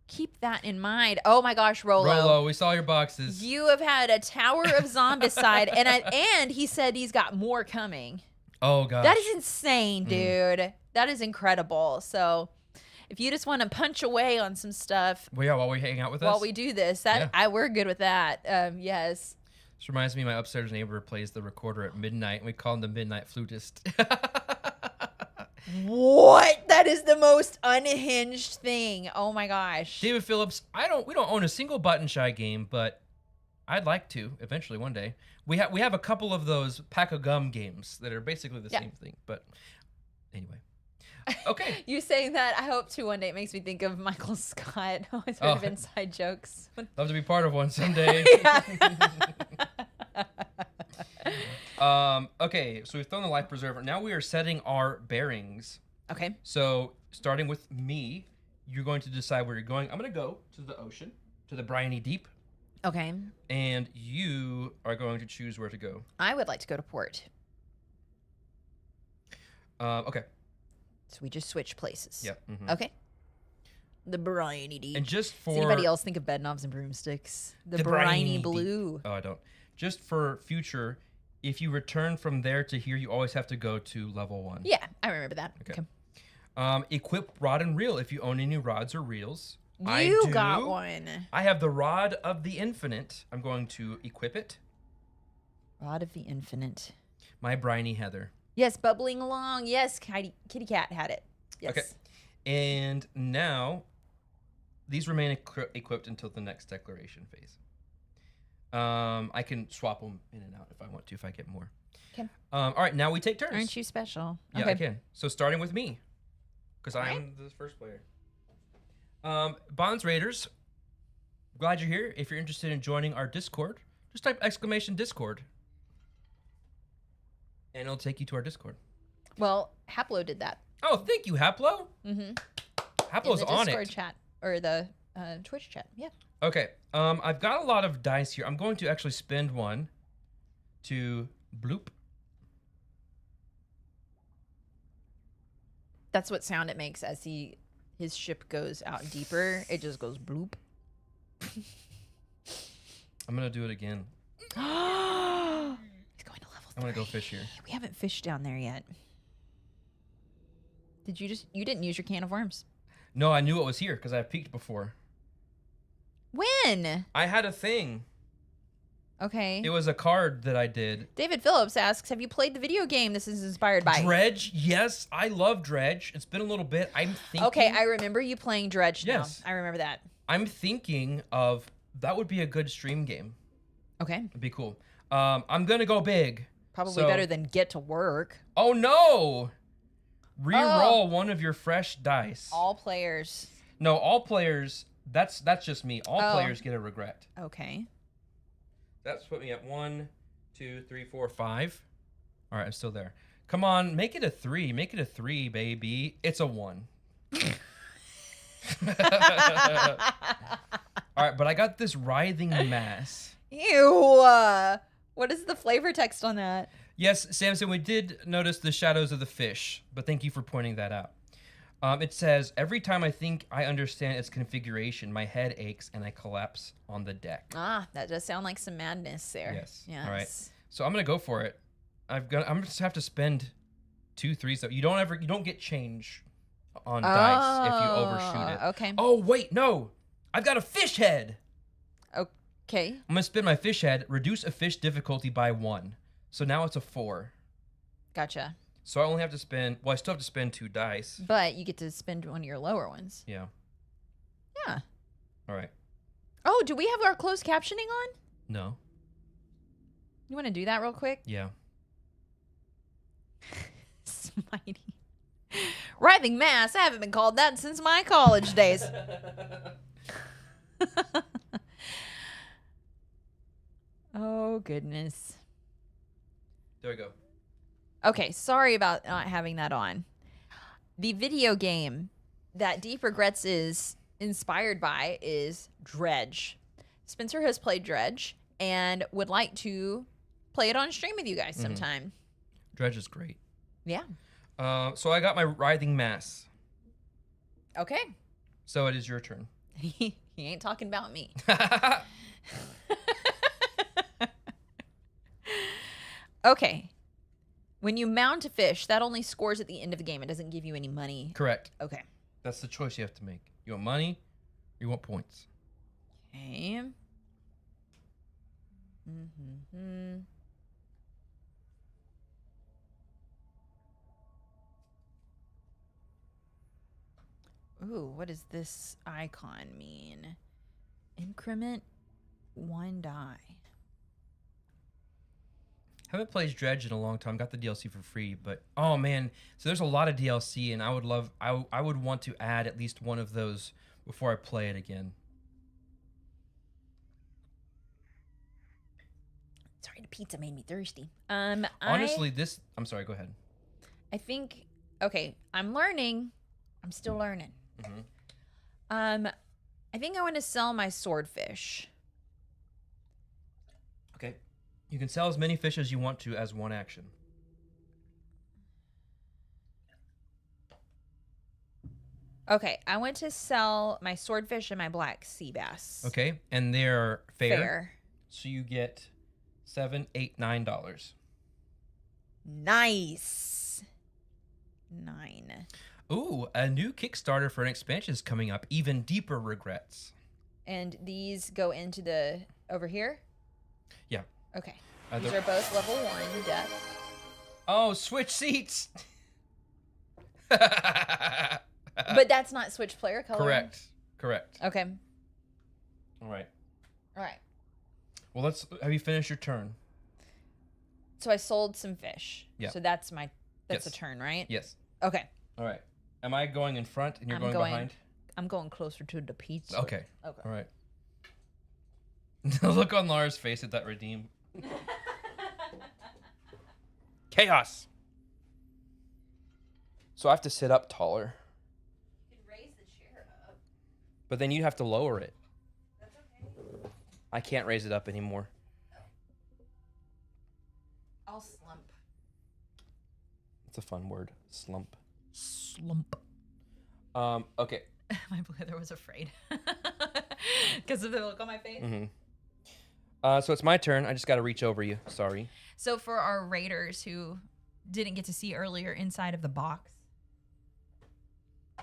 keep that in mind. Oh my gosh, Rolo, we saw your boxes. You have had a Tower of Zombicide, and he said he's got more coming. Oh gosh. That is insane, dude. That is incredible. So if you just want to punch away on some stuff Well, yeah, while we hang out with us. while we do this, we're good with that. Yes. This reminds me, my upstairs neighbor plays the recorder at midnight, and we call him the Midnight Flutist. What? That is the most unhinged thing. Oh my gosh. David Phillips, we don't own a single Button Shy game, but I'd like to eventually one day. We have a couple of those pack of gum games that are basically the same thing, but anyway. Okay. You saying that, I hope to one day. It makes me think of Michael Scott. Always heard of inside jokes. Love to be part of one someday. Okay, so we've thrown the life preserver. Now we are setting our bearings. Okay. So starting with me, you're going to decide where you're going. I'm going to go to the ocean, to the briny deep. Okay. And you are going to choose where to go. I would like to go to port. Okay. So we just switch places. Yep. Mm-hmm. Okay. The briny deep. And just for... Does anybody else think of bed knobs and broomsticks? The briny blue. Deep. Oh, I don't. Just for future, if you return from there to here, you always have to go to level 1. Yeah, I remember that. Okay. Equip rod and reel if you own any rods or reels. You got one. I have the Rod of the Infinite. I'm going to equip it. Rod of the Infinite. My briny Heather. Yes, bubbling along. Yes, Kitty Cat had it. Yes. Okay. And now, these remain equipped until the next declaration phase. I can swap them in and out if I want to, if I get more. Okay. All right, now we take turns. Aren't you special? Yeah, okay. I can. So starting with me, because I'm the first player. Bonds Raiders, glad you're here. If you're interested in joining our Discord, just type !Discord. And it'll take you to our Discord. Well, Haplo did that. Oh, thank you, Haplo. Mm-hmm. Haplo's on it. In the Discord chat, or the Twitch chat, yeah. Okay, I've got a lot of dice here. I'm going to actually spend one to bloop. That's what sound it makes as his ship goes out deeper. It just goes bloop. I'm going to do it again. He's going to level 3. I'm going to go fish here. We haven't fished down there yet. You didn't use your can of worms? No, I knew it was here because I peeked before. When? I had a thing. Okay. It was a card that I did. David Phillips asks, have you played the video game this is inspired by? Dredge? Yes, I love Dredge. It's been a little bit. I'm thinking... Okay, I remember you playing Dredge now. Yes. I remember that. I'm thinking of... That would be a good stream game. Okay. It'd be cool. I'm going to go big. Probably better than get to work. Oh, no! Reroll one of your fresh dice. All players. No, all players... That's just me. All players get a regret. Okay. That's put me at 1, 2, 3, 4, 5. All right, I'm still there. Come on, make it a 3. Make it a 3, baby. It's a 1. All right, but I got this writhing mass. Ew. What is the flavor text on that? Yes, Samson, we did notice the shadows of the fish, but thank you for pointing that out. It says, every time I think I understand its configuration, my head aches and I collapse on the deck. Ah, that does sound like some madness there. Yes. Yes. All right. So I'm gonna go for it. I'm just have to spend 2 3s. You don't get change on dice if you overshoot it. Okay. Oh wait, no. I've got a fish head. Okay. I'm gonna spin my fish head, reduce a fish difficulty by 1. So now it's a 4. Gotcha. So I only have to spend. Well, I still have to spend 2 dice. But you get to spend one of your lower ones. Yeah. Yeah. All right. Oh, do we have our closed captioning on? No. You want to do that real quick? Yeah. Smitey. Writhing mass. I haven't been called that since my college days. Oh, goodness. There we go. Okay, sorry about not having that on. The video game that Deep Regrets is inspired by is Dredge. Spencer has played Dredge and would like to play it on stream with you guys sometime. Dredge is great. Yeah. So I got my writhing mass. Okay. So it is your turn. He ain't talking about me. Okay. When you mount a fish, that only scores at the end of the game. It doesn't give you any money. Correct. Okay. That's the choice you have to make. You want money or you want points? Okay. Mm-hmm. Ooh, what does this icon mean? Increment 1 die. Haven't played Dredge in a long time. Got the DLC for free, but oh man, so there's a lot of DLC, and I would want to add at least one of those before I play it again. Sorry, the pizza made me thirsty. Honestly, I'm sorry. Go ahead. I think. Okay, I'm learning. I'm still learning. Mm-hmm. I think I want to sell my swordfish. Okay. You can sell as many fish as you want to as one action. Okay, I want to sell my swordfish and my black sea bass. Okay, and they're fair. Fair. So you get $7, $8, $9. Nice. 9. Ooh, a new Kickstarter for an expansion is coming up. Even Deeper Regrets. And these go into the over here? Yeah. Okay. These are both level 1 depth. Oh, switch seats. But that's not switch player color. Correct. Okay. All right. Well, have you finished your turn? So I sold some fish. Yeah. So that's Yes. a turn, right? Yes. Okay. All right. Am I going in front and you're going behind? I'm going closer to the pizza. Okay. All right. The look on Lara's face at that redeem. Chaos. So I have to sit up taller. You can raise the chair up. But then you have to lower it. That's okay. I can't raise it up anymore. I'll slump. It's a fun word. Slump. Okay. My brother was afraid because of the look on my face. Mm-hmm. So it's my turn. I just got to reach over you. Sorry. So for our raiders who didn't get to see earlier, inside of the box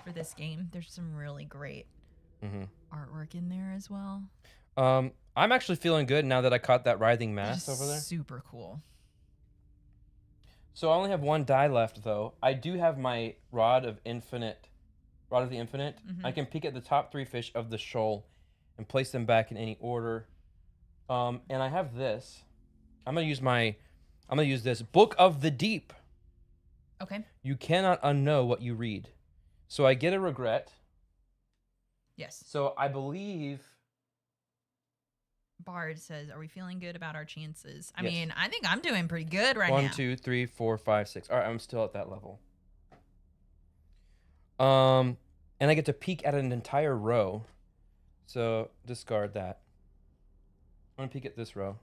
for this game, there's some really great artwork in there as well. I'm actually feeling good now that I caught that writhing mass over there. Super cool. So I only have 1 die left, though. I do have my Rod of the Infinite. I can peek at the top 3 fish of the shoal and place them back in any order. And I have this. I'm gonna use this Book of the Deep. Okay. You cannot unknow what you read. So I get a regret. Yes. So I believe. Bard says, "Are we feeling good about our chances?" I Yes. mean, I think I'm doing pretty good right now. 1, 2, 3, 4, 5, 6. All right, I'm still at that level. And I get to peek at an entire row. So discard that. I'm gonna peek at this row.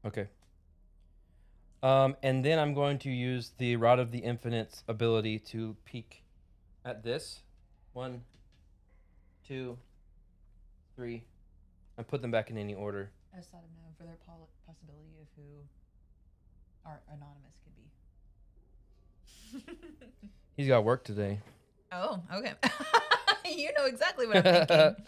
Okay. And then I'm going to use the Rod of the Infinite's ability to peek at this. 1, 2, 3. And put them back in any order. I just thought of now for their possibility of who our anonymous could be. He's got work today. Oh, okay. You know exactly what I'm thinking.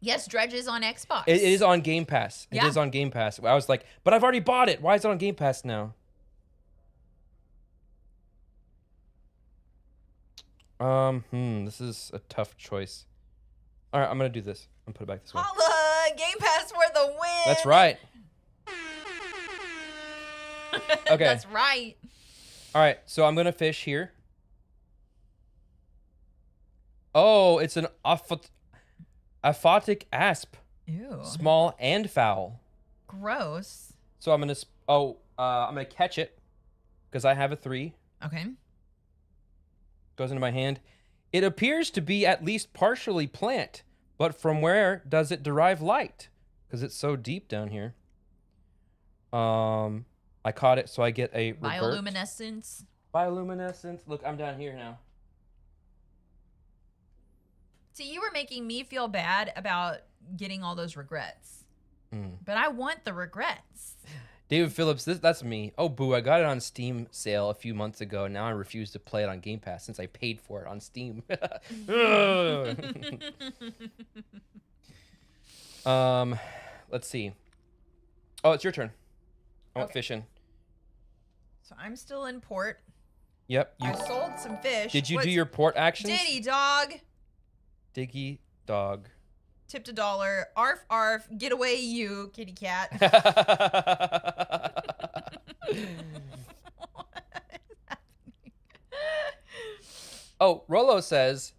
Yes, Dredge is on Xbox. It is on Game Pass. It Yeah. is on Game Pass. I was like, but I've already bought it. Why is it on Game Pass now? This is a tough choice. All right, I'm gonna do this. I'm gonna put it back this way. Holla! Game Pass for the win! That's right. Okay. That's right. All right, so I'm gonna fish here. Oh, it's an aphotic asp, Ew. small and foul. Gross. So I'm gonna catch it because I have a 3. Okay. Goes into my hand. It appears to be at least partially plant, but from where does it derive light? Because it's so deep down here. I caught it, so I get a revert. Bioluminescence. Bioluminescence. Look, I'm down here now. See, you were making me feel bad about getting all those regrets. But I want the regrets. David Phillips, that's me. Oh, boo, I got it on Steam sale a few months ago. Now I refuse to play it on Game Pass since I paid for it on Steam. Let's see. Oh, it's your turn. I went fishing. So I'm still in port. Yep. I sold some fish. Did you do your port actions? Diddy dog. Diggy dog. Tipped $1. Arf, arf. Get away, you kitty cat. Oh, Rolo says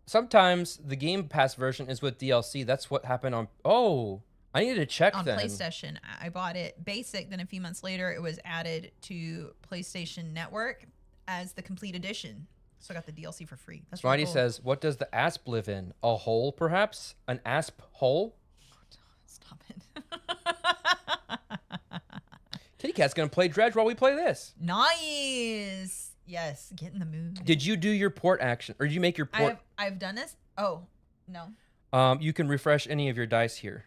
sometimes the Game Pass version is with DLC. That's what happened on. Oh, I need to check on then. PlayStation. I bought it basic. Then a few months later, it was added to PlayStation Network as the complete edition. So I got the DLC for free. That's really Smarty cool. says, "What does the asp live in? A hole, perhaps? An asp hole?" Stop it. Kitty Cat's gonna play Dredge while we play this. Nice. Yes, get in the mood. Did you do your port action, or did you make your port? I've done this. Oh no. You can refresh any of your dice here.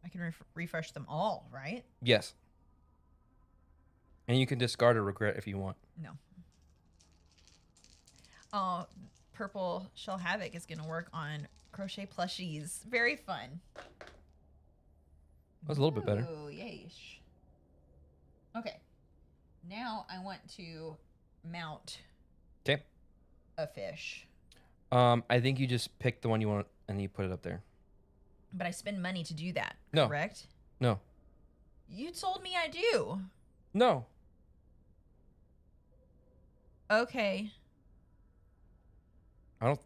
I can refresh them all, right? Yes. And you can discard a regret if you want. No. Oh, Purple Shell Havoc is going to work on crochet plushies. Very fun. That was a little bit better. Oh, yeesh. Okay. Now I want to mount Okay. a fish. I think you just pick the one you want and you put it up there. But I spend money to do that, No. correct? No. You told me I do. No. Okay. I don't.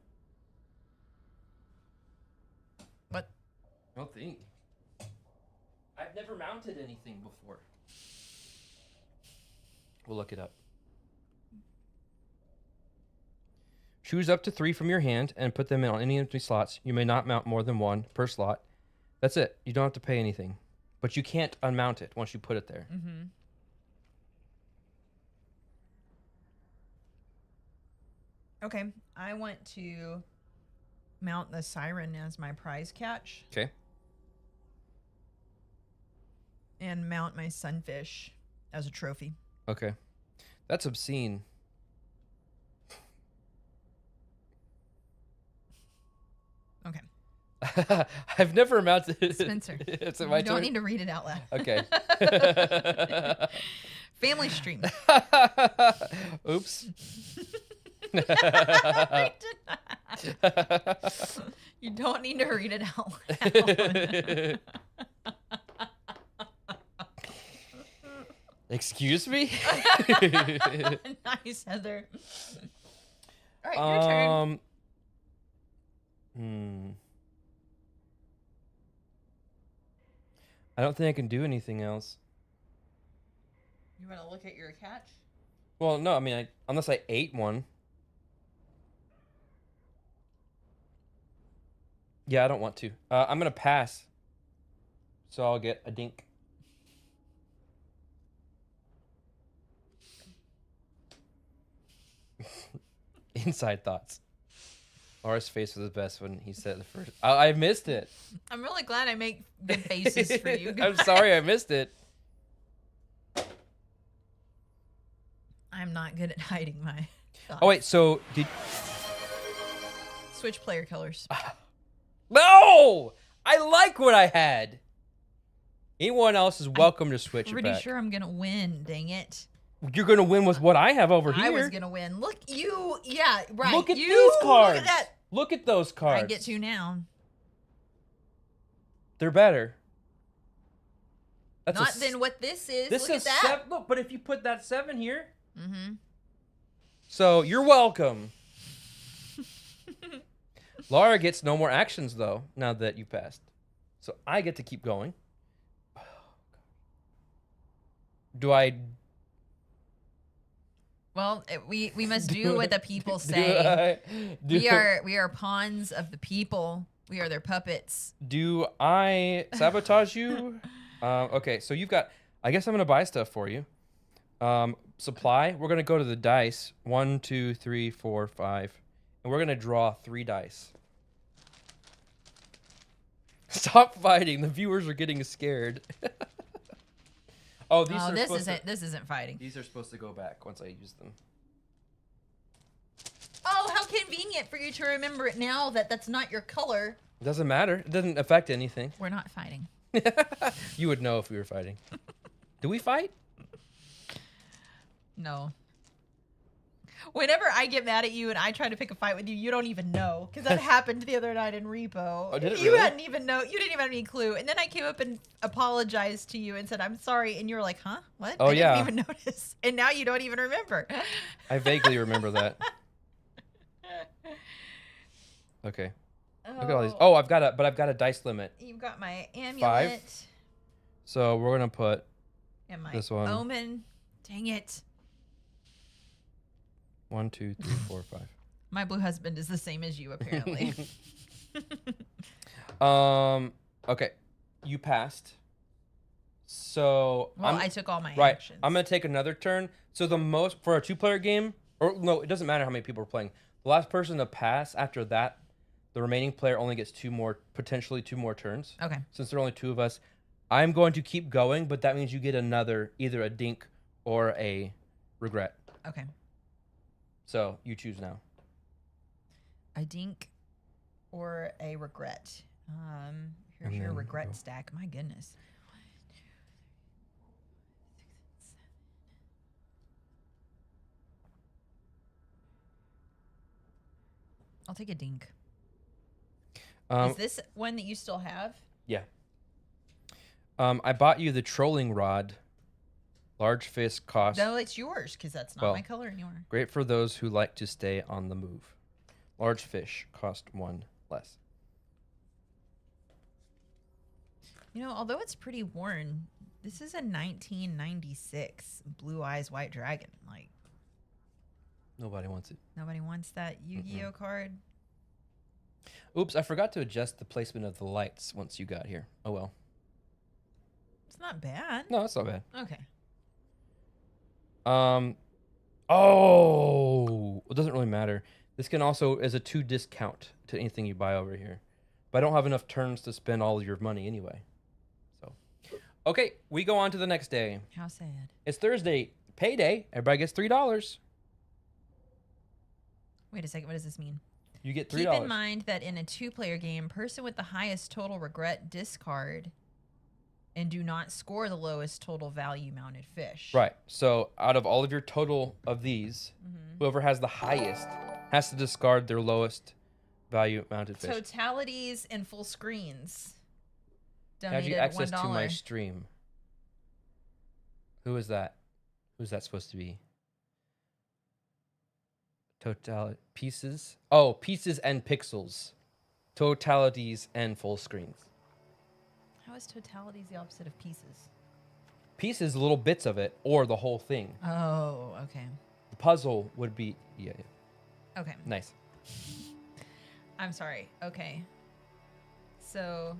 What? I don't think. I've never mounted anything before. We'll look it up. Choose up to 3 from your hand and put them in on any empty slots. You may not mount more than 1 per slot. That's it. You don't have to pay anything. But you can't unmount it once you put it there. Mm-hmm. Okay. I want to mount the siren as my prize catch. Okay. And mount my sunfish as a trophy. Okay. That's obscene. Okay. I've never mounted. Spencer, Is it you my don't turn? need to read it out loud. Okay. Family stream. Oops. I did not. You don't need to read it out loud. Excuse me? Nice, Heather. All right, your turn. I don't think I can do anything else. You want to look at your catch? Well, no, I mean, unless I ate one. Yeah, I don't want to. I'm going to pass. So I'll get a dink. Inside thoughts. Laura's face was the best when he said the first. I missed it. I'm really glad I make good faces for you. I'm sorry I missed it. I'm not good at hiding my thoughts. Oh wait, so did? Switch player colors. No, I like what I had. Anyone else is welcome to switch it Pretty back. sure I'm gonna win. Dang it! You're gonna win with what I have over here. I was gonna win. Look, you. Yeah, right. Look at you, these cards. Look at that. Look at those cards. I get to now. They're better. That's Not than what this is. This Look is at that. 7. Look, but if you put that 7 here. Mm-hmm. So you're welcome. Laura gets no more actions though now that you passed. So I get to keep going. Do I? Well, we must do what the people say. We are pawns of the people. We are their puppets. Do I sabotage you? Okay, so you've got. I guess I'm gonna buy stuff for you. Supply. We're gonna go to the dice. 1, 2, 3, 4, 5, and we're gonna draw 3 dice. Stop fighting. The viewers are getting scared. Oh, these are this isn't fighting. These are supposed to go back once I use them. Oh, how convenient for you to remember it now that that's not your color. It doesn't matter. It doesn't affect anything. We're not fighting. You would know if we were fighting. Do we fight? No. Whenever I get mad at you and I try to pick a fight with you, you don't even know. Because that happened the other night in Repo. Oh, did it You really? hadn't even know. You didn't even have any clue. And then I came up and apologized to you and said, I'm sorry. And you were like, huh? What? Oh, I yeah. didn't even notice. And now you don't even remember. I vaguely remember that. Okay. Look at all these. Oh, I've got a dice limit. You've got my amulet. 5. So we're gonna put And my this one. omen. Dang it. 1, 2, 3, 4, 5. My blue husband is the same as you, apparently. Okay. You passed. So Well, I took all my right. actions. I'm gonna take another turn. So the most for a 2-player game, or no, it doesn't matter how many people are playing. The last person to pass after that, the remaining player only gets potentially 2 more turns. Okay. Since there are only 2 of us, I'm going to keep going, but that means you get either a dink or a regret. Okay. So you choose now. A dink or a regret. Here's And your then regret go. stack. My goodness. I'll take a dink. Is this one that you still have? Yeah. I bought you the trolling rod. Large fish cost. No, it's yours because that's not Well, my color anymore. Great for those who like to stay on the move. Large fish cost 1 less. You know, although it's pretty worn, this is a 1996 Blue Eyes White Dragon. Like, Nobody wants it. nobody wants that Yu-Gi-Oh card. Oops, I forgot to adjust the placement of the lights once you got here. Oh well. It's not bad. No, it's not bad. Okay. Oh, it doesn't really matter. This can also is a 2 discount to anything you buy over here. But I don't have enough turns to spend all of your money anyway. So, okay, we go on to the next day. How sad. It's Thursday, payday. Everybody gets $3. Wait a second. What does this mean? You get $3. Keep in mind that in a 2-player game, person with the highest total regret discard and do not score the lowest total value mounted fish. Right. So out of all of your total of these, whoever has the highest has to discard their lowest value mounted fish. Totalities and full screens. Have Donated you access $1. to my stream? Who is that? Who's that supposed to be? Pieces? Oh, pieces and pixels. Totalities and full screens. How is totalities the opposite of pieces? Pieces, little bits of it, or the whole thing. Oh, okay. The puzzle would be, yeah. Okay. Nice. I'm sorry. Okay. So,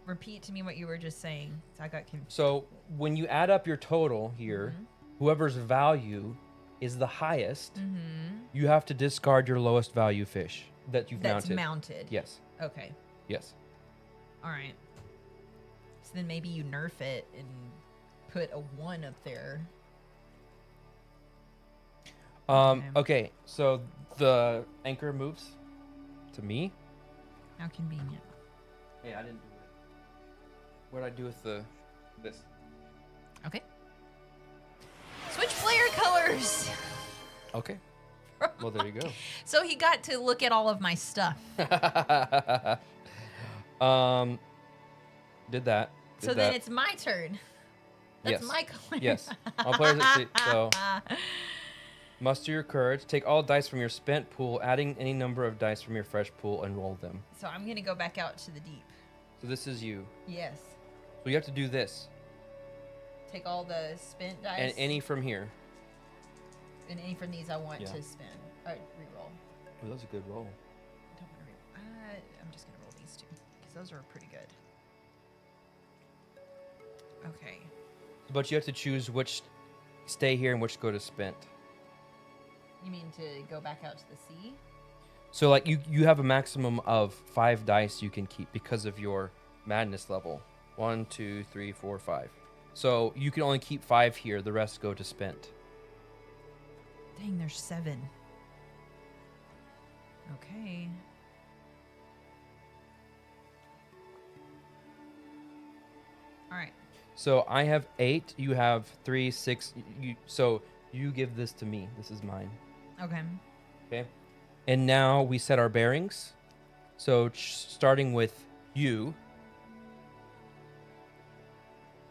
repeat to me what you were just saying. I got confused. So when you add up your total here, whoever's value is the highest, Mm-hmm. you have to discard your lowest value fish that you've That's mounted. mounted. Yes. Okay. Yes. All right. So then maybe you nerf it and put a 1 up there. Okay, so the anchor moves to me. How convenient. Hey, I didn't do it. What did I do with this? Okay. Switch player colors. Okay. Well, there you go. So he got to look at all of my stuff. Did that. So then it's my turn. That's Yes. my color. Yes. All players at sea. So muster your courage. Take all dice from your spent pool, adding any number of dice from your fresh pool, and roll them. So I'm gonna go back out to the deep. So this is you. Yes. So you have to do this. Take all the spent dice. And any from here. And any from these I want Yeah. to spin. Or reroll. Oh, that was a good roll. I don't want to reroll. I'm just gonna roll these two because those are pretty good. Okay. But you have to choose which stay here and which go to spent. You mean to go back out to the sea? So like you have a maximum of 5 dice you can keep because of your madness level. 1, 2, 3, 4, 5. So you can only keep 5 here. The rest go to spent. Dang, there's 7. Okay. All right. So I have 8. You have 3, 6. So you give this to me. This is mine. Okay. Okay. And now we set our bearings. So starting with you.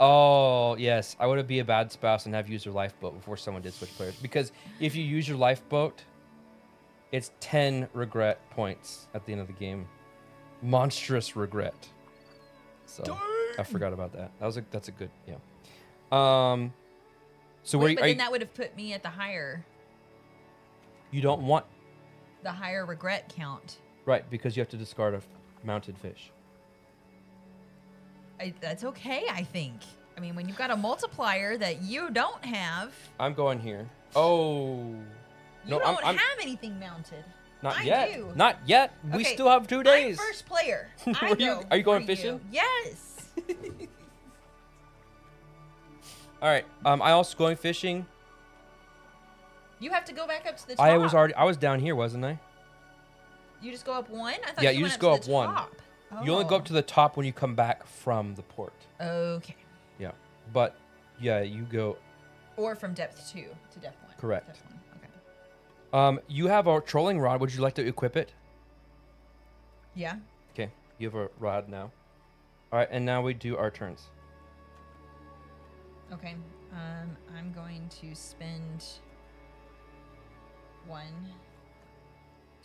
Oh, yes. I would be a bad spouse and have used your lifeboat before someone did switch players. Because if you use your lifeboat, it's 10 regret points at the end of the game. Monstrous regret. So I forgot about that. That's a good, yeah. So Wait, where but are then that would have put me at the higher you don't want, regret count. right, because you have to discard a mounted fish. That's okay, I think. I mean, when you've got a multiplier that you don't have, I'm going here. Oh. you No, don't I'm have anything mounted. not I yet. do. Not yet. We Okay, still have 2 days. I'm first player. Are you going fishing? Yes. All right. I also going fishing. You have to go back up to the top. I was down here, wasn't I? You just go up 1? I thought Yeah, you you went just go to the up 1. top. You only go up to the top when you come back from the port. Okay. Yeah. But yeah, you go Or from depth 2 to depth 1. Correct. Depth 1. Okay. you have a trolling rod. Would you like to equip it? Yeah. Okay. You have a rod now. All right, and now we do our turns. Okay. I'm going to spend 1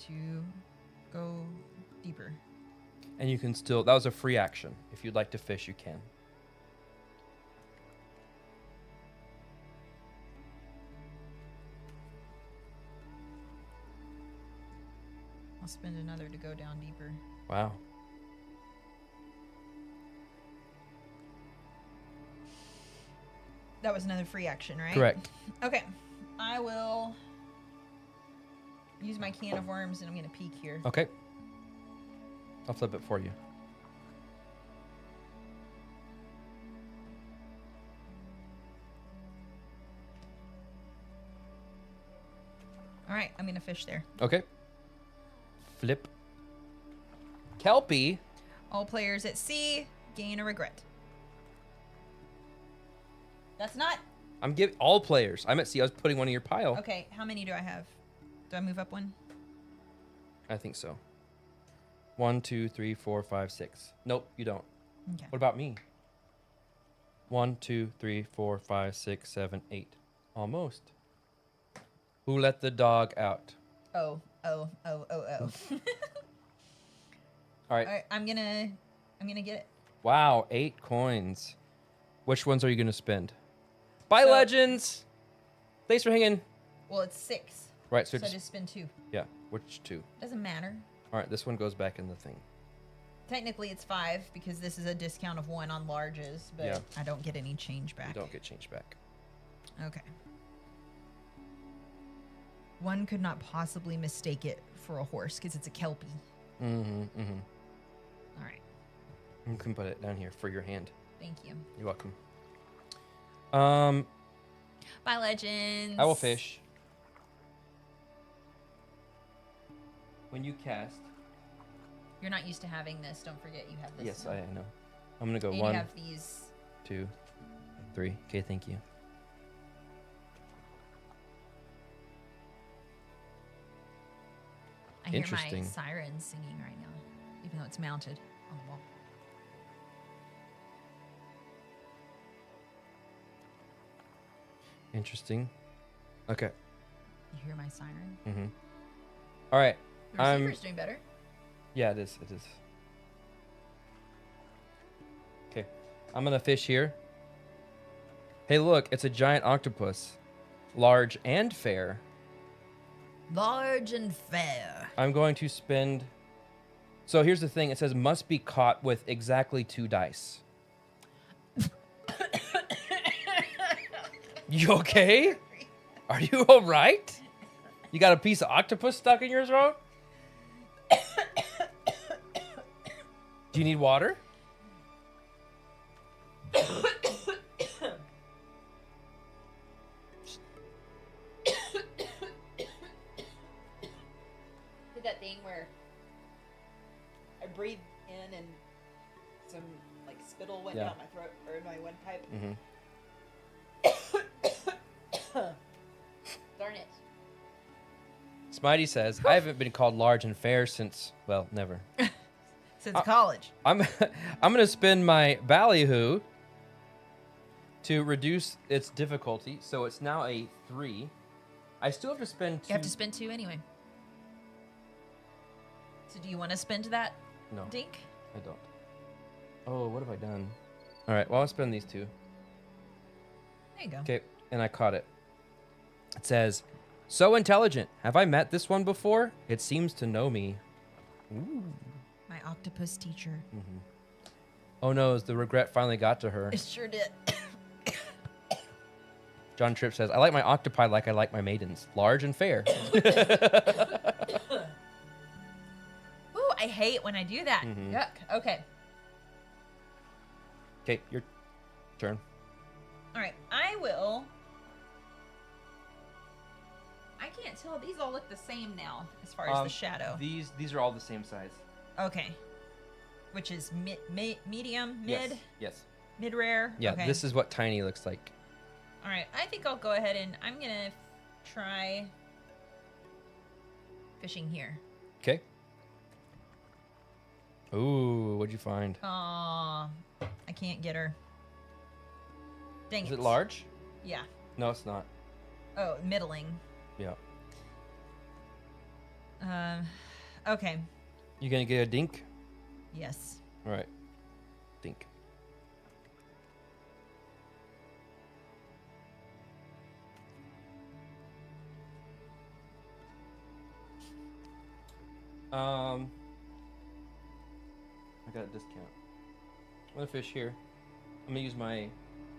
to go deeper. And you can still, that was a free action. If you'd like to fish, you can. I'll spend another to go down deeper. Wow. That was another free action, right? Correct. Okay. I will use my can of worms and I'm going to peek here. Okay. I'll flip it for you. All right. I'm going to fish there. Okay. Flip. Kelpie. All players at sea gain a regret. That's not... I'm giving all players. I'm at sea. I was putting one in your pile. Okay. How many do I have? Do I move up 1? I think so. 1, 2, 3, 4, 5, 6. Nope, you don't. Okay. What about me? 1, 2, 3, 4, 5, 6, 7, 8. Almost. Who let the dog out? Oh. All right. All right. I'm gonna get it. Wow, 8 coins. Which ones are you gonna spend? Bye, So- Legends. Thanks for hanging. Well, it's 6. Right, so So I just, just spend 2. yeah. Which 2? Doesn't matter. All right, this one goes back in the thing. Technically, it's 5 because this is a discount of 1 on larges, but Yeah. I don't get any change You back. don't get changed back. Okay. One could not possibly mistake it for a horse because it's a kelpie. Mm-hmm. All right. You can put it down here for your hand. Thank you. You're welcome. Bye, legends. I will fish. When you cast. You're not used to having this. Don't forget you have this. Yes, I know. I'm gonna go and 1, you have these. 2, 3. Okay, thank you. I hear my Interesting. siren singing right now, even though it's mounted on the wall. Interesting. Okay. You hear my siren? Mm-hmm. All right. The receiver's doing better. Yeah, it is. It is. Okay. I'm gonna fish here. Hey, look! It's a giant octopus, large and fair. Large and fair. I'm going to spend. So here's the thing. It says must be caught with exactly 2 dice. You okay? Are you all right? You got a piece of octopus stuck in your throat? Do you need water? Did that thing where I breathed in and some like spittle went down my throat or in my windpipe. Mm-hmm. Darn it. Smitey says, I haven't been called large and fair since, well, never. Since college. I'm going to spend my ballyhoo to reduce its difficulty. So it's now a 3. I still have to spend 2. You have to spend 2 anyway. So do you want to spend that, No, Dink? I don't. Oh, what have I done? All right, well, I'll spend these 2. There you go. Okay, and I caught it. It says, so intelligent. Have I met this one before? It seems to know me. Ooh. My octopus teacher. Mm-hmm. Oh no, the regret finally got to her. It sure did. John Tripp says, I like my octopi like I like my maidens. Large and fair. Ooh, I hate when I do that. Mhm. Yuck. Okay. Okay, your turn. All right. I will. I can't tell. These all look the same now as far as the shadow. These are all the same size. Okay. Which is medium, Yes. mid, Yes. mid-rare? Yeah, Okay. this is what tiny looks like. All right. I think I'll go ahead and I'm going to try fishing here. Okay. Ooh, what'd you find? Aw. I can't get her. Dang Is it. it large? Yeah. No, it's not. Oh, middling. Yeah. Okay. You gonna get a dink? Yes. All right. Dink. I got a discount. I'm gonna fish here. I'm gonna use my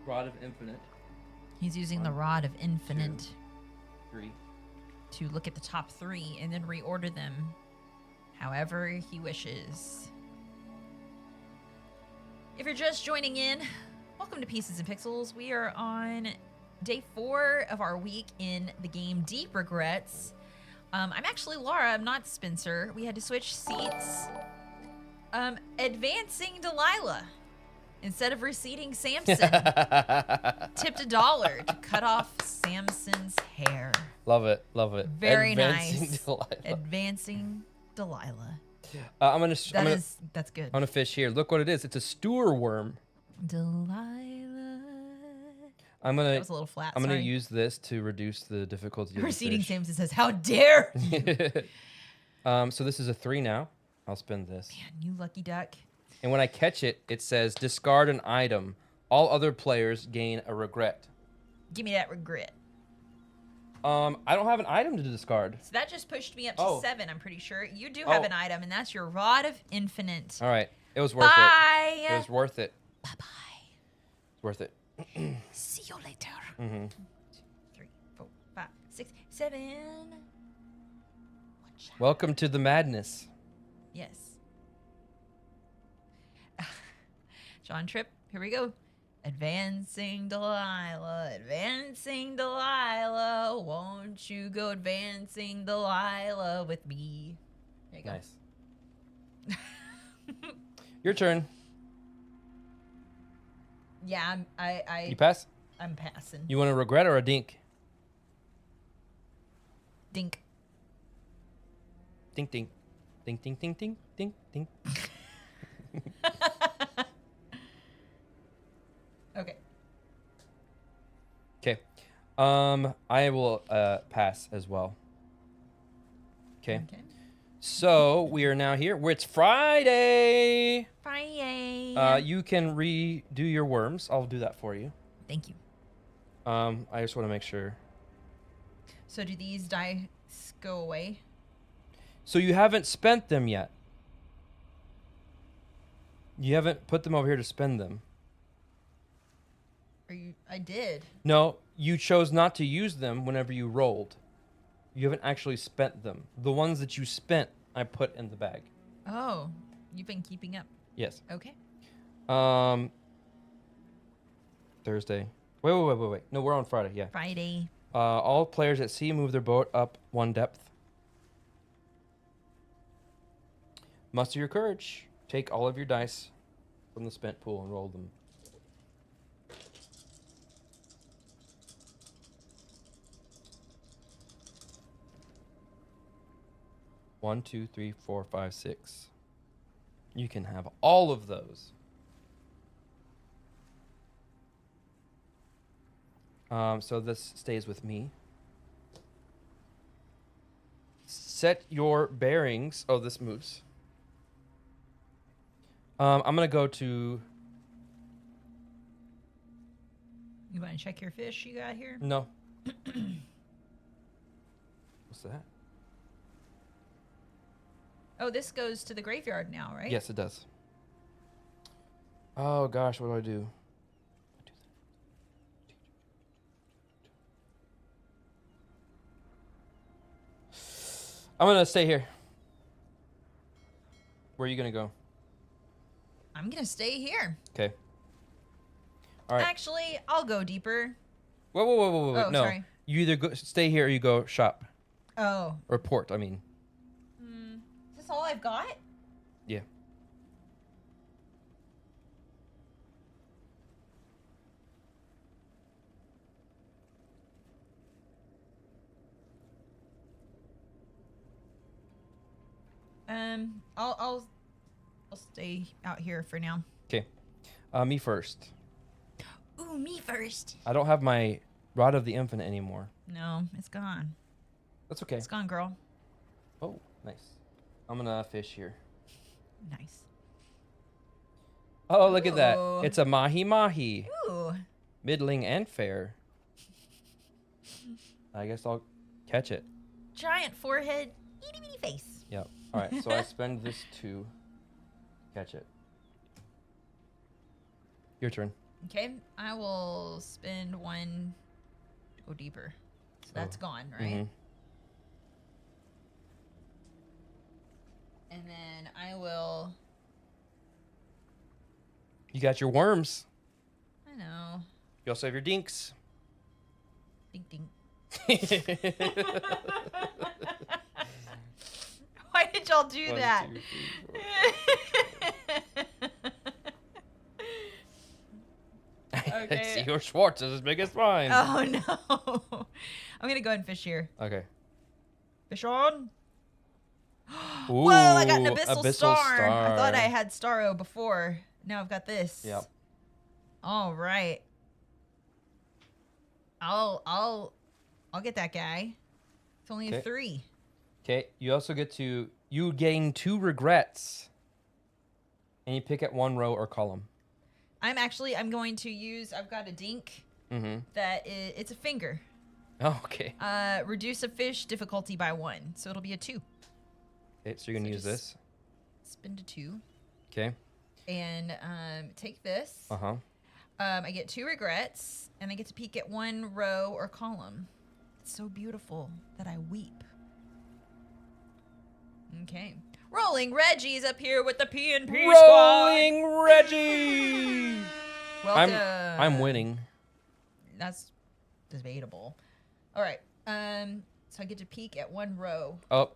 Rod of Infinite. He's using the 1, Rod of Infinite 3. to look at the top 3 and then reorder them however he wishes. If you're just joining in, welcome to Pieces and Pixels. We are on day 4 of our week in the game Deep Regrets. I'm actually Laura, I'm not Spencer. We had to switch seats. Advancing Delilah instead of receding Samson. Tipped $1 to cut off Samson's hair. Love it, love it. Very Advancing nice. Delilah. Advancing Delilah. That's good. I'm gonna fish here. Look what it is. It's a stewer worm. Delilah. I'm That was a little flat. gonna sorry. use this to reduce the difficulty of the Receding fish. Samson says, "How dare you, So this is a 3 now. I'll spend this. man, you lucky duck." And when I catch it, it says discard an item. All other players gain a regret. Give me that regret. I don't have an item to discard. So that just pushed me up to Oh. 7. I'm pretty sure you do have Oh. an item, and that's your Rod of Infinite. All right. It was worth Bye. it. It was worth it. Bye bye. It's worth it. See you later. Mm-hmm. 3, 4, 5, 6, 7. Welcome to the madness. Yes. John Tripp, here we go. Advancing Delilah, won't you go advancing Delilah with me? There you go. Nice. Your turn. Yeah, You pass? I'm passing. You want a regret or a dink? Dink. Dink, dink. Dink, dink, dink, dink, dink, dink. Okay. Okay. I will pass as well. Okay. So we are now here. It's Friday. Friday. You can redo your worms. I'll do that for you. Thank you. I just want to make sure. So do these dice go away? So you haven't spent them yet. You haven't put them over here to spend them. I did. No, you chose not to use them whenever you rolled. You haven't actually spent them. The ones that you spent, I put in the bag. Oh, you've been keeping up. Yes. Okay. Thursday. Wait. No, we're on Friday. Yeah. Friday. All players at sea move their boat up 1 depth. Muster your courage. Take all of your dice from the spent pool and roll them. One, 2, 3, 4, 5, 6. You can have all of those. So this stays with me. Set your bearings. Oh, this moves. I'm going to go to... You want to check your fish you got here? No. What's that? Oh, this goes to the graveyard now, right? Yes, it does. Oh, gosh, what do I do? I'm going to stay here. Where are you going to go? I'm going to stay here. Okay. All right. Actually, I'll go deeper. Whoa. Oh, no. sorry. You either stay here or you go shop. Oh. Or port, I mean. Is this all I've got? Yeah. I'll stay out here for now. Okay. Me first. Ooh, me first. I don't have my Rod of the Infinite anymore. No, it's gone. That's okay. It's gone, girl. Oh, nice. I'm going to fish here. Nice. Oh, look at that. Ooh. It's a mahi-mahi. Ooh. Middling and fair. I guess I'll catch it. Giant forehead, itty bitty face. Yep. All right, so I spend this to catch it. Your turn. Okay, I will spend 1 to go deeper. So that's gone, right? Mhm. And then I will. You got your worms. I know. You also have your dinks. Ding ding. Why did y'all do One, that? 2, 3, 4. Okay. See, your Schwartz is as big as mine. Oh no. I'm gonna go ahead and fish here. Okay. Fish on. Ooh, Whoa, I got an abyssal, abyssal star. star. I thought I had Starro before. Now I've got this. Yep. All right. I'll get that guy. It's only a 3. Okay, you also get to, you gain 2 regrets. And you pick at 1 row or column. I'm going to use, I've got a dink Mm-hmm. it's a finger. Oh, okay. Reduce a fish difficulty by 1. So it'll be a 2. Okay, so you're going to use just this. Spend a 2. Okay. And take this. Uh-huh. I get 2 regrets, and I get to peek at 1 row or column. It's so beautiful that I weep. Okay. Rolling Reggie's up here with the P&P squad. Rolling Reggie. Welcome. I'm winning. That's debatable. All right. So I get to peek at one row. Oh,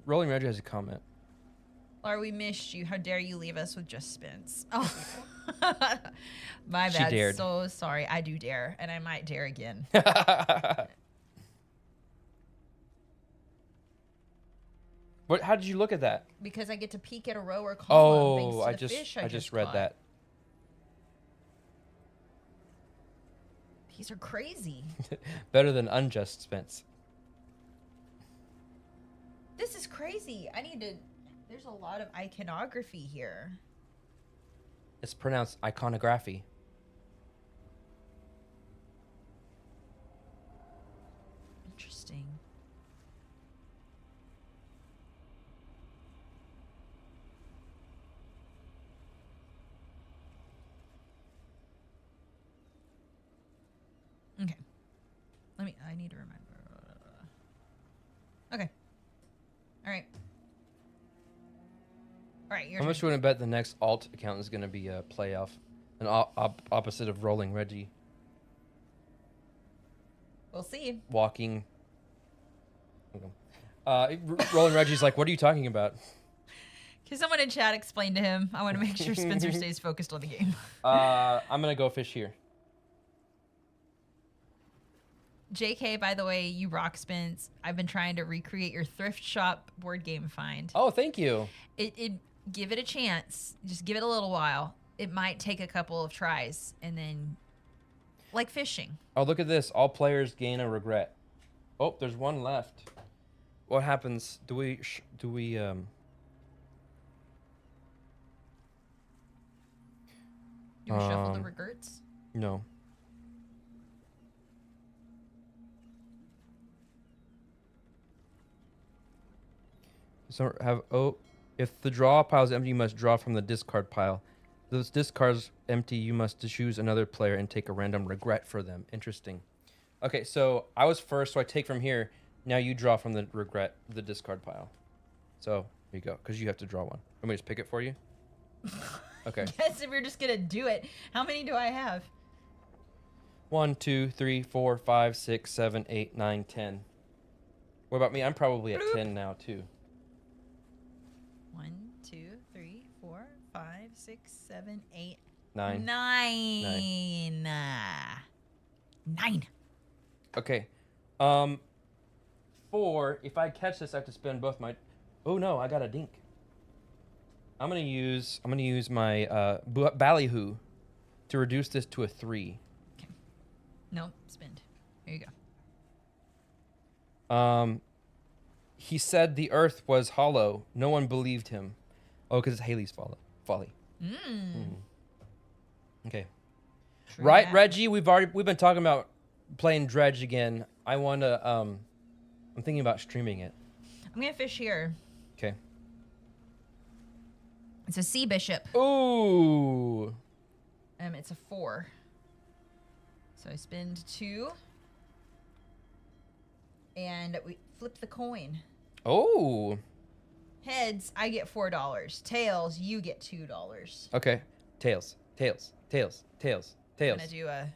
Rolling Reggie has a comment. Laura, we missed you. How dare you leave us with just spins? Oh, my She bad. dared. So sorry. I do dare, and I might dare again. What? How did you look at that? Because I get to peek at a row or column. Oh, thanks to the fish I just read caught. that. These are crazy. Better than unjust Spence. This is crazy. I need to. There's a lot of iconography here. It's pronounced iconography. Interesting. Okay. I need to remember. Okay. All right. All right, your How much turn. would I bet the next alt account is going to be a playoff? An opposite of Rolling Reggie. We'll see. Walking. Rolling Reggie's like, what are you talking about? Can someone in chat explain to him? I want to make sure Spencer stays focused on the game. I'm going to go fish here. JK, by the way, you rock, Spence. I've been trying to recreate your thrift shop board game find. Oh, thank you. It give it a chance. Just give it a little while. It might take a couple of tries, and then, like fishing. Oh, look at this. All players gain a regret. Oh, there's one left. What happens? Do we You shuffle the regrets? No. So if the draw pile is empty, you must draw from the discard pile. If those discards empty, you must choose another player and take a random regret for them. Interesting. Okay, so I was first, so I take from here. Now you draw from the discard pile. So here you go, because you have to draw one. Let me just pick it for you. Okay. Yes, if we're just gonna do it. How many do I have? 1, 2, 3, 4, 5, 6, 7, 8, 9, 10. What about me? I'm probably at 10 now too. 1, 2, 3, 4, 5, 6, 7, 8, 9. 9. 9. Okay. 4. If I catch this, I have to spend both my. Oh no, I got a dink. I'm gonna use my ballyhoo to reduce this to a 3. Okay. No, spend. Here you go. He said the earth was hollow. No one believed him. Oh, because it's Haley's folly. Okay. True Right, that. Reggie. We've been talking about playing Dredge again. I want to. I'm thinking about streaming it. I'm gonna fish here. Okay. It's a sea bishop. Ooh. It's a 4. So I spend 2. And we flip the coin. Oh. Heads, I get $4. Tails, you get $2. Okay. Tails. I'm gonna do a.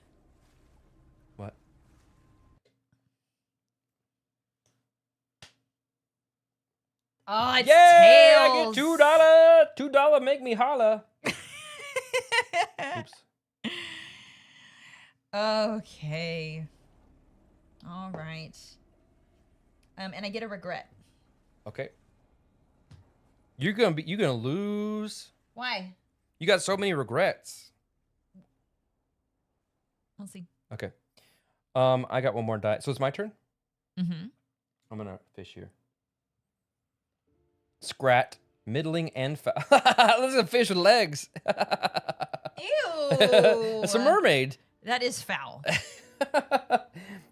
What? Oh, it's Yeah, tails. I get $2. Make me holla. Oops. Okay. All right. And I get a regret. Okay. You're gonna lose. Why? You got so many regrets. We'll see. Okay. I got one more die. So it's my turn? Mm-hmm. I'm gonna fish here. Scrat, middling and foul. This is a fish with legs. Ew. It's a mermaid. That is foul.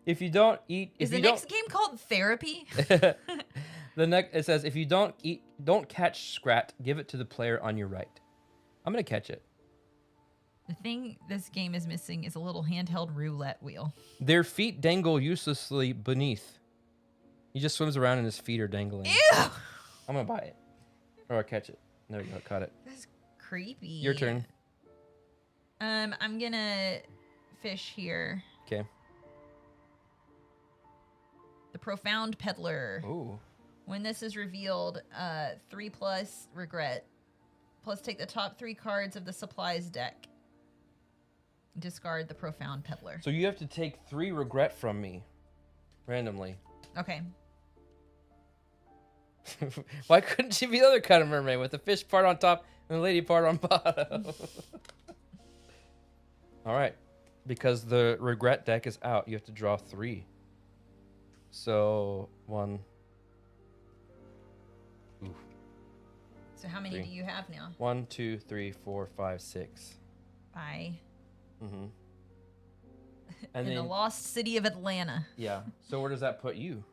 If you don't eat, Is the next game called Therapy? it says if you don't catch Scrat, give it to the player on your right. I'm gonna catch it. The thing this game is missing is a little handheld roulette wheel. Their feet dangle uselessly beneath. He just swims around and his feet are dangling. Ew. I'm gonna buy it. Or I'll catch it. There you go, caught it. That's creepy. Your turn. I'm gonna fish here. Okay. The Profound Peddler. Ooh. When this is revealed, 3+ regret. Plus take the top 3 cards of the supplies deck. Discard the Profound Peddler. So you have to take 3 regret from me. Randomly. Okay. Why couldn't she be the other kind of mermaid with the fish part on top and the lady part on bottom? All right. Because the regret deck is out, you have to draw 3. So 1. Ooh. So how many 3. do you have now? 1, 2, 3, 4, 5, 6. Bye. Mm-hmm. In the lost city of Atlanta. Yeah. So where does that put you?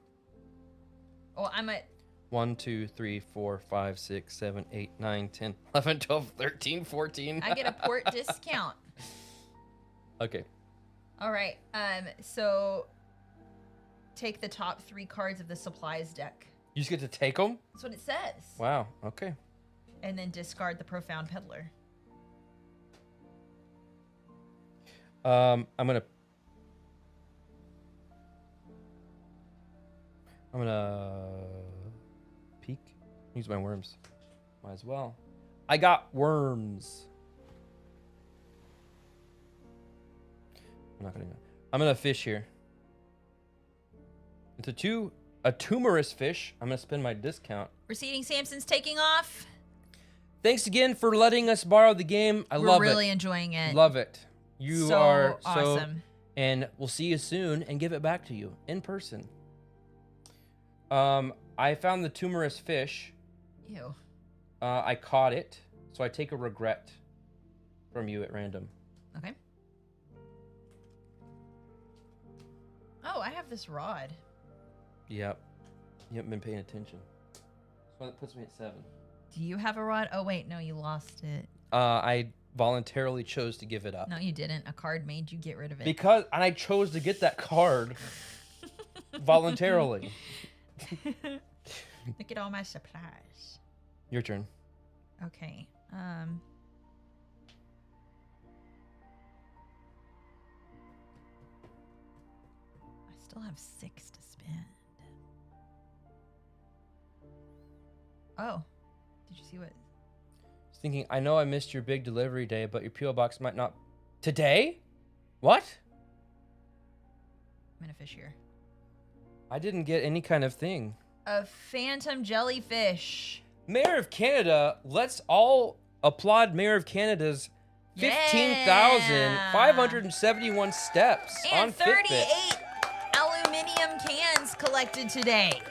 Oh, I'm at 1, 2, 3, 4, 5, 6, 7, 8, 9, 10, 11, 12, 13, 14. I get a port discount. Okay. All right. So take the top 3 cards of the supplies deck. You just get to take them? That's what it says. Wow. Okay. And then discard the Profound Peddler. I'm gonna peek. Use my worms. Might as well. I got worms. I'm gonna fish here. It's a tumorous fish. I'm gonna spend my discount. Receding Samson's taking off. Thanks again for letting us borrow the game. I We're love it. really enjoying it. Love it. You So are awesome. and we'll see you soon and give it back to you in person. I found the tumorous fish. Ew. I caught it, so I take a regret from you at random. Okay. Oh, I have this rod. Yep. You haven't been paying attention. So that puts me at 7. Do you have a rod? Oh, wait. No, you lost it. I voluntarily chose to give it up. No, you didn't. A card made you get rid of it. And I chose to get that card voluntarily. Look at all my supplies. Your turn. Okay. I still have 6 to spend. Oh. Did you see what? I was thinking, I know I missed your big delivery day, but your P.O. box might not. Today? What? I'm gonna fish here. I didn't get any kind of thing. A phantom jellyfish. Mayor of Canada, let's all applaud Mayor of Canada's 15,571 steps And on 38 Fitbit. aluminum cans collected today.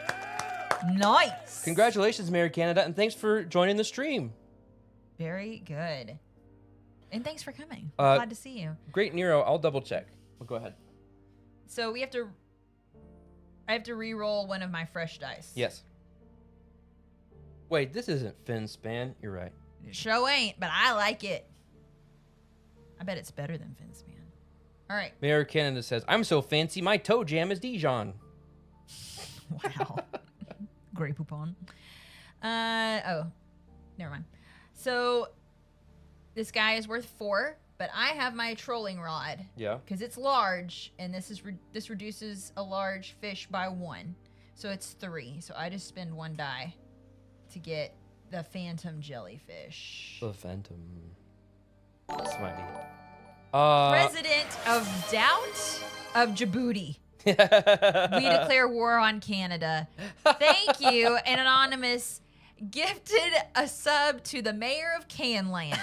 Nice. Congratulations, Mayor of Canada, and thanks for joining the stream. Very good. And thanks for coming. Uh, Glad to see you. Great, Nero. I'll double check. Well, go ahead. So we have to. I have to re-roll one of my fresh dice. Yes. Wait, this isn't Fin Span. You're right. It sure ain't, but I like it. I bet it's better than Finspan. All right. Mayor of Canada says, I'm so fancy, my toe jam is Dijon. Wow. Grey Poupon. Oh, never mind. So this guy is worth 4, but I have my trolling rod. Yeah. Because it's large, and this reduces a large fish by 1. So it's 3. So I just spend 1 die to get the phantom jellyfish. The Phantom. Smiley. President of Doubt of Djibouti. We declare war on Canada. Thank you. And Anonymous gifted a sub to the mayor of Canland.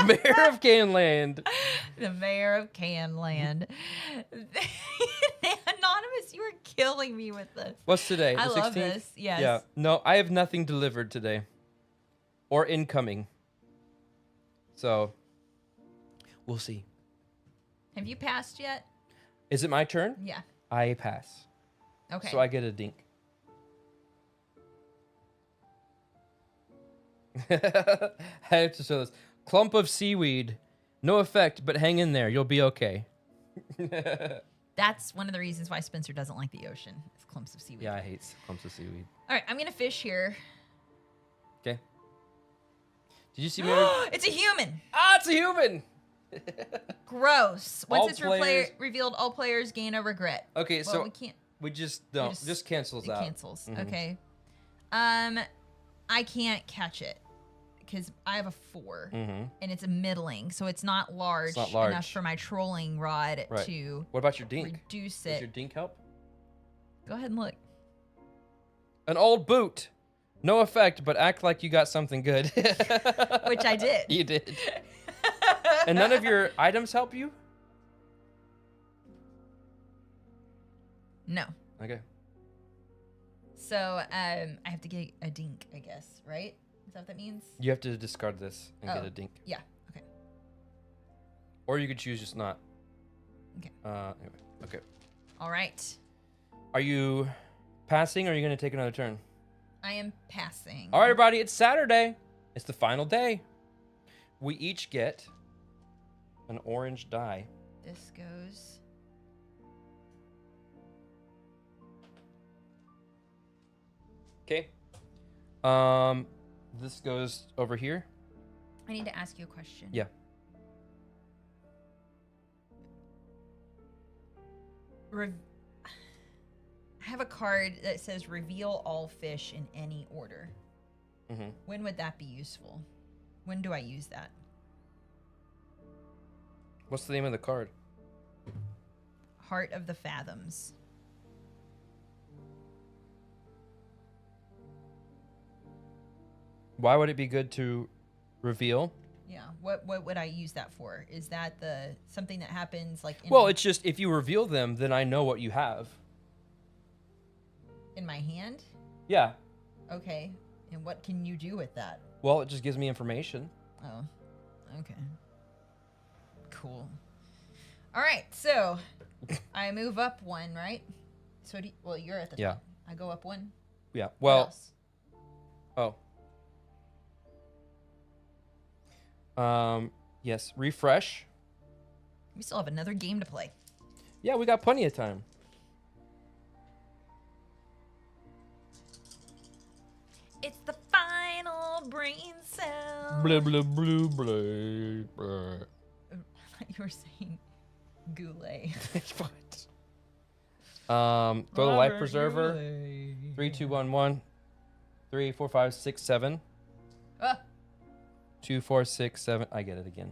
Mayor of Canland. The mayor of Canland. Anonymous, you are killing me with this. What's today? I The love 16th? this. Yes. Yeah. No, I have nothing delivered today. Or incoming. So, we'll see. Have you passed yet? Is it my turn? Yeah. I pass. Okay. So I get a dink. I have to show this. Clump of seaweed. No effect, but hang in there. You'll be okay. That's one of the reasons why Spencer doesn't like the ocean. It's clumps of seaweed. Yeah, I hate clumps of seaweed. All right, I'm gonna fish here. Okay. Did you see me? It's a human. Ah, it's a human. Gross. All Once it's players- revealed, all players gain a regret. Okay, Well, so we can't. we just don't. Just cancels It out. cancels. Mhm. Okay. I can't catch it because I have a 4 Mm-hmm. and it's a middling, so it's not large, not large. enough for my trolling rod Right. to What about your dink? reduce Does it. your dink help? Go ahead and look. An old boot. No effect, but act like you got something good. Which I did. You did. And none of your items help you? No. Okay. So I have to get a dink, I guess, right? Is that what that means? You have to discard this and get Oh. a dink. Yeah. Okay. Or you could choose just not. Okay. Anyway. Okay. All right. Are you passing or are you going to take another turn? I am passing. All right, everybody. It's Saturday. It's the final day. We each get an orange die. This goes. Okay. This goes over here. I need to ask you a question. Yeah. I have a card that says reveal all fish in any order. Mm-hmm. When would that be useful? When do I use that? What's the name of the card? Heart of the Fathoms. Why would it be good to reveal? Yeah. What would I use that for? Is that the something that happens like in, Well, it's just if you reveal them, then I know what you have. in my hand? Yeah. Okay. And what can you do with that? Well, it just gives me information. Oh. Okay. Cool. All right. So I move up 1, right? So well, you're at the Yeah. top. I go up 1. Yeah. What Well. else? Yes. Refresh. We still have another game to play. Yeah, we got plenty of time. It's the final brain cell. Blah blah blah blah. Blah. You were saying goulet. What? Throw the life preserver. 3, 2, 1, 1. 3, 4, 5, 6, 7. Ah. 2, 4, 6, 7. I get it again.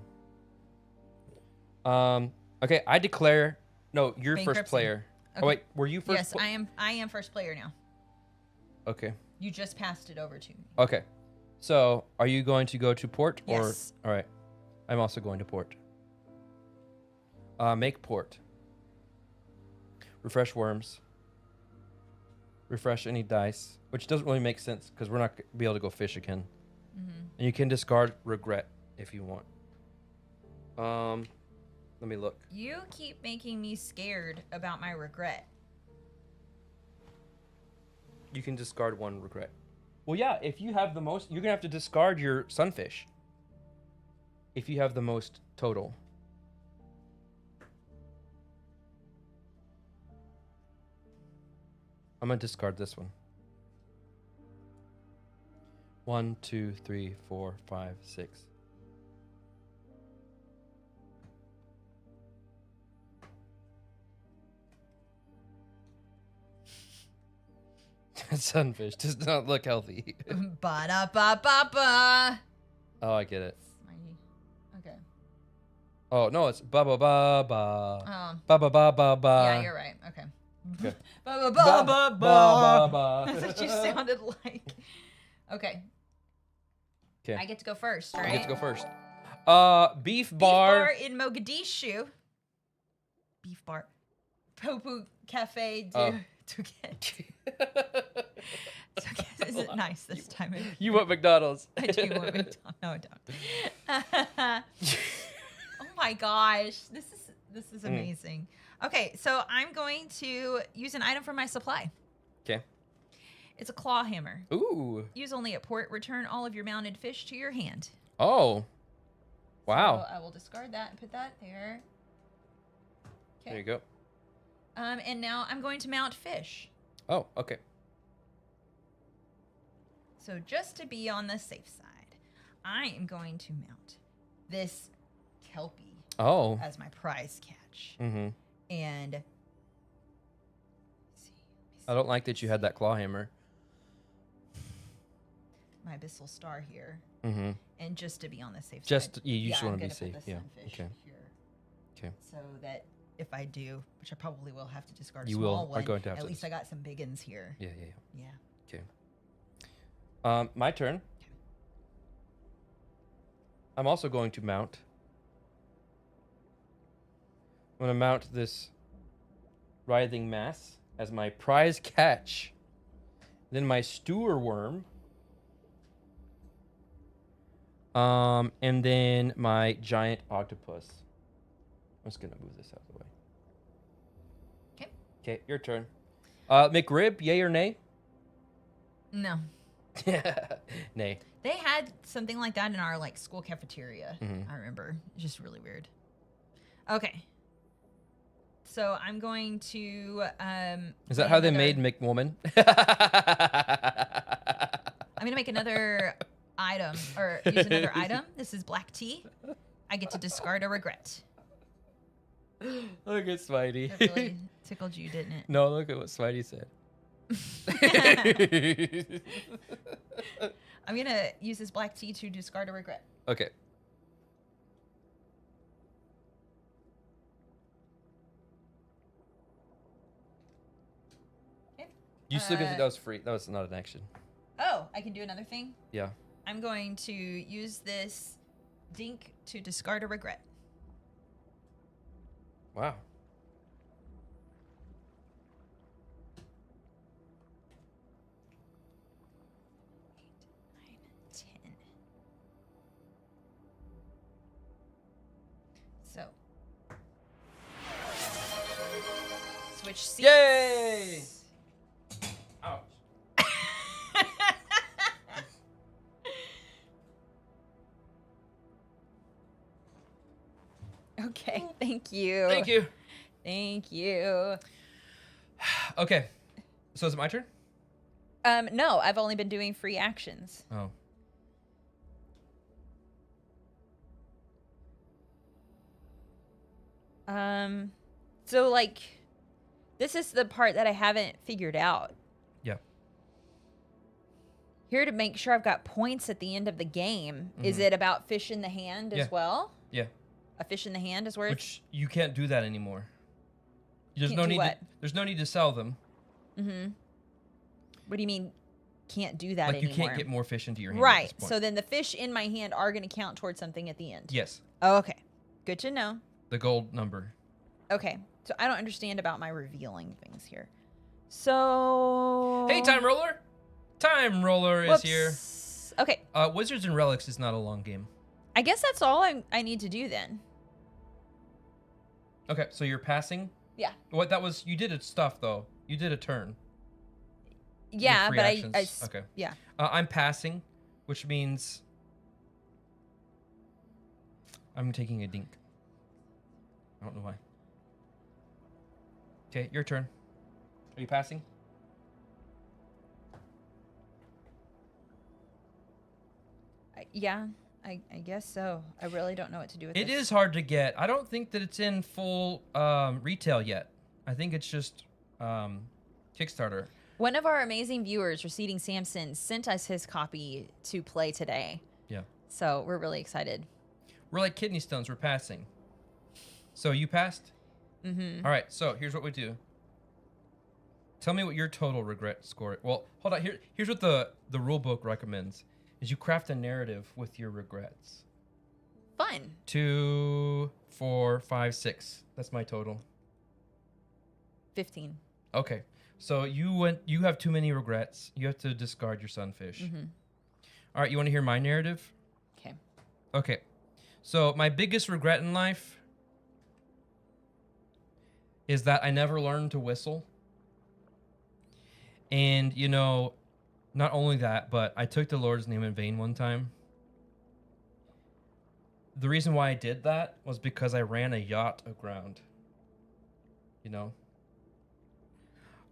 Okay, I declare. No, you're first Bankruptcy. player. Okay. Oh wait, were you first? Yes, I am first player now. Okay. You just passed it over to me. Okay. So, are you going to go to port or? Yes. All right. I'm also going to port. Make port. Refresh worms. Refresh any dice, which doesn't really make sense because we're not gonna be able to go fish again. Mm-hmm. And you can discard regret if you want. Let me look. You keep making me scared about my regret. You can discard 1 regret. Well, yeah, if you have the most, you're gonna have to discard your sunfish. If you have the most total. I'm gonna discard this one. 1, 2, 3, 4, 5, 6. Sunfish does not look healthy. Ba-da-ba-ba-ba. Oh, I get it. Okay. Oh no, it's ba ba ba ba Oh. ba ba ba ba ba. Yeah, you're right. Okay. Okay. Ba-ba-ba-ba-ba. That's what you sounded like. Okay. Okay. I get to go first, right? You get to go first. Beef Beef bar. bar in Mogadishu. Beef bar. Popu Cafe Oh. to get. Is it nice this time? You want McDonald's? I do want McDonald's. No, I don't. Oh my gosh, this is amazing. Okay, so I'm going to use an item from my supply. Okay. It's a claw hammer. Ooh. Use only at port. Return all of your mounted fish to your hand. Oh. Wow. So I will discard that and put that there. There you go. And now I'm going to mount fish. Oh, okay. So just to be on the safe side, I am going to mount this Kelpie as my prize catch. Mm-hmm. And let me see. I don't like that you had that claw hammer. My abyssal star here. Mm-hmm. And just to be on the safe Just side. you just want I'm to be gonna safe. put the Yeah. sunfish Okay. here. Okay. So that if I do, which I probably will have to discard a You small will, one, are going to have at to least I got some big ones here. Yeah. Yeah. Okay. My turn. I'm also going to mount. I'm going to mount this writhing mass as my prize catch. Then my stewer worm. And then my giant octopus. I'm just gonna move this out of the way. Okay. Okay, your turn. McRib, yay or nay? No. Nay. They had something like that in our like school cafeteria. Mhm. I remember. It's just really weird. Okay. So I'm going to Is that make how they another- made McWoman? I'm gonna make another item or use another item. This is black tea. I get to discard a regret. Look at Spidey. That really tickled you, didn't it? No, look at what Spidey said. I'm gonna use this black tea to discard a regret. Okay. Okay. You still get that was free. That was not an action. Oh, I can do another thing. Yeah. I'm going to use this dink to discard a regret. Wow. So, switch seats. Yay! Ouch. Okay, thank you. Thank you. Thank you. Okay. So is it my turn? No, I've only been doing free actions. Oh. So like, this is the part that I haven't figured out. Yeah. Here to make sure I've got points at the end of the game. Is it about fish in the hand Yeah. as well? Yeah. A fish in the hand is where Which you can't do that anymore. There's Can't no do need. what? There's no need to sell them. Mm-hmm. What do you mean? Can't do that Like anymore? you can't get more fish into your hand. At Right. this point. So then the fish in my hand are going to count towards something at the end. Yes, Oh, okay. Good to know. the gold number. Okay. So I don't understand about my revealing things here. So. Hey, time roller. Time roller is here. Whoops. Okay. Wizards and Relics is not a long game. I guess that's all I need to do then. Okay, so you're passing. Yeah. What that was? You did a stuff though. You did a turn. with Yeah, free but actions. Okay. Yeah. I'm passing, which means I'm taking a dink. I don't know why. Okay, your turn. Are you passing? Yeah. I guess so. I really don't know what to do with It this. is hard to get. I don't think that it's in full retail yet. I think it's just Kickstarter. One of our amazing viewers, Receding Samson, sent us his copy to play today. Yeah. So we're really excited. We're like kidney stones. We're passing. So you passed? Mm-hmm. All right. So here's what we do. Tell me what your total regret score. Well, hold on. Here's what the rule book recommends: is you craft a narrative with your regrets. Fun. 2, 4, 5, 6. That's my total. 15. Okay. So you have too many regrets. You have to discard your sunfish. Mm-hmm. All right, you want to hear my narrative? Okay. Okay. So my biggest regret in life is that I never learned to whistle. And, not only that, but I took the Lord's name in vain one time. The reason why I did that was because I ran a yacht aground. you know.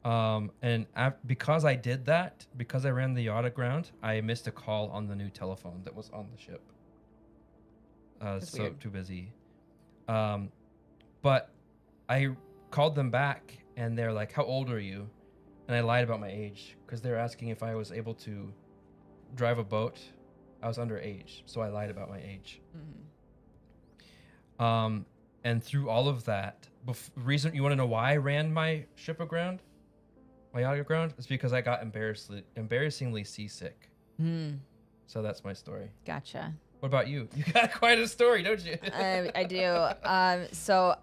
And because I did that, because I ran the yacht aground, I missed a call on the new telephone that was on the ship. That's So weird. too busy. But I called them back, and they're like, "How old are you?" And I lied about my age because they were asking if I was able to drive a boat. I was underage, so I lied about my age. And through all of that, reason you want to know why I ran my ship aground, my yacht aground, is because I got embarrassingly seasick. So that's my story. Gotcha. What about you? You got quite a story, don't you? I do. So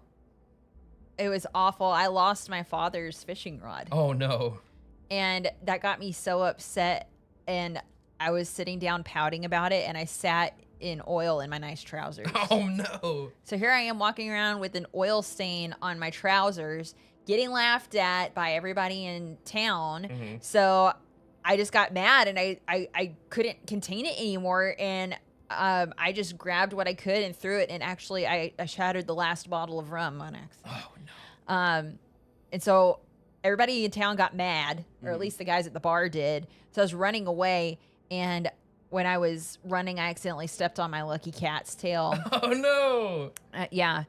it was awful. I lost my father's fishing rod. Oh no. And that got me so upset. And I was sitting down pouting about it. And I sat in oil in my nice trousers. Oh no. So here I am walking around with an oil stain on my trousers, getting laughed at by everybody in town. So I just got mad and I couldn't contain it anymore. And I just grabbed what I could and threw it. And actually, I shattered the last bottle of rum on accident. Oh no. And so everybody in town got mad, or at least the guys at the bar did. So I was running away. And when I was running, I accidentally stepped on my lucky cat's tail. Oh no. Yeah.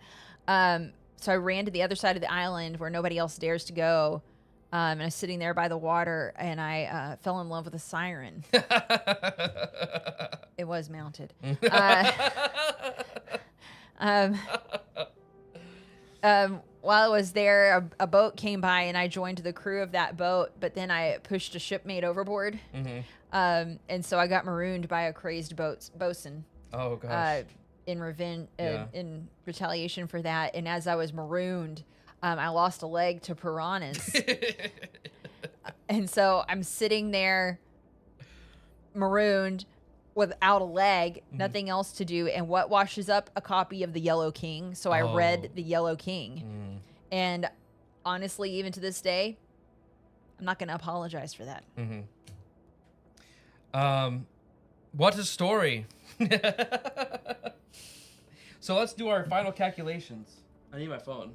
So I ran to the other side of the island where nobody else dares to go. And I was sitting there by the water, and I fell in love with a siren. It was mounted. While I was there, a boat came by, and I joined the crew of that boat. But then I pushed a shipmate overboard, and so I got marooned by a crazed bosun. Oh gosh. In revenge, Yeah. in retaliation for that. And as I was marooned, I lost a leg to piranhas. And so I'm sitting there marooned without a leg, nothing else to do. And what washes up? A copy of The Yellow King. So I read The Yellow King. And honestly, even to this day, I'm not going to apologize for that. What a story. So let's do our final calculations. I need my phone.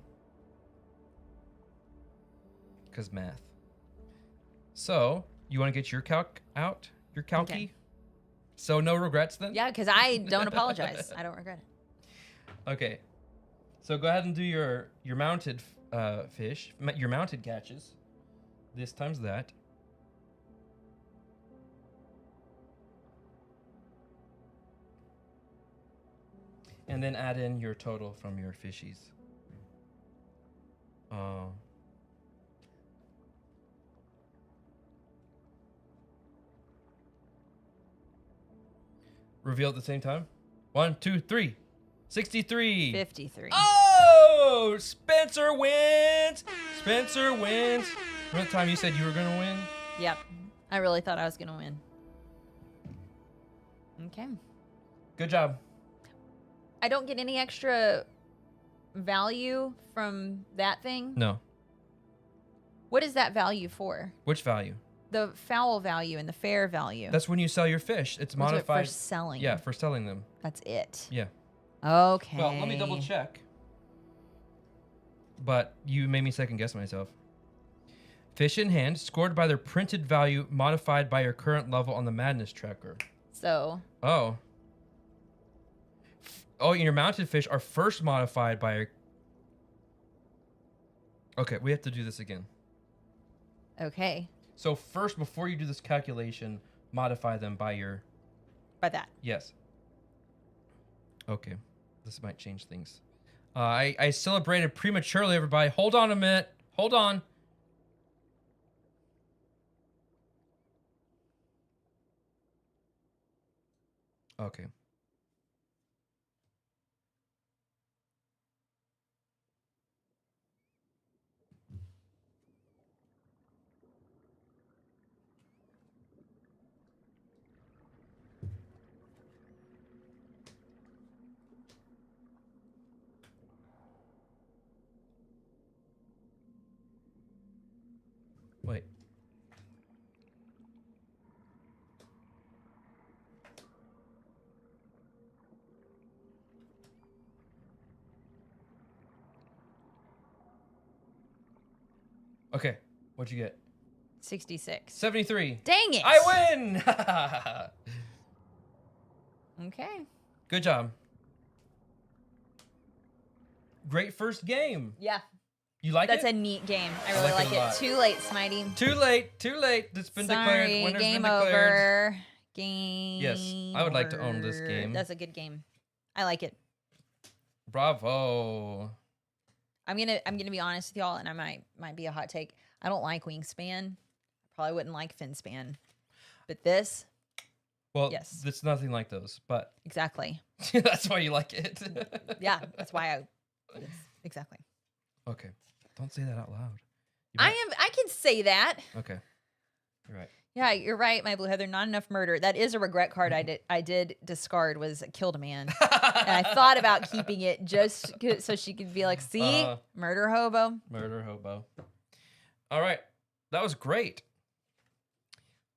Because math. So, you want to get your calc out? Your calci? Okay. So, no regrets then? Yeah, because I don't apologize. I don't regret it. Okay. So, go ahead and do your mounted fish, your mounted catches. This times that. And then add in your total from your fishies. Reveal at the same time. 1, 2, 3. 63. 53. Oh! Spencer wins! Spencer wins! Remember the time you said you were going to win? Yep. I really thought I was going to win. Okay. Good job. I don't get any extra value from that thing? No. What is that value for? Which value? The foul value and the fair value. That's when you sell your fish. It's What's it modified. for selling. Yeah, for selling them. That's it. Yeah. Okay. Well, let me double check. But you made me second guess myself. Fish in hand, scored by their printed value, modified by your current level on the madness tracker. So. Oh. Oh, and your mounted fish are first modified by your... Okay, we have to do this again. Okay. So first, before you do this calculation, modify them by your... By that. Yes. Okay. This might change things. I celebrated prematurely, everybody. Hold on a minute. Hold on. Okay. Wait. Okay, what'd you get? 66. 73. Dang it! I win! Okay. Good job. Great first game. Yeah. You like That's it? a neat game. I I really like like it a it. lot. Too late, Smitey. Too late. It's been declared. Sorry, Winner's game been declared. over. Game. Yes, I would like to own this over. game. That's a good game. I like it. Bravo. I'm gonna be honest with y'all, and I might be a hot take. I don't like Wingspan. I probably wouldn't like Finspan, but this, Well, yes. it's nothing like those, but exactly. that's why you like it. Yeah, that's why yes, exactly. Okay. Don't say that out loud. I can say that. Okay. You're right. Yeah, you're right, my blue heather. Not enough murder. That is a regret card I did discard. Was killed a man, and I thought about keeping it just so she could be like, see, murder hobo. Murder hobo. All right, that was great.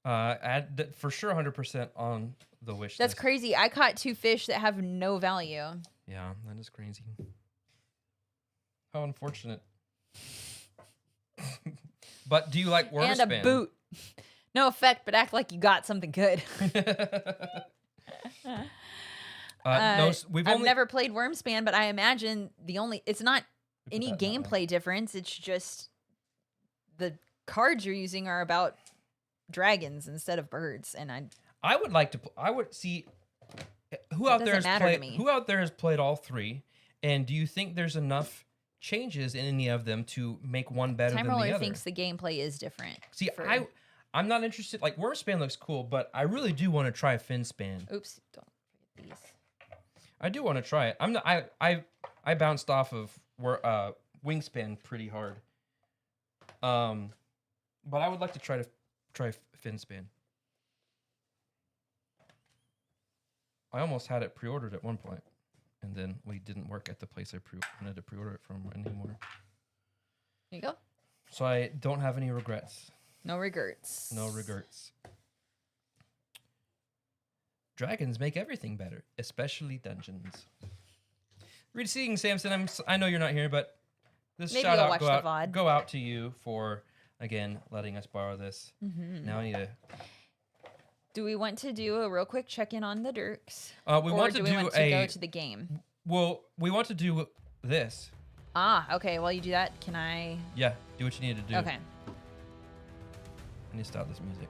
Add for sure 100% on the wish That's list. crazy. I caught 2 fish that have no value. Yeah, that is crazy. How unfortunate. But do you like worm And spin? a boot. No effect, but act like you got something good. We've I've only never played Wormspan, but I imagine it's not put any that in that gameplay difference. It's just the cards you're using are about dragons instead of birds. And I would like to. I would see who That out there has doesn't matter to played. me. Who out there has played all 3? And do you think there's enough changes in any of them to make one better Time than the Roller other? thinks the gameplay is different. See, for- I'm not interested. Like Wormspan looks cool, but I really do want to try Finspan. Oops, don't forget these. I do want to try it. I'm not. I bounced off of Wingspan pretty hard. But I would like to try Finspan. I almost had it pre-ordered at one point, and then we didn't work at the place I wanted to pre-order it from anymore. There you go. So I don't have any regrets. No regrets. No regrets. Dragons make everything better, especially dungeons. Seeing Samson, I know you're not here, but this Maybe shout you'll out watch the VOD. go out to you for again letting us borrow this. Mm-hmm. Now I need to. Do we want to do a real quick check-in on the Dirks? We want to do we want to a. go to the game? Well, we want to do this. Ah, okay. While you do that, can I? Yeah, do what you need to do. Okay. I need to stop this music.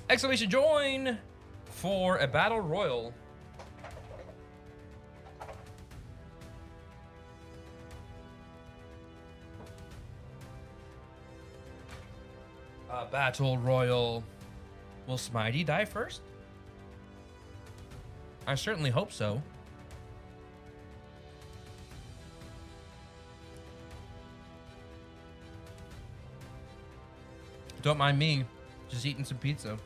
Exclamation join for a battle royal. A battle royal. Will Smitey die first? I certainly hope so. Don't mind me, just eating some pizza.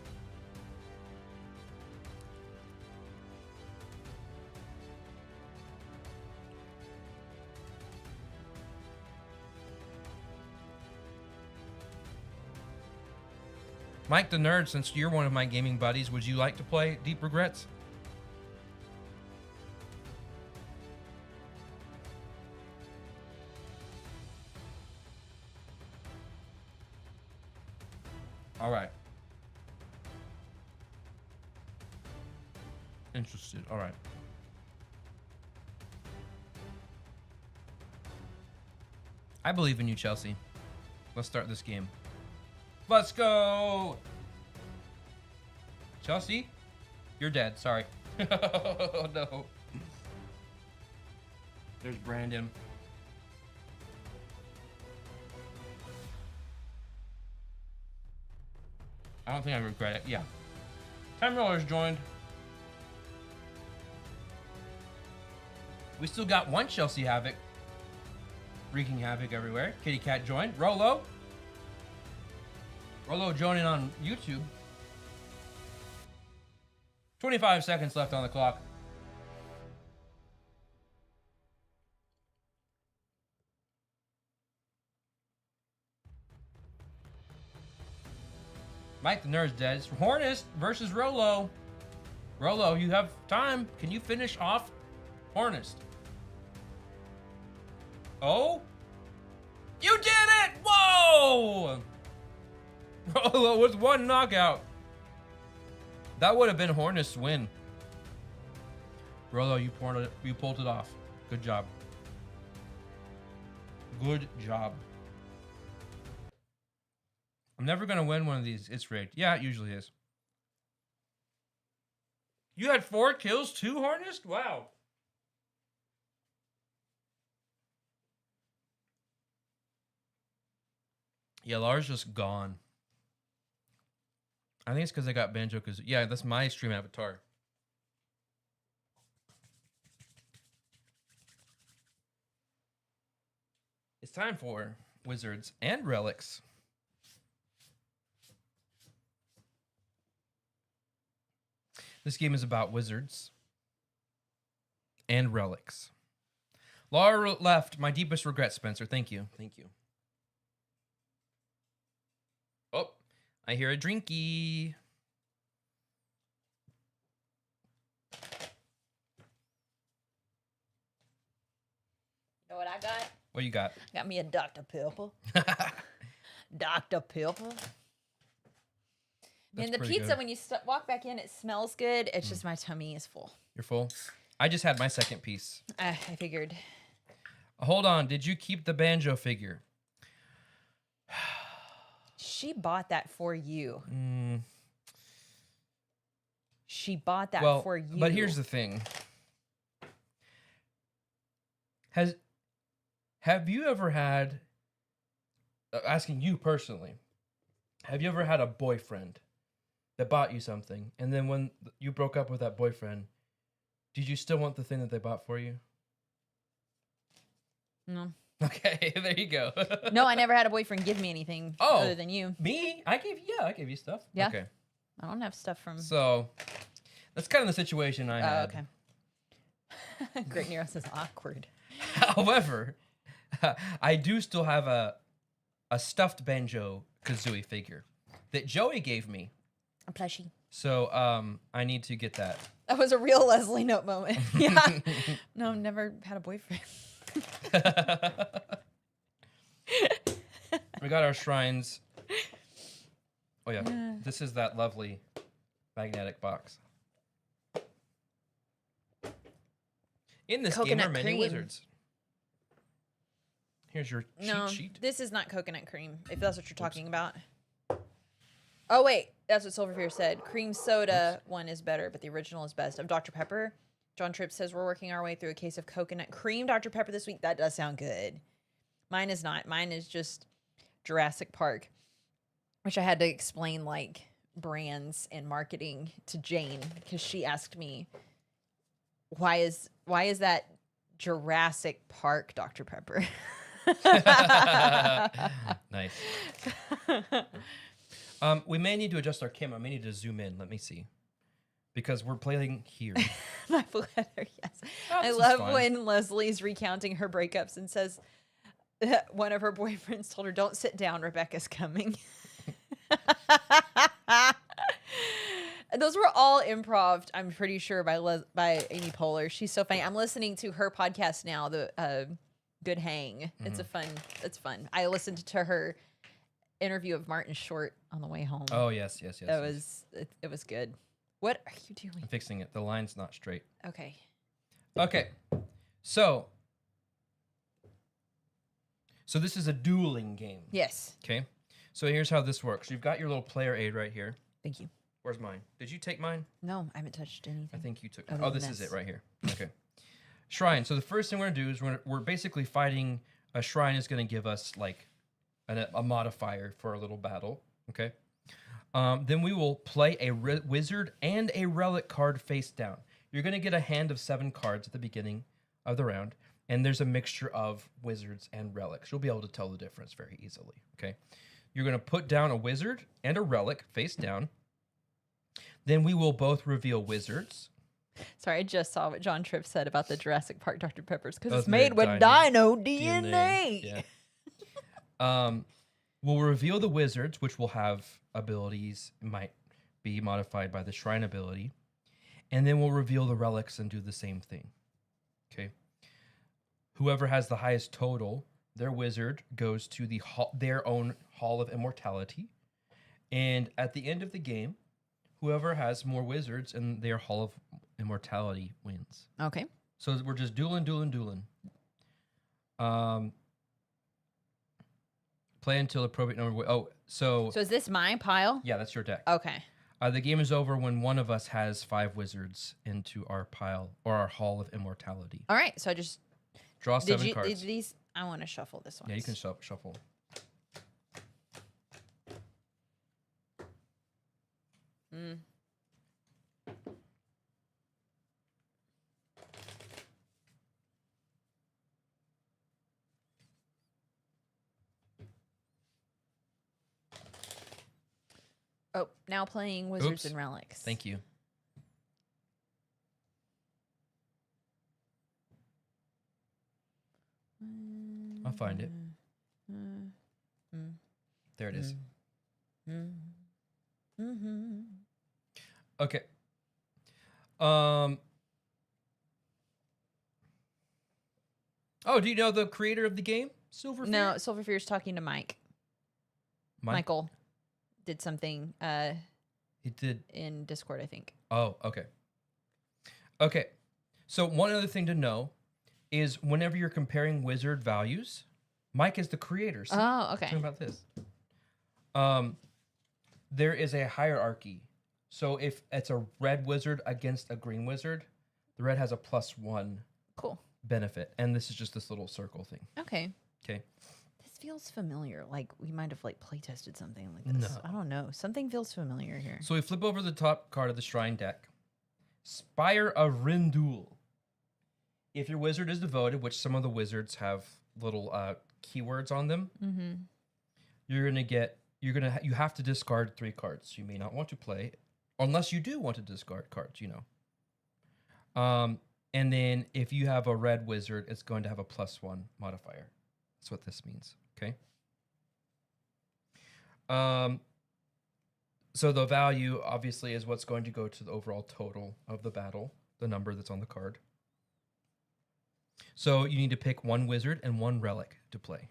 Mike the Nerd, since you're one of my gaming buddies, would you like to play Deep Regrets? All right. Interested. All right. I believe in you, Chelsea. Let's start this game. Let's go! Chelsea? You're dead. Sorry. Oh, no. There's Brandon. I don't think I regret it. Yeah. Time Roller's joined. We still got one Chelsea Havoc. Wreaking havoc everywhere. Kitty Cat joined. Rolo. Rolo joining on YouTube. 25 seconds left on the clock. Mike the Nerd's dead. It's Hornist versus Rolo. Rolo, you have time. Can you finish off Hornist? Oh! You did it! Whoa! Rolo with one knockout. That would have been Hornist's win. Rolo, you pulled it off. Good job. Good job. I'm never going to win one of these. It's rigged. Yeah, it usually is. You had 4 kills too, Hornist? Wow. Yeah, Lars just gone. I think it's because I got Banjo Kazooie. Yeah, that's my stream avatar. It's time for Wizards and Relics. This game is about wizards and relics. Laura left. My deepest regret, Spencer. Thank you. Thank you. Oh, I hear a drinky. You know what I got? What you got? Got me a Dr. Pepper. Dr. Pepper. And the pizza, good. when you walk back in, it smells good. It's just my tummy is full. You're full? I just had my second piece. I figured. Hold on. Did you keep the Banjo figure? She bought that for you. Mm. She bought that for you. But here's the thing. Have you ever had, asking you personally, have you ever had a boyfriend that bought you something, and then when you broke up with that boyfriend, did you still want the thing that they bought for you? No. Okay, there you go. No, I never had a boyfriend give me anything other than you. Me? I gave you stuff. Yeah. Okay. I don't have stuff from... So, that's kind of the situation I had. Okay. Great Nero says awkward. However, I do still have a stuffed Banjo Kazooie figure that Joey gave me. A plushie. So I need to get that. That was a real Leslie Note moment. Yeah. No, never had a boyfriend. We got our shrines. Oh yeah, this is that lovely magnetic box. In this game are many wizards. Here's your cheat sheet. This is not coconut cream, if that's what you're talking about. Oh, wait. That's what Silverfear said. Cream soda one is better, but the original is best. Of Dr. Pepper, John Tripp says we're working our way through a case of coconut cream Dr. Pepper this week. That does sound good. Mine is not. Mine is just Jurassic Park, which I had to explain, like, brands and marketing to Jane, because she asked me, why is that Jurassic Park Dr. Pepper? Nice. We may need to adjust our camera. I may need to zoom in. Let me see. Because we're playing here. My letter, yes. I love when Leslie's recounting her breakups and says that one of her boyfriends told her, "Don't sit down, Rebecca's coming." Those were all improv, I'm pretty sure, by Amy Poehler. She's so funny. I'm listening to her podcast now, the Good Hang. It's it's fun. I listened to her interview of Martin Short on the way home. Oh, yes. It was good. What are you doing? I'm fixing it. The line's not straight. Okay. So this is a dueling game. Yes. Okay. So here's how this works. You've got your little player aid right here. Thank you. Where's mine? Did you take mine? No, I haven't touched anything. I think you took mine. Oh, this is it right here. Okay. Shrine. So the first thing we're going to do is we're basically fighting. A shrine is going to give us like a modifier for a little battle. Okay. Then we will play a wizard and a relic card face down. You're going to get a hand of 7 cards at the beginning of the round, and there's a mixture of wizards and relics. You'll be able to tell the difference very easily. Okay. You're going to put down a wizard and a relic face down. Then we will both reveal wizards. Sorry, I just saw what John Tripp said about the Jurassic Park Dr. Peppers, because it's made with dino DNA. Yeah. We'll reveal the wizards, which will have abilities, might be modified by the shrine ability. And then we'll reveal the relics and do the same thing. Okay. Whoever has the highest total, their wizard goes to their own Hall of Immortality. And at the end of the game, whoever has more wizards in their Hall of Immortality wins. Okay. So we're just dueling. Play until appropriate number. So is this my pile? yeah, that's your deck. Okay. The game is over when one of us has 5 wizards into our pile or our Hall of Immortality. All right. So I just Draw 7 cards. Did these? I want to shuffle this one. Yeah, you can shuffle. Mm. Oh, now playing Wizards and Relics. Thank you. I'll find it. There it is. Okay. Oh, do you know the creator of the game? Silverfear? No, Silverfear's talking to Mike. Michael did something he did in Discord, I think. Oh, okay. Okay. So one other thing to know is whenever you're comparing wizard values, Mike is the creator. See? Oh, okay. Talking about this. There is a hierarchy. So if it's a red wizard against a green wizard, the red has a +1 cool benefit. And this is just this little circle thing. Okay. Okay. This feels familiar. Like we might have play tested something like this. No. I don't know. Something feels familiar here. So we flip over the top card of the Shrine deck. Spire of Rindul. If your wizard is devoted, which some of the wizards have little keywords on them, you have to discard 3 cards. You may not want to play, unless you do want to discard cards, And then if you have a red wizard, it's going to have a +1 modifier. That's what this means. Okay. So the value obviously is what's going to go to the overall total of the battle, the number that's on the card. So you need to pick 1 wizard and 1 relic to play.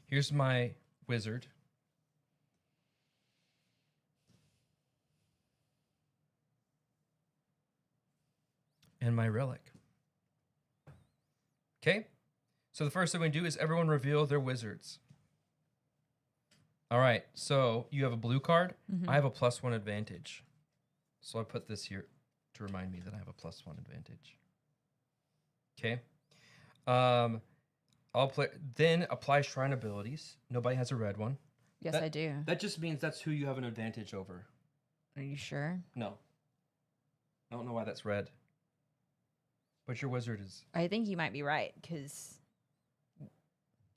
Here's my wizard. And my relic. Okay? So the first thing we do is everyone reveal their wizards. All right, so you have a blue card. I have a +1 advantage. So I put this here to remind me that I have a +1 advantage. Okay. Then apply shrine abilities. Nobody has a red one. Yes, I do. That just means that's who you have an advantage over. Are you sure? No. I don't know why that's red. But your wizard is. I think you might be right, because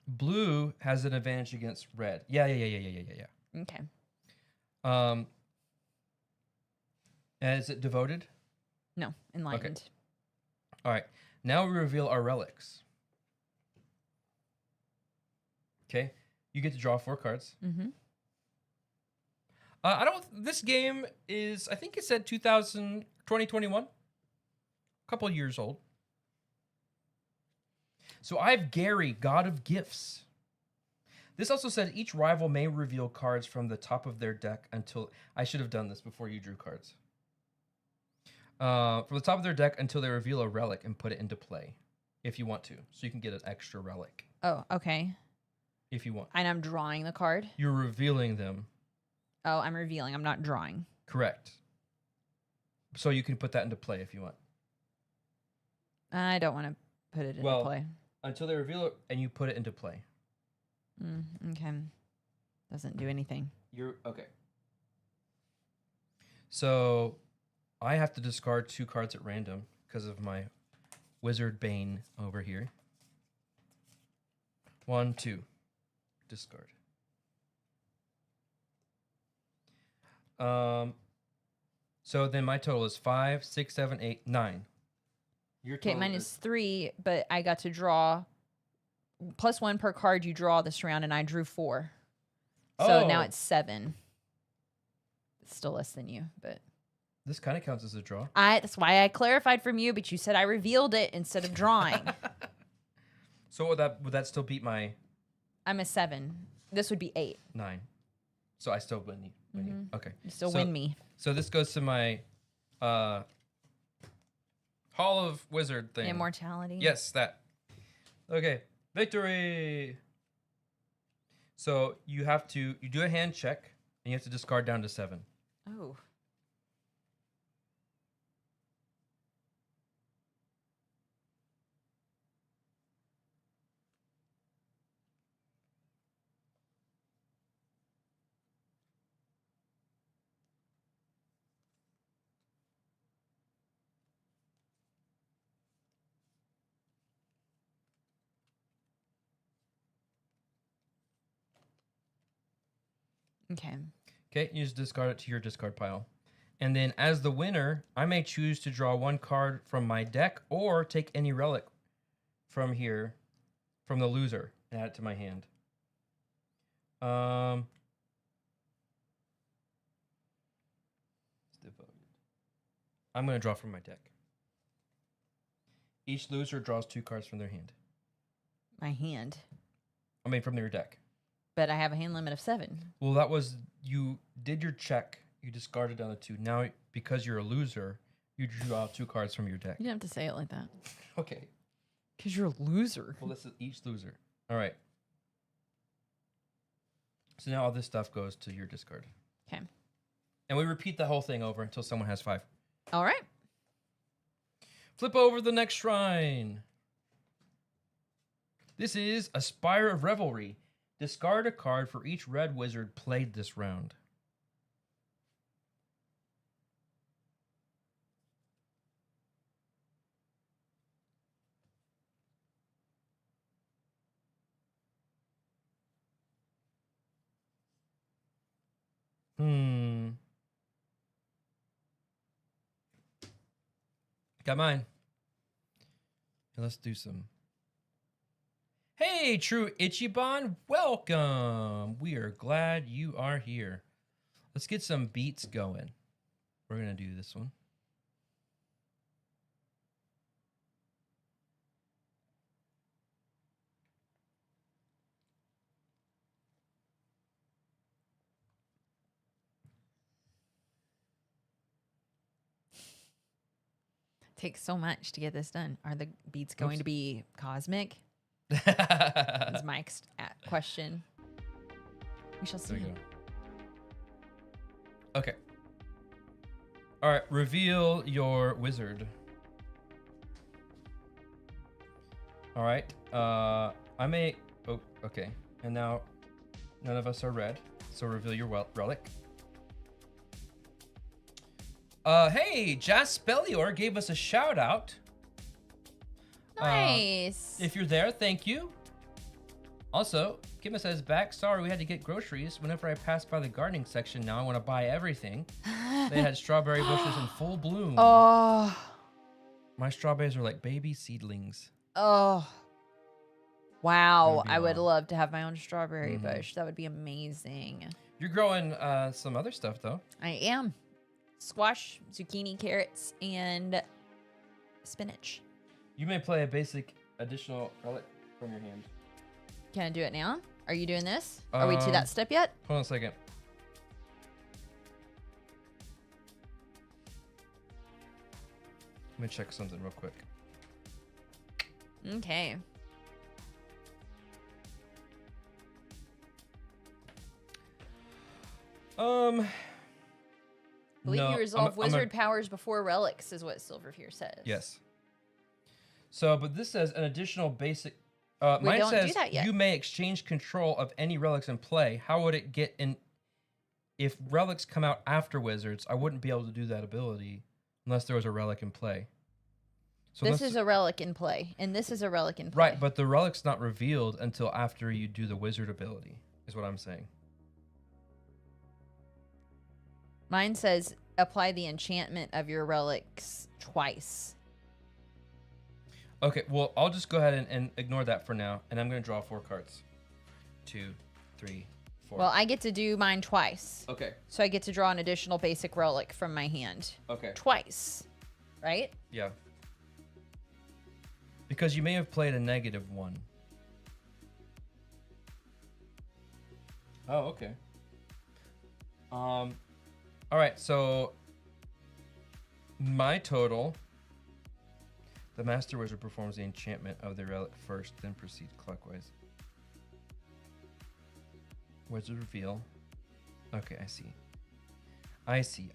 blue has an advantage against red. Yeah. Okay. And is it devoted? No, enlightened. Okay. All right. Now we reveal our relics. Okay. You get to draw 4 cards. This game is, I think it said 2021. A couple years old. So I have Gary, God of Gifts. This also said each rival may reveal cards from the top of their deck until... I should have done this before you drew cards. From the top of their deck until they reveal a relic and put it into play. If you want to. So you can get an extra relic. Oh, okay. If you want. And I'm drawing the card? You're revealing them. Oh, I'm revealing. I'm not drawing. Correct. So you can put that into play if you want. I don't want to put it into play. Until they reveal it and you put it into play. Okay. Doesn't do anything. You're okay. So I have to discard 2 cards at random because of my Wizard Bane over here. 1, 2. Discard. So then my total is 5, 6, 7, 8, 9. Okay, mine is 3, but I got to draw +1 per card you draw this round, and I drew 4. So now Oh. it's 7. It's still less than you, but This kind of counts as a draw. that's why I clarified from you, but you said I revealed it instead of drawing. So would that still beat my I'm a 7. This would be 8. 9? So I still win you. Okay. You still So- win me. So this goes to my Hall of Wizard thing. Immortality. Yes, that. Okay. Victory. So you do a hand check and you have to discard down to 7. Oh. Okay. Okay, you just discard it to your discard pile. And then as the winner, I may choose to draw 1 card from my deck or take any relic from here, from the loser, and add it to my hand. I'm going to draw from my deck. Each loser draws 2 cards from their hand. My hand. I mean, from their deck. But I have a hand limit of 7. Well, that was, you did your check, you discarded down to 2. Now, because you're a loser, you draw 2 cards from your deck. You didn't have to say it like that. Okay. Because you're a loser. Well, this is each loser. All right. So now all this stuff goes to your discard. Okay. And we repeat the whole thing over until someone has 5. All right. Flip over the next shrine. This is a Spire of Revelry. Discard a card for each red wizard played this round. Got mine. And let's do some. Hey, True Ichiban, welcome. We are glad you are here. Let's get some beats going. We're going to do this one. Takes so much to get this done. Are the beats going to be cosmic? Is Mike's question. We shall see. There we go. Okay. All right, reveal your wizard. All right. I may. Oh, okay. And now, none of us are red, so reveal your relic. Hey, Jaspelior gave us a shout out. Nice. If you're there, thank you. Also, Kimma says back. Sorry, we had to get groceries. Whenever I pass by the gardening section, now I want to buy everything. They had strawberry bushes in full bloom. Oh. My strawberries are like baby seedlings. Oh. Wow. That'd be I would wild. love to have my own strawberry bush. That would be amazing. You're growing some other stuff though. I am. Squash, zucchini, carrots, and spinach. You may play a basic additional relic from your hand. Can I do it now? Are you doing this? Are we to that step yet? Hold on a second. Let me check something real quick. Okay. I Believe you resolve wizard powers before relics, is what Silverfear says. Yes. So, but this says an additional basic. We Mine don't do says that yet. you may exchange control of any relics in play. How would it get in? If relics come out after wizards, I wouldn't be able to do that ability unless there was a relic in play. So This is a relic in play, and this is a relic in play. right, but the relic's not revealed until after you do the wizard ability, is what I'm saying. Mine says apply the enchantment of your relics twice. Okay, well, I'll just go ahead and ignore that for now, and I'm going to draw 4 cards. 2, 3, before. Well, I get to do mine twice. Okay. So I get to draw an additional basic relic from my hand. Okay. Twice. Right? Yeah. Because you may have played a -1. Oh, okay. All right, so my total. The Master Wizard performs the enchantment of the relic first, then proceeds clockwise. Wizard reveal. Okay, I see. I see.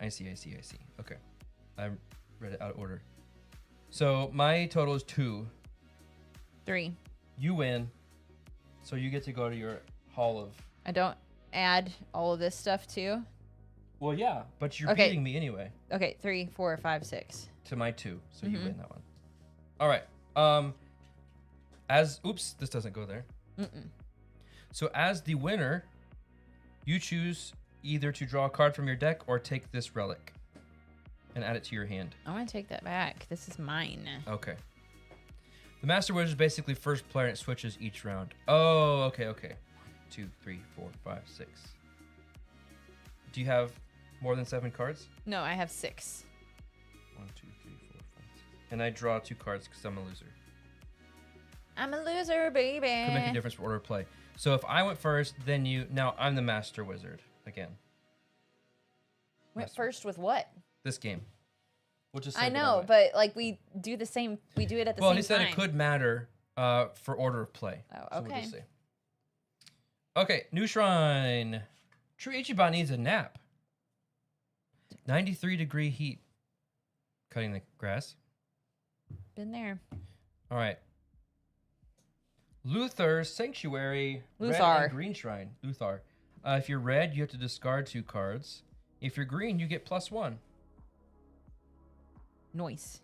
Okay. I read it out of order. So my total is 2. 3. You win. So you get to go to your Hall of... I don't add all of this stuff too. Well, yeah, but you're Okay. beating me anyway. Okay, 3, 4, 5, 6. To my 2, so you win that one. All right. Oops, this doesn't go there. So as the winner, you choose either to draw a card from your deck or take this relic and add it to your hand. I want to take that back. This is mine. Okay. The Master Wizard is basically first player and it switches each round. Oh, okay. 1, 2, 3, 4, 5, 6. Do you have more than 7 cards? No, I have 6. 1, 2, 3, 4, 5, 6. And I draw 2 cards because I'm a loser. I'm a loser, baby. Could make a difference for order of play. So if I went first, then you... Now I'm the Master Wizard again. Went first with what? This game. We'll just I know, but like we do it at the same Well, he time. said it could matter for order of play. Oh, So okay. we'll just see. Okay, new shrine. True Ichiban needs a nap. 93-degree heat. Cutting the grass. Been there. All right. Luther's Sanctuary. Red Luthor. and green shrine. Luthor. If you're red, you have to discard 2 cards. If you're green, you get +1. Noise.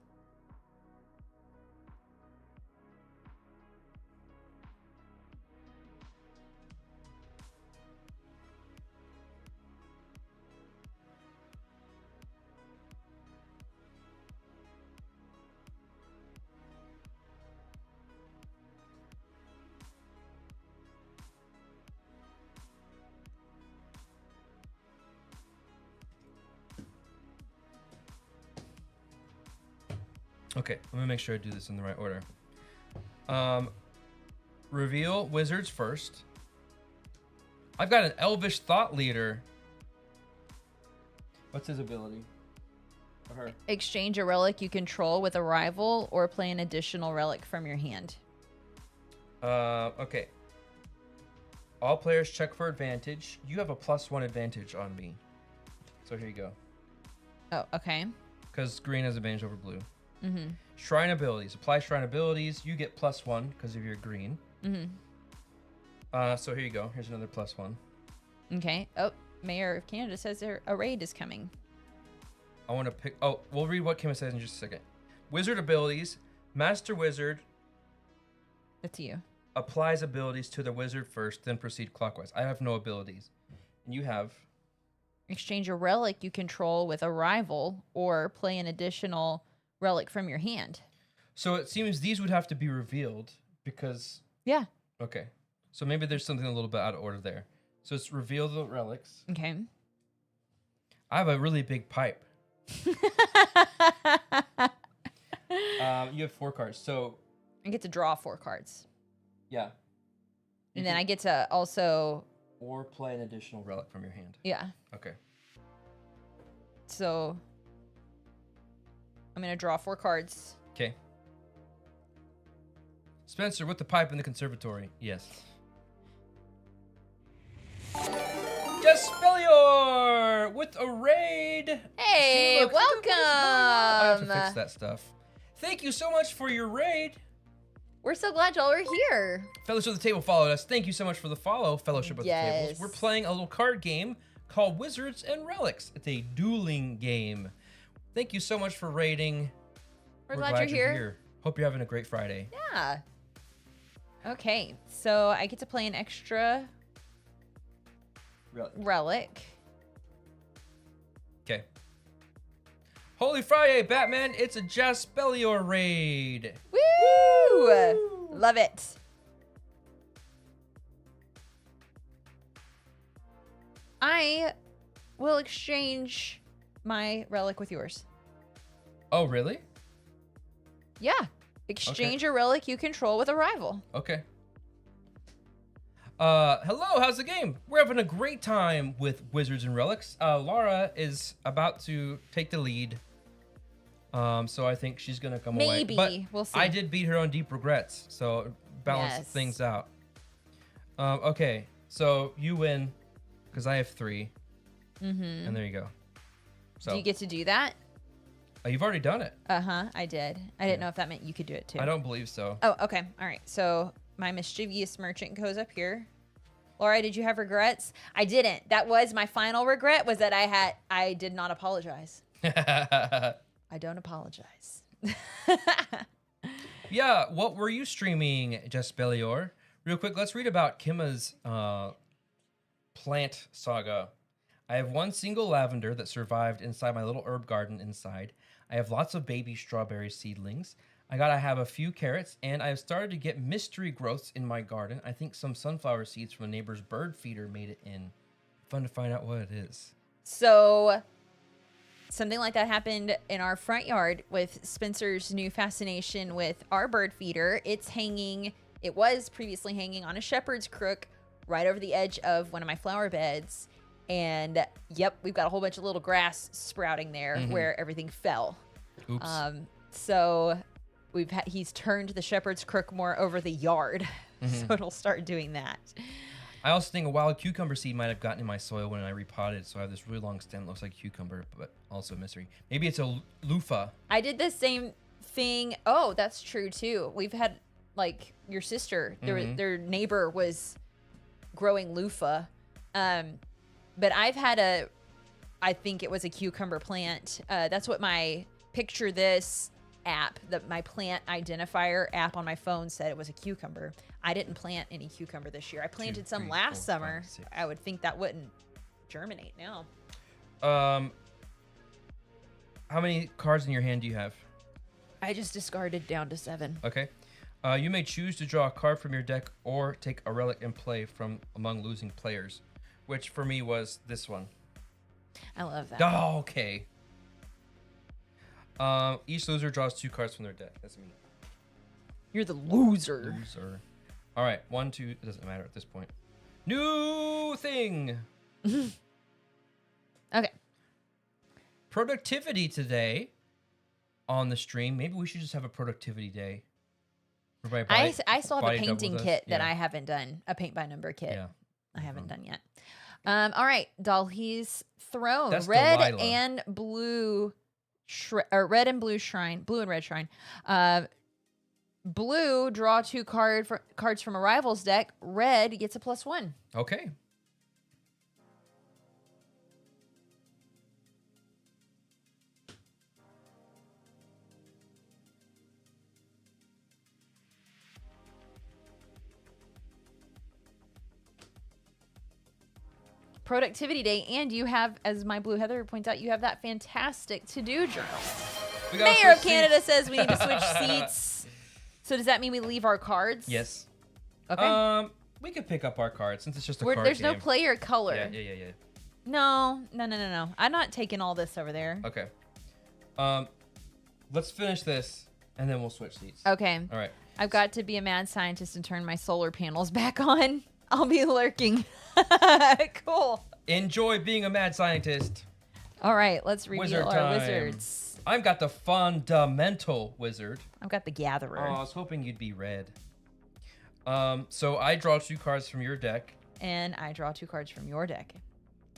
Okay, let me make sure I do this in the right order. Reveal wizards first. I've got an elvish thought leader. What's his ability? Or her? Exchange a relic you control with a rival or play an additional relic from your hand. Okay. All players check for advantage. You have a +1 advantage on me. So here you go. Oh, okay. Because green has advantage over blue. Mm-hmm. Shrine abilities. Apply shrine abilities. You get +1 because of your green. Mm-hmm. So here you go. Here's another +1. Okay. Oh, Mayor of Canada says a raid is coming. I want to pick... Oh, we'll read what Kim says in just a second. Wizard abilities. Master Wizard That's you. applies abilities to the wizard first, then proceed clockwise. I have no abilities. And you have... Exchange a relic you control with a rival or play an additional relic from your hand. So it seems these would have to be revealed because... Yeah. Okay. So maybe there's something a little bit out of order there. So it's reveal the relics. Okay. I have a really big pipe. You have 4 cards. So... I get to draw 4 cards. Yeah. And then I get to also... Or play an additional relic from your hand. Yeah. Okay. So... I'm going to draw 4 cards. Okay. Spencer with the pipe in the conservatory. Yes. Despelior with a raid. Hey, See, look, what is going on? I have to welcome. fix that stuff. Thank you so much for your raid. We're so glad y'all are here. Fellowship of the Table followed us. Thank you so much for the follow, Fellowship of the Tables. Yes. We're playing a little card game called Wizards and Relics. It's a dueling game. Thank you so much for raiding. We're glad you're here. Hope you're having a great Friday. Yeah. Okay, so I get to play an extra relic. Okay. Holy Friday, Batman! It's a Jaspelior raid. Woo! Love it. I will exchange my relic with yours. Oh, really? Yeah. Exchange a relic you control with a rival. Okay. Hello, how's the game? We're having a great time with Wizards and Relics. Laura is about to take the lead. So I think she's gonna come away. Maybe. But We'll see. I did beat her on Deep Regrets, so balance Yes. things out. Okay, so you win, because I have 3. Mm-hmm. And there you go. So Do you get to do that? you've already done it. Uh-huh, I did. I didn't know if that meant you could do it too. I don't believe so. Oh, okay. All right. So my mischievous merchant goes up here. Laura, did you have regrets? I didn't. That was my final regret, was that I did not apologize. I don't apologize. Yeah, what were you streaming, Jess Bellior? Real quick, let's read about Kimma's plant saga. I have 1 single lavender that survived inside my little herb garden inside. I have lots of baby strawberry seedlings. I have a few carrots, and I have started to get mystery growths in my garden. I think some sunflower seeds from a neighbor's bird feeder made it in. Fun to find out what it is. So something like that happened in our front yard with Spencer's new fascination with our bird feeder. It was previously hanging on a shepherd's crook right over the edge of one of my flower beds. And yep, we've got a whole bunch of little grass sprouting there where everything fell. Oops. So he's turned the shepherd's crook more over the yard. So it'll start doing that. I also think a wild cucumber seed might have gotten in my soil when I repotted, so I have this really long stem that looks like cucumber, but also a mystery. Maybe it's a loofah. I did the same thing. Oh, that's true too. We've had, like, your sister, their neighbor was growing loofah. But I've had I think it was a cucumber plant. That's what my Picture This app, my plant identifier app on my phone said it was a cucumber. I didn't plant any cucumber this year. I planted some last summer. 5, 6. I would think that wouldn't germinate now. How many cards in your hand do you have? I just discarded down to 7. Okay. You may choose to draw a card from your deck or take a relic and play from among losing players, which for me was this one. I love that. Oh, okay. Each loser draws 2 cards from their deck. That's me. You're the loser. Loser. All right. 1, 2. It doesn't matter at this point. New thing. Okay. Productivity today on the stream. Maybe we should just have a productivity day. I still have a body double painting with us. kit that Yeah. I haven't done. A paint by number kit. Yeah. I haven't done yet. All right, doll. He's thrown That's red Delilah. and blue, red and blue shrine, blue and red shrine. Blue, draw 2 cards from a rival's deck. Red gets a +1. Okay. Productivity day, and you have, as my blue Heather points out, you have that fantastic to-do journal. We gotta Mayor of switch Canada seats. says we need to switch seats. So does that mean we leave our cards? Yes. Okay. We could pick up our cards since it's just a We're- card there's game. no player color. Yeah. No. I'm not taking all this over there. Okay. Let's finish this and then we'll switch seats. Okay. All right. I've got to be a mad scientist and turn my solar panels back on. I'll be lurking. Cool. Enjoy being a mad scientist. All right, let's reveal Wizard our time. wizards. I've got the fundamental wizard. I've got the gatherer. Oh, I was hoping you'd be red. So I draw 2 cards from your deck. And I draw 2 cards from your deck.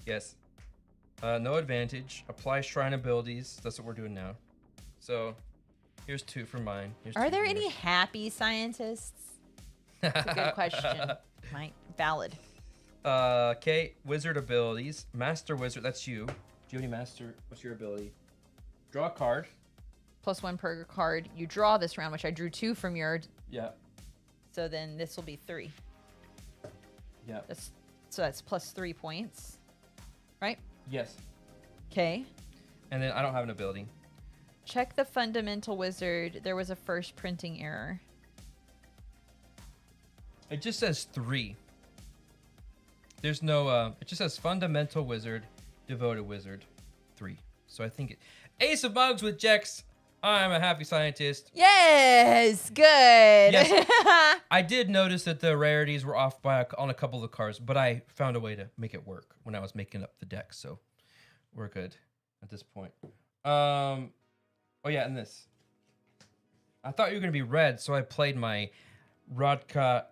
Yes. No advantage. Apply shrine abilities. That's what we're doing now. So here's 2 for mine. Here's Are 2 there for any yours. happy scientists? That's a good question. Valid. Okay, wizard abilities. Master wizard, that's you. Do you have any master? What's your ability? Draw a card. +1 per card you draw this round, which I drew 2 from your. Yeah. So then this will be 3. Yeah. That's +3 points, right? Yes. Okay. And then I don't have an ability. Check the fundamental wizard. There was a first printing error. It just says 3. There's no. It just says fundamental wizard, devoted wizard, 3. So I think Ace of Mugs with Jex. I'm a happy scientist. Yes, good. Yes. I did notice that the rarities were off by on a couple of the cards, but I found a way to make it work when I was making up the deck, so we're good at this point. Oh yeah, and this. I thought you were gonna be red, so I played my Rodka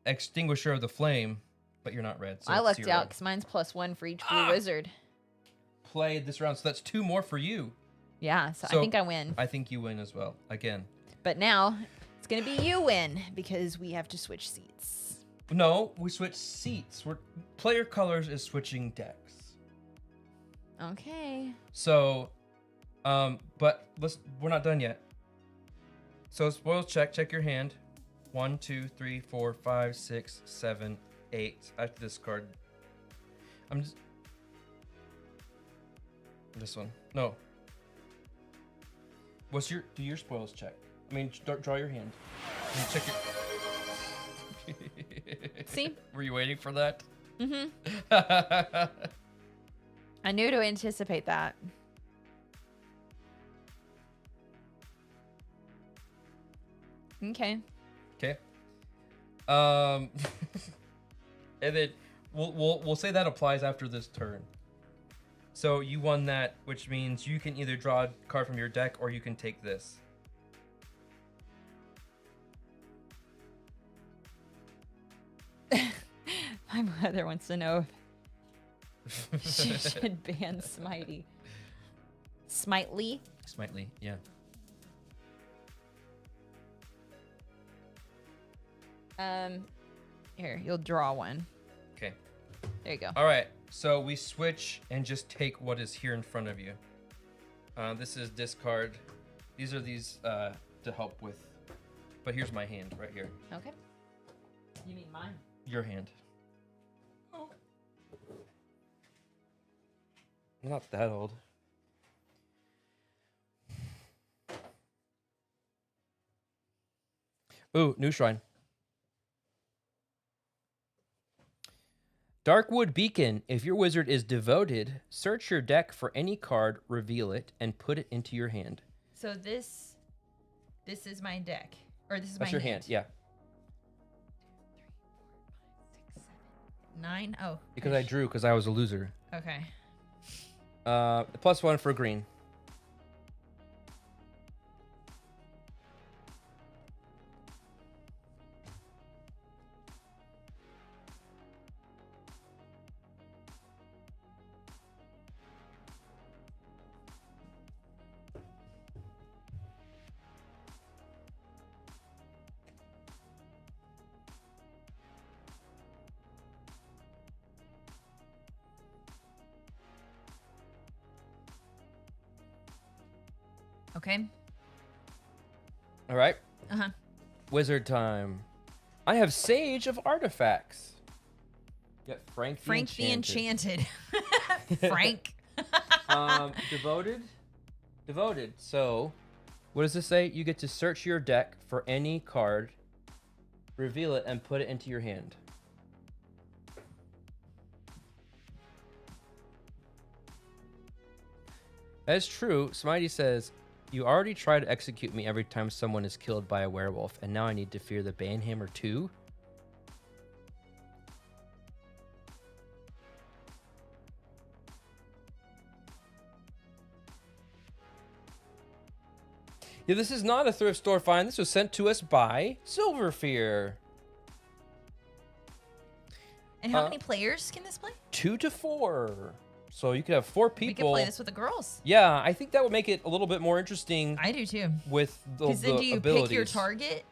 Extinguisher of the Flame, but you're not red. So I it's lucked 0. out because mine's +1 for each blue wizard. Played this round, so that's 2 more for you. Yeah, so So I think I win. I think you win as well. Again. But now it's gonna be you win because we have to switch seats. No, we switch seats. Player colors is switching decks. Okay. So, but we're not done yet. So spoils check. Check your hand. 1, 2, 3, 4, 5, 6, 7, 8. I have to discard. I'm just this one. No. Do your spoils check? I mean, draw your hand. And check your. See? Were you waiting for that? Mm-hmm. I knew to anticipate that. Okay. Okay. And then we'll say that applies after this turn. So you won that, which means you can either draw a card from your deck or you can take this. My mother wants to know if she should ban Smitey. Smitely? Smitely, yeah. Here, you'll draw one. Okay. There you go. All right. So we switch and just take what is here in front of you. This is discard. These are to help with. But here's my hand right here. Okay. You mean mine? Your hand. Oh. I'm not that old. Ooh, new shrine. Darkwood Beacon. If your wizard is devoted, search your deck for any card, reveal it, and put it into your hand. So this is my deck. Or this is That's my your hand, yeah. 9. Oh. Because I drew, because I was a loser. Okay. +1 for green. Okay. All right. Uh-huh. Wizard time. I have Sage of Artifacts. Yeah, Frank the Enchanted. Frank. Devoted. Devoted. So, what does this say? You get to search your deck for any card, reveal it, and put it into your hand. That's true. Smitey says, you already try to execute me every time someone is killed by a werewolf, and now I need to fear the Banhammer too? Yeah, this is not a thrift store find. This was sent to us by Silverfear. And how many players can this play? 2 to 4. So you could have 4 people. We could play this with the girls. Yeah, I think that would make it a little bit more interesting. I do too. With the Because then do you abilities. pick your target?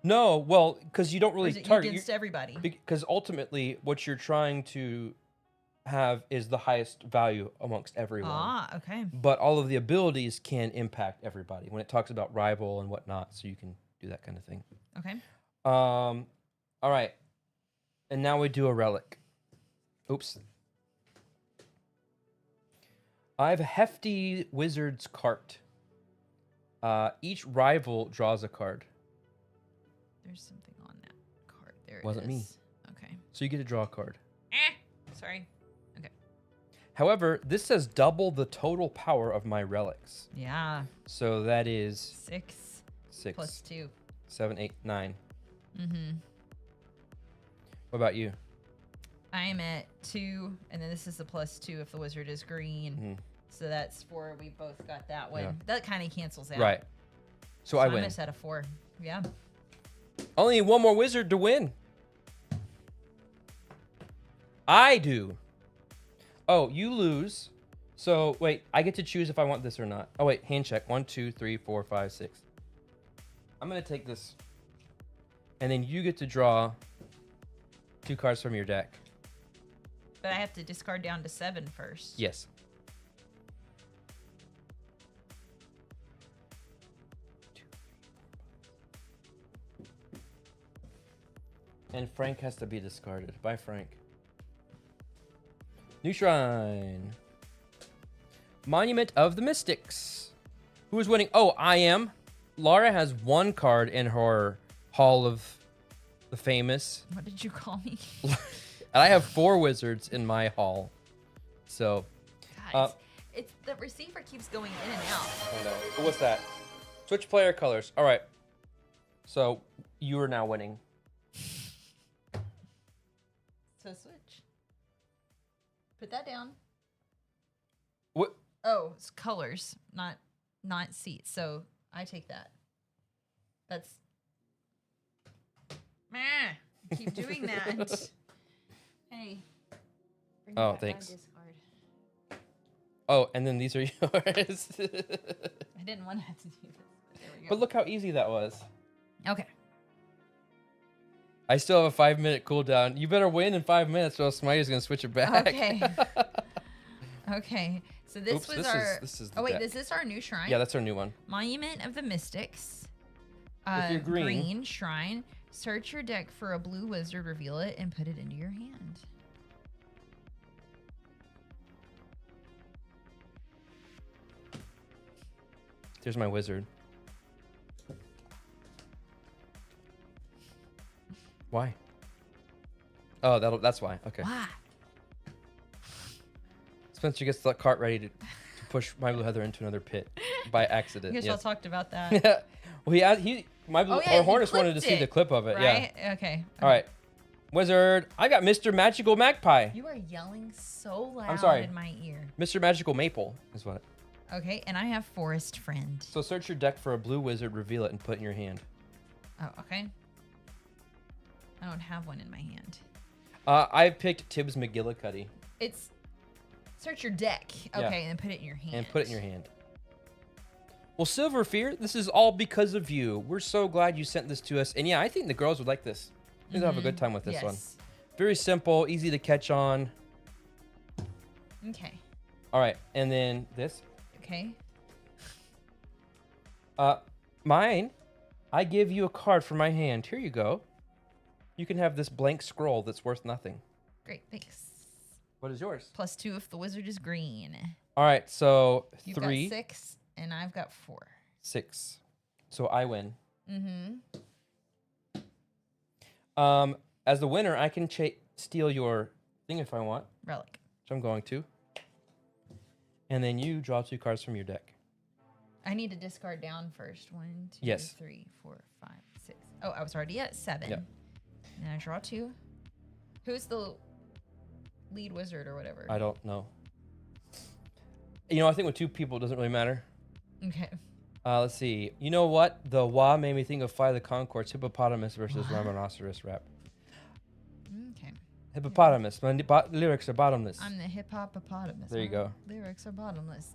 No, well, because you don't really target against everybody. Because ultimately, what you're trying to have is the highest value amongst everyone. Ah, okay. But all of the abilities can impact everybody when it talks about rival and whatnot. So you can do that kind of thing. Okay. All right, and now we do a relic. Oops. I have a hefty wizard's cart. Each rival draws a card. There's something on that card. There it Wasn't me. is. Okay. So you get to draw a card. sorry. Okay. However, this says double the total power of my relics. Yeah. So that is 6 6, plus 2. 7, 8, 9. Mm-hmm. What about you? I am at 2, and then this is the plus 2 if the wizard is green. Mhm. So that's 4. We both got that one. Yeah. That kind of cancels out. Right. So I I'm win. just at a 4. Yeah. Only need one more wizard to win. I do. Oh, you lose. So, wait, I get to choose if I want this or not. Oh, wait, hand check. 1, 2, 3, 4, 5, 6. I'm going to take this. And then you get to draw 2 cards from your deck. But I have to discard down to 7 first. Yes. And Frank has to be discarded. Bye, Frank. New shrine. Monument of the Mystics. Who is winning? Oh, I am. Laura has 1 card in her Hall of the Famous. What did you call me? And I have 4 wizards in my hall. So, God, it's the receiver keeps going in and out. I know. But what's that? Switch player colors. All right. So, you are now winning. So switch. Put that down. What? Oh, it's colors, not seats. So I take that. That's. Meh. Keep doing that. Hey. Bring Oh, back my thanks. discard. Oh, and then these are yours. I didn't want to have to do this, but there we go. But look how easy that was. Okay. I still have a 5-minute cooldown. You better win in 5 minutes, or else somebody's gonna switch it back. Okay. Okay. So this Oops, was this our. this is Oh wait, deck. is this our new shrine? Yeah, that's our new one. Monument of the Mystics. If you're green. Shrine. Search your deck for a blue wizard, reveal it, and put it into your hand. There's my wizard. Why? Oh, that's why. Okay. Why? Spencer gets the cart ready to push my blue heather into another pit by accident. I guess Yes. y'all talked about that. Well, my blue, Oh, yeah, or you Hornets wanted to clipped see the it, clip of it. right? Yeah. Okay. All right. Wizard. I got Mr. Magical Magpie. You are yelling so loud I'm sorry. in my ear. Mr. Magical Maple is what. Okay, and I have Forest Friend. So search your deck for a blue wizard, reveal it, and put it in your hand. Oh, okay. I don't have one in my hand. I picked Tibbs McGillicuddy. It's search your deck. Yeah. Okay, and then put it in your hand. And put it in your hand. Well, Silver Fear, this is all because of you. We're so glad you sent this to us. And yeah, I think the girls would like this. I think they'll have a good time with this one. Very simple, easy to catch on. Okay. All right, and then this. Okay. Mine, I give you a card from my hand. Here you go. You can have this blank scroll that's worth nothing. Great, thanks. What is yours? +2 if the wizard is green. All right, so You've 3, got 6, and I've got 4. 6. So I win. Mm-hmm. As the winner, I can steal your thing if I want, Relic. which I'm going to. And then you draw 2 cards from your deck. I need to discard down first. 1, 2, Yes. 3, 4, 5, 6. Oh, I was already at 7. Yep. And I draw 2. Who's the lead wizard or whatever? I don't know. You know, I think with 2 people, it doesn't really matter. Okay. Let's see. You know what? The Wa made me think of Fly the Concords, hippopotamus versus What? rhinoceros rap. Okay. Hippopotamus. My lyrics are bottomless. I'm the hip hoppopotamus. There you My go. Lyrics are bottomless.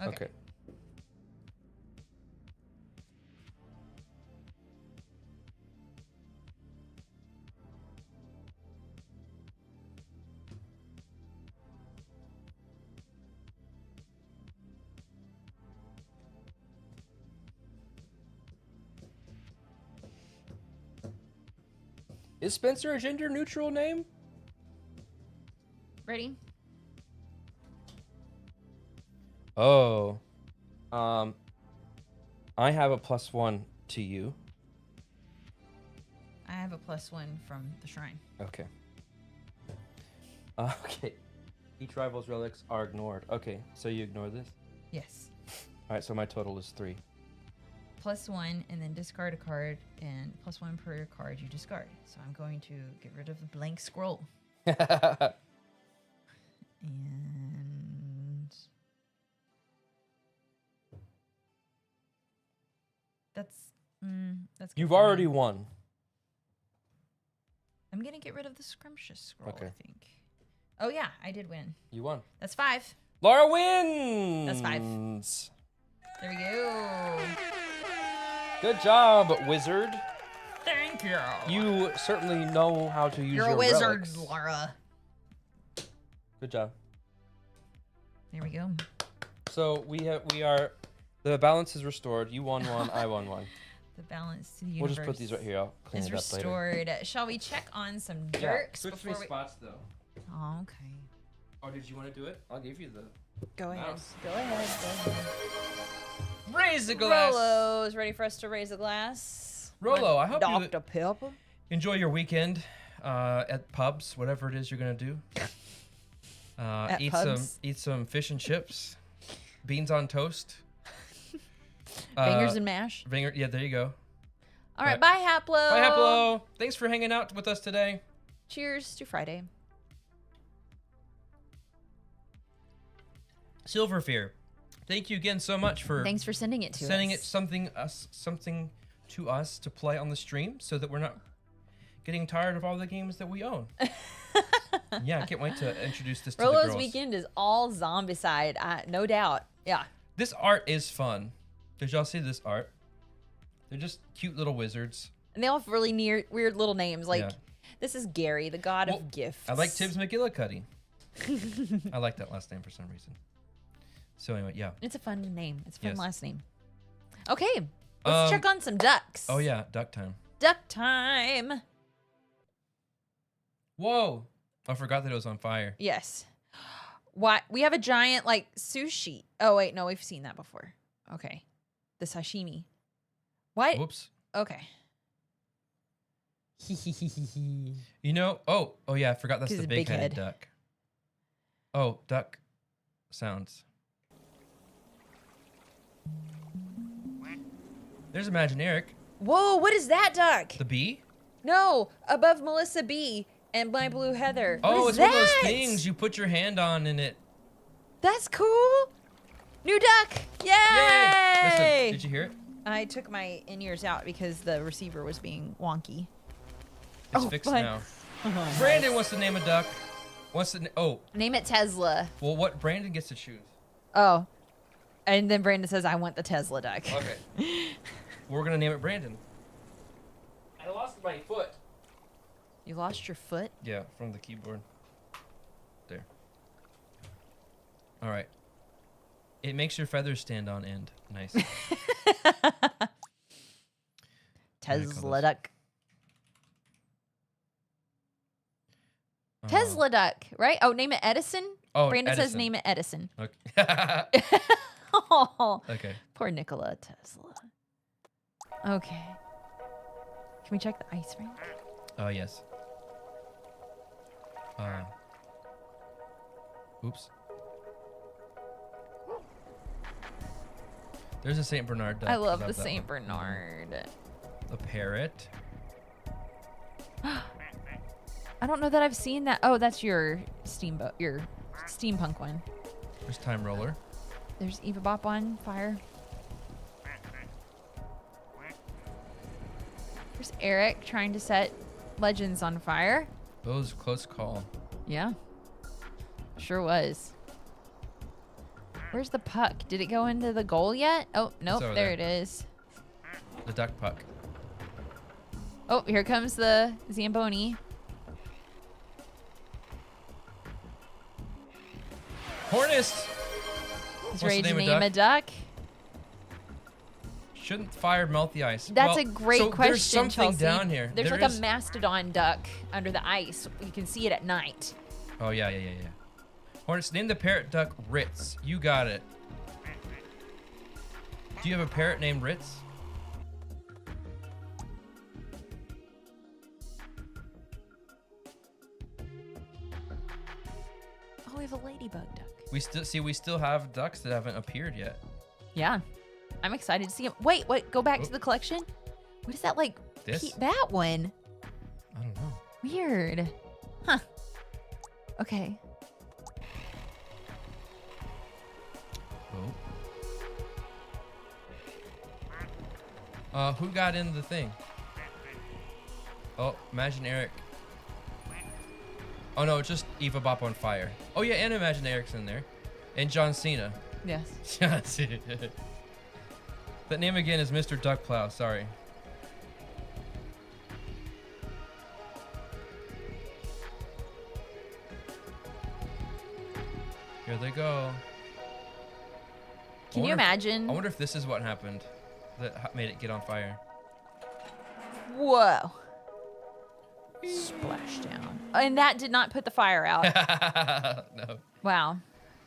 Okay. Is Spencer a gender neutral name? Ready? Oh. I have a +1 to you. I have a +1 from the shrine. Okay. Okay. Each rival's relics are ignored. Okay, so you ignore this? Yes. All right, so my total is 3. +1, and then discard a card, and +1 per card you discard. So I'm going to get rid of the blank scroll. And that's good You've for me. already won. I'm gonna get rid of the scrumptious scroll. Okay. I think. Oh yeah, I did win. You won. That's 5. Laura wins! That's 5. There we go. Good job, wizard. Thank you. You certainly know how to use You're your a wizard, relics. Laura. Good job. There we go. So we are the balance is restored. You won 1, I won 1. The balance to the We'll universe just put these right here. I'll clean is it up later. restored. Shall we check on some Yeah, jerks switch before me we... spots though. Oh, okay. Oh, did you want to do it? I'll give you the Go ahead. mouse. Go ahead. Go ahead. Raise the glass. Rolo's ready for us to raise a glass. Rolo, I hope you Dr. Pepper. enjoy your weekend at pubs, whatever it is you're gonna do. At eat pubs? some fish and chips, beans on toast. Fingers and mash. Yeah, there you go. All right, bye, Haplo. Bye, Haplo. Thanks for hanging out with us today. Cheers to Friday. Silverfear, thank you again so much for Thanks for sending it to sending us. it something to us to play on the stream, so that we're not getting tired of all the games that we own. Yeah, I can't wait to introduce this to the Rolo's girls. weekend is all zombicide, no doubt. Yeah. This art is fun. Did y'all see this art? They're just cute little wizards. And they all have really weird little names. Like, Yeah. this is Gary, the god Well, of gifts. I like Tibbs McGillicuddy. I like that last name for some reason. So anyway, yeah. It's a fun name. It's a fun Yes. last name. Okay, let's check on some ducks. Oh yeah, duck time. Duck time. Whoa! I forgot that it was on fire. Yes. What? We have a giant, like, sushi. Oh, wait, no, we've seen that before. Okay. The sashimi. What? Whoops. Okay. You know, oh yeah, I forgot that's 'Cause the it's a big big-headed head. duck. Oh, duck sounds. There's Imaginaric. Whoa, what is that duck? The bee? No, above Melissa B and my blue heather. Oh, What it's is one of those that? things you put your hand on and it. That's cool. New duck. Yay! Listen, did you hear it? I took my in-ears out because the receiver was being wonky. It's Oh, fixed fun. now. Brandon wants to name a duck. Name it Tesla. Well, what Brandon gets to choose. Oh. And then Brandon says, I want the Tesla duck. Okay. We're gonna name it Brandon. I lost my foot. You lost your foot? Yeah, from the keyboard. There. All right. It makes your feathers stand on end. Nice. Tesla duck. Tesla duck, right? Oh, name it Edison? Oh, Brandon says Edison. name it Edison. Okay. Oh, Okay. poor Nikola Tesla. Okay. Can we check the ice rink? Oh, yes. Oops. There's a St. Bernard duck. I love the that St. one. Bernard. A parrot. I don't know that I've seen that. Oh, that's your steamboat, your steampunk one. There's Time Roller. There's Eva Bop on fire. There's Eric trying to set Legends on fire. That was a close call. Yeah. Sure was. Where's the puck? Did it go into the goal yet? Oh, nope. over There there. it is. The duck puck. Oh, here comes the Zamboni. Hornist! He's What's ready the to name name of a duck. Shouldn't fire melt the ice? That's Well, a great so question, There's something Chelsea. down here. There's There like is- a mastodon duck under the ice. You can see it at night. Oh, yeah. Hornets, name the parrot duck Ritz. You got it. Do you have a parrot named Ritz? we have a ladybug duck. We still have ducks that haven't appeared yet. Yeah. I'm excited to see him. Wait, go back to the collection. What is that like? This? That one. I don't know. Weird. Huh. Okay. Oh. Who got in the thing? Oh, Imagine Eric. Oh no, it's just Eva Bop on fire. Oh yeah, and Imagine Eric's in there. And John Cena. Yes. That name again is Mr. Duckplow, sorry. Here they go. Can you imagine? I wonder if this is what happened that made it get on fire. Whoa. Splashdown. And that did not put the fire out. No. Wow.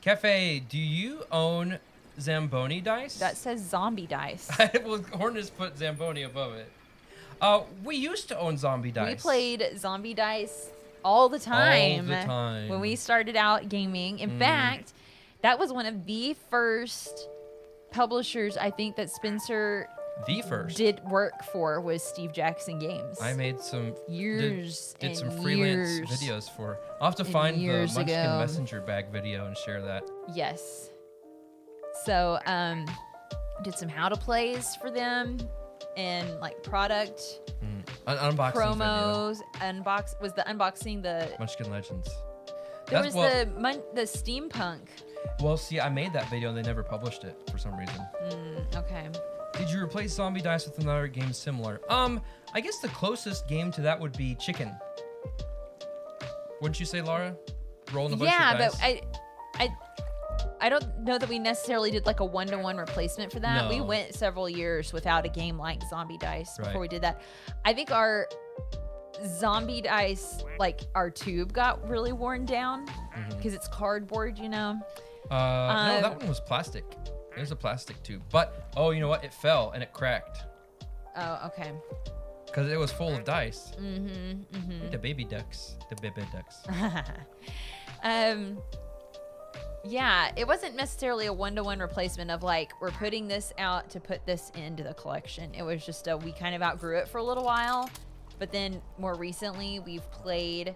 Cafe, do you own Zamboni dice? That says zombie dice. Well, Hornets put Zamboni above it. We used to own zombie dice. We played zombie dice all the time. All the time. When we started out gaming. In fact, that was one of the first publishers I think that Spencer did work for was Steve Jackson Games. I made some did some freelance videos for. I'll have to find the Munchkin Messenger bag video and share that. Yes. So did some how to plays for them and like product unboxing promos. Was the unboxing the Munchkin Legends? There was the steampunk. Well, see, I made that video and they never published it for some reason. Okay. Did you replace zombie dice with another game similar? I guess the closest game to that would be Chicken. Wouldn't you say, Laura? Rolling a bunch of dice. Yeah, but I don't know that we necessarily did like a one-to-one replacement for that. No. We went several years without a game like Zombie Dice before we did that. I think our Zombie Dice, like our tube got really worn down because it's cardboard, you know? No, that one was plastic. It was a plastic tube. But, oh, you know what? It fell and it cracked. Oh, okay. Because it was full of dice. The baby ducks. The baby ducks. Yeah, it wasn't necessarily a one-to-one replacement of like, we're putting this out to put this into the collection. It was just we kind of outgrew it for a little while. But then more recently, we've played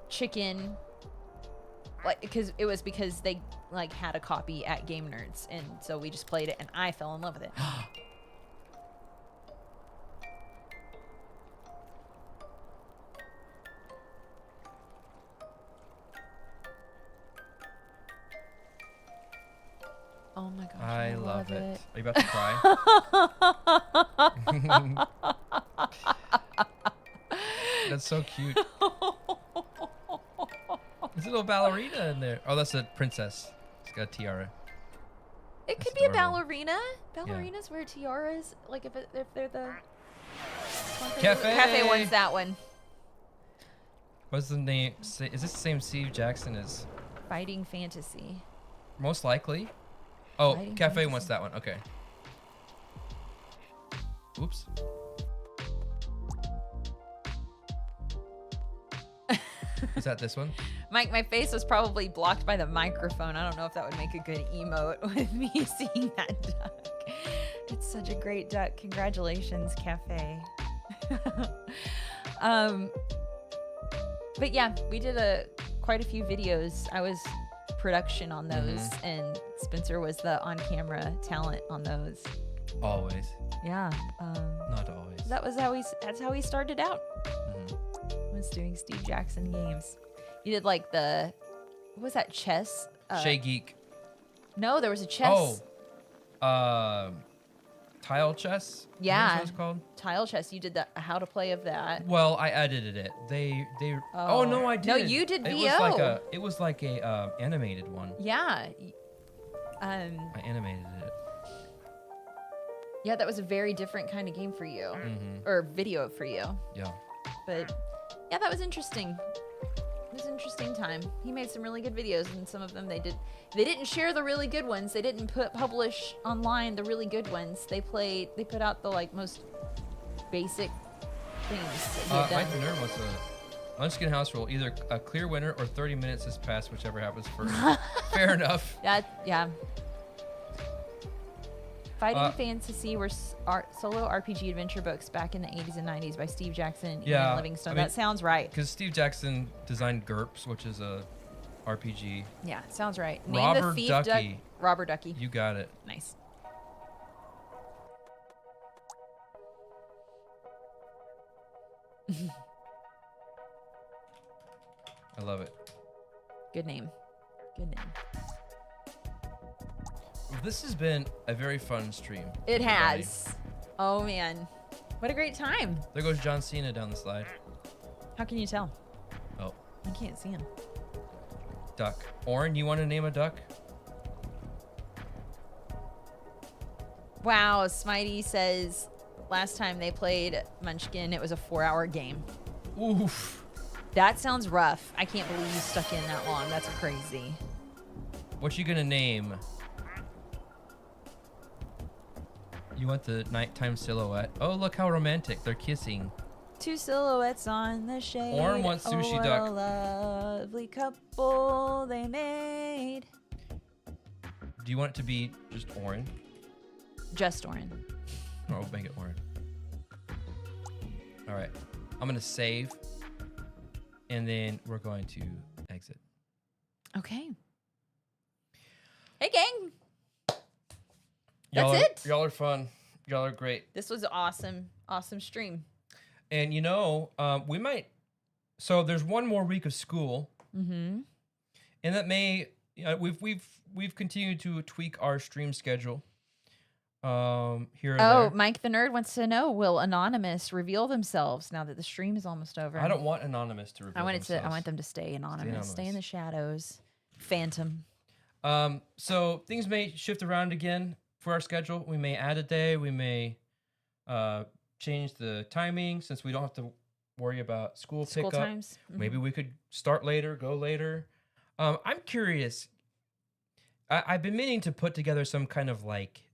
Chicken. Like, because they like had a copy at Game Nerds, and so we just played it, and I fell in love with it. Oh my gosh, I love it. Are you about to cry? That's so cute. There's a little ballerina in there. Oh, that's a princess. She's got a tiara. It could be a ballerina. Ballerinas wear tiaras. Like if they're the Cafe wants that one. What's the name? Is this the same Steve Jackson as Fighting Fantasy? Most likely. Oh, Fighting Cafe Fantasy. wants that one. Okay. Oops. Is that this one? Mike, my face was probably blocked by the microphone. I don't know if that would make a good emote with me seeing that duck. It's such a great duck. Congratulations, Cafe. But yeah, we did quite a few videos. I was production on those, and Spencer was the on-camera talent on those. Always. Yeah. Not always. That's how he started out. Was doing Steve Jackson games. You did like what was that, chess? Shay Geek. No, there was a chess. Tile chess? Yeah. What was it called? Tile chess. You did the how to play of that. Well, I edited it. Oh no, I did. No, you did VO. It was like a animated one. Yeah. I animated it. Yeah, that was a very different kind of game for you. Or video for you. Yeah. But yeah, that was interesting. It was an interesting time. He made some really good videos, and some of them they didn't share the really good ones. They didn't publish online the really good ones. They put out the like most basic things that he had Mike the done. Nerd wants Munchkin House Rule, either a clear winner or 30 minutes has passed, whichever happens first. Fair enough. Yeah. Fighting Fantasy were solo RPG adventure books back in the 80s and 90s by Steve Jackson and Ian Livingstone. That sounds right. Because Steve Jackson designed GURPS, which is a RPG. Yeah, sounds right. Name Robert the thief Ducky. Robert Ducky. You got it. Nice. I love it. Good name. Good name. This has been a very fun stream. It has. Oh, man. What a great time. There goes John Cena down the slide. How can you tell? Oh. I can't see him. Duck. Oren, you want to name a duck? Wow. Smitey says last time they played Munchkin, it was a 4-hour game. Oof. That sounds rough. I can't believe you stuck in that long. That's crazy. What you going to name? You want the nighttime silhouette? Oh, look how romantic. They're kissing. Two silhouettes on the shade. Oren wants sushi what duck. A lovely couple they made. Do you want it to be just Oren? Just Oren. Or we'll make it Oren. All right. I'm going to save. And then we're going to exit. Okay. Hey, gang. That's it. Y'all are fun. Y'all are great. This was awesome. Awesome stream. And we might. So there's one more week of school. Mm-hmm. And that may. We've continued to tweak our stream schedule. Here and there. Mike the Nerd wants to know: will Anonymous reveal themselves now that the stream is almost over? I don't want Anonymous to reveal themselves. I want them to stay anonymous. Stay in the shadows. Phantom. So things may shift around again for our schedule. We may add a day. We may change the timing since we don't have to worry about school pickup. Times. Mm-hmm. Maybe we could start later, go later. I'm curious. I've been meaning to put together some kind of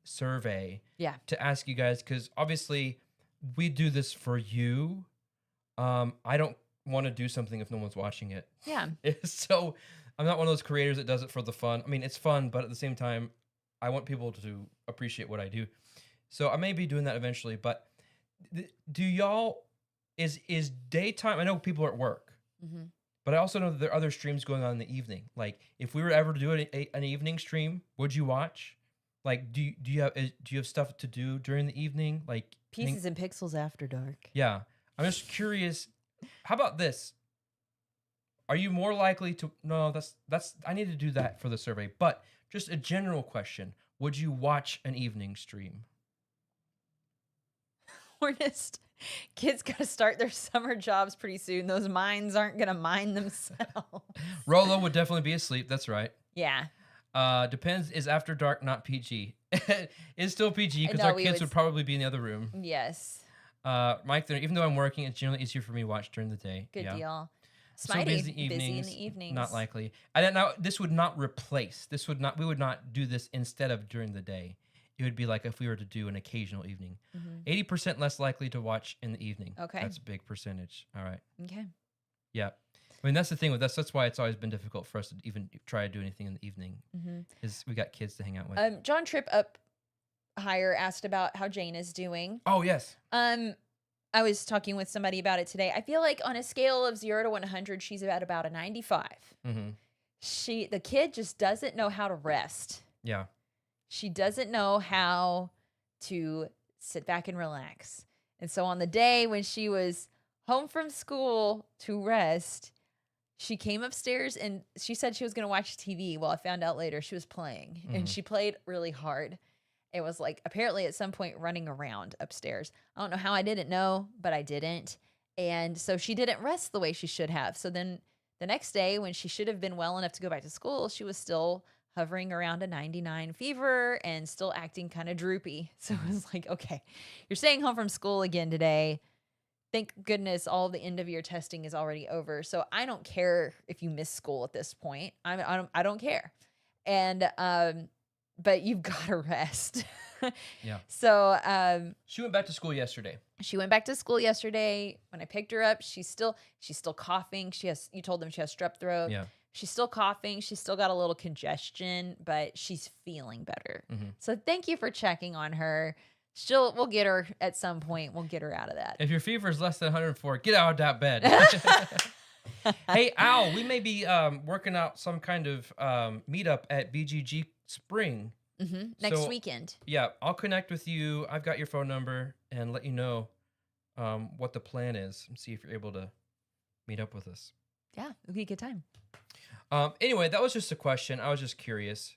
survey to ask you guys, because obviously we do this for you. I don't want to do something if no one's watching it. Yeah. So I'm not one of those creators that does it for the fun. I mean, it's fun, but at the same time, I want people to appreciate what I do. So I may be doing that eventually, but do y'all, is daytime, I know people are at work, mm-hmm. but I also know that there are other streams going on in the evening. Like if we were ever to do an evening stream, would you watch? Like, do you have stuff to do during the evening? Like Pieces and Pixels After Dark. Yeah. I'm just curious. How about this? Are you more likely to, no, that's, I need to do that for the survey, but just a general question. Would you watch an evening stream? Hornist, kids got to start their summer jobs pretty soon. Those minds aren't going to mind themselves. Rolo would definitely be asleep. That's right. Yeah. Depends. Is After Dark not PG? It's still PG because our kids would probably be in the other room. Yes. Mike, even though I'm working, it's generally easier for me to watch during the day. Good deal. So busy in the evenings. Not likely. And now this would not replace. We would not do this instead of during the day. It would be like if we were to do an occasional evening. 80% less likely to watch in the evening. Okay. That's a big percentage. All right. Okay. Yeah. I mean, that's the thing with us. That's why it's always been difficult for us to even try to do anything in the evening. Is we got kids to hang out with. John Tripp up higher asked about how Jane is doing. Oh, yes. I was talking with somebody about it today. I feel like on a scale of 0 to 100, she's at about a 95. The kid just doesn't know how to rest. Yeah. She doesn't know how to sit back and relax. And so on the day when she was home from school to rest, she came upstairs and she said she was going to watch TV. Well, I found out later she was playing and she played really hard. It was like apparently at some point running around upstairs. I don't know how I didn't know, but I didn't. And so she didn't rest the way she should have. So then the next day when she should have been well enough to go back to school, she was still hovering around a 99 fever and still acting kind of droopy. So it was like, okay, you're staying home from school again today. Thank goodness all the end of year testing is already over. So I don't care if you miss school at this point. I don't care. And but you've got to rest. Yeah. So She went back to school yesterday. she went back to school yesterday. When I picked her up, she's still coughing. You told them she has strep throat. Yeah. She's still coughing. She's still got a little congestion, but she's feeling better. Mm-hmm. So thank you for checking on her. We'll get her at some point. We'll get her out of that. If your fever is less than 104, get out of that bed. Hey, Al, we may be working out some kind of meetup at BGG Spring. Next weekend. Yeah, I'll connect with you. I've got your phone number and let you know what the plan is and see if you're able to meet up with us. Yeah, it'll be a good time. Anyway, that was just a question. I was just curious.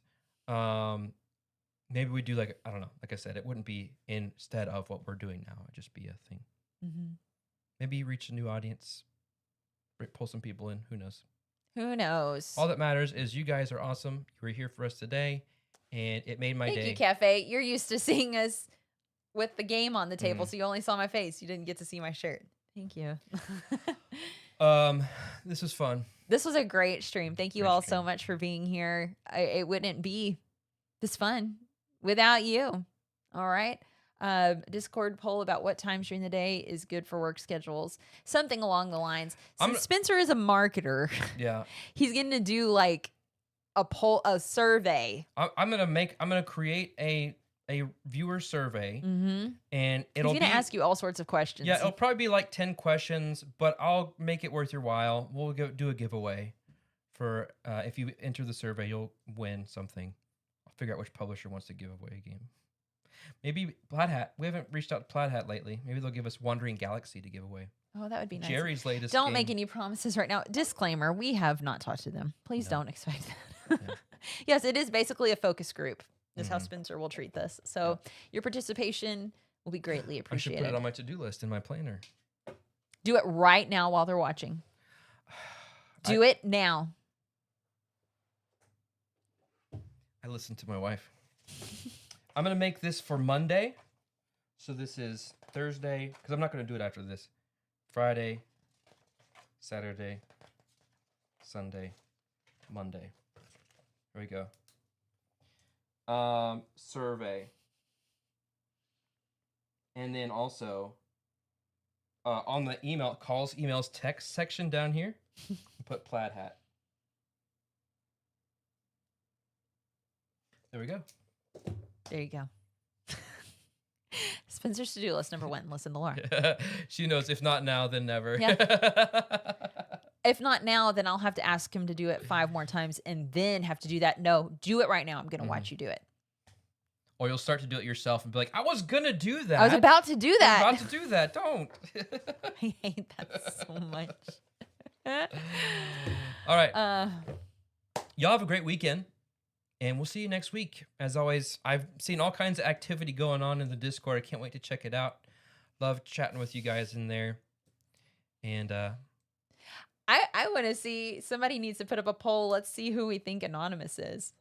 Maybe we do like, I don't know. Like I said, it wouldn't be instead of what we're doing now. It'd just be a thing. Maybe reach a new audience, pull some people in. Who knows? Who knows? All that matters is you guys are awesome. You were here for us today, and it made my day. Thank you, Cafe. You're used to seeing us with the game on the table, so you only saw my face. You didn't get to see my shirt. Thank you. This was fun. This was a great stream. Thank you all so much for being here. It wouldn't be this fun without you. All right. Discord poll about what times during the day is good for work schedules. Something along the lines. Since Spencer is a marketer, yeah, he's going to do like a survey. I'm gonna create a viewer survey, and He's going to ask you all sorts of questions. Yeah, it'll probably be like 10 questions, but I'll make it worth your while. We'll do a giveaway for if you enter the survey, you'll win something. I'll figure out which publisher wants to give away a game. Maybe Plaid Hat. We haven't reached out to Plaid Hat lately. Maybe they'll give us Wandering Galaxy to give away. Oh, that would be nice. Jerry's latest Don't game. make any promises right now. Disclaimer, we have not talked to them. Please don't expect that. Yeah. Yes, it is basically a focus group. This is how Spencer will treat this. So your participation will be greatly appreciated. I should put it on my to-do list in my planner. Do it right now while they're watching. Do it now. I listened to my wife. I'm going to make this for Monday. So this is Thursday, because I'm not going to do it after this. Friday, Saturday, Sunday, Monday. Here we go. Survey. And then also on the calls, emails, text section down here, put Plaid Hat. There we go. There you go. Spencer's to-do list number 1, listen to Laura. She knows, if not now, then never. Yeah. If not now, then I'll have to ask him to do it 5 more times and then have to do that. No, do it right now. I'm going to watch you do it. Or you'll start to do it yourself and be like, I was going to do that. I was about to do that. I was about to do that. Don't. I hate that so much. All right. Y'all have a great weekend. And we'll see you next week. As always, I've seen all kinds of activity going on in the Discord. I can't wait to check it out. Love chatting with you guys in there. And I want to see, somebody needs to put up a poll. Let's see who we think Anonymous is.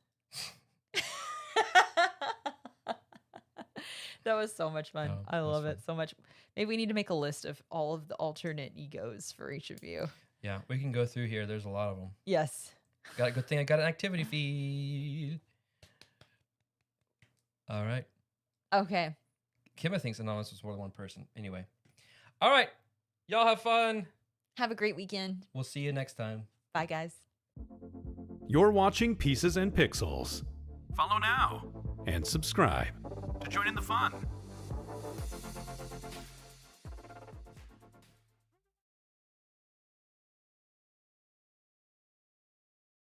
That was so much fun. I love it so much. Maybe we need to make a list of all of the alternate egos for each of you. Yeah, we can go through here. There's a lot of them. Yes. Got a good thing I got an activity feed. All right. Okay. Kimma thinks Anonymous was more than one person. Anyway. All right. Y'all have fun. Have a great weekend. We'll see you next time. Bye, guys. You're watching Pieces and Pixels. Follow now and subscribe to join in the fun.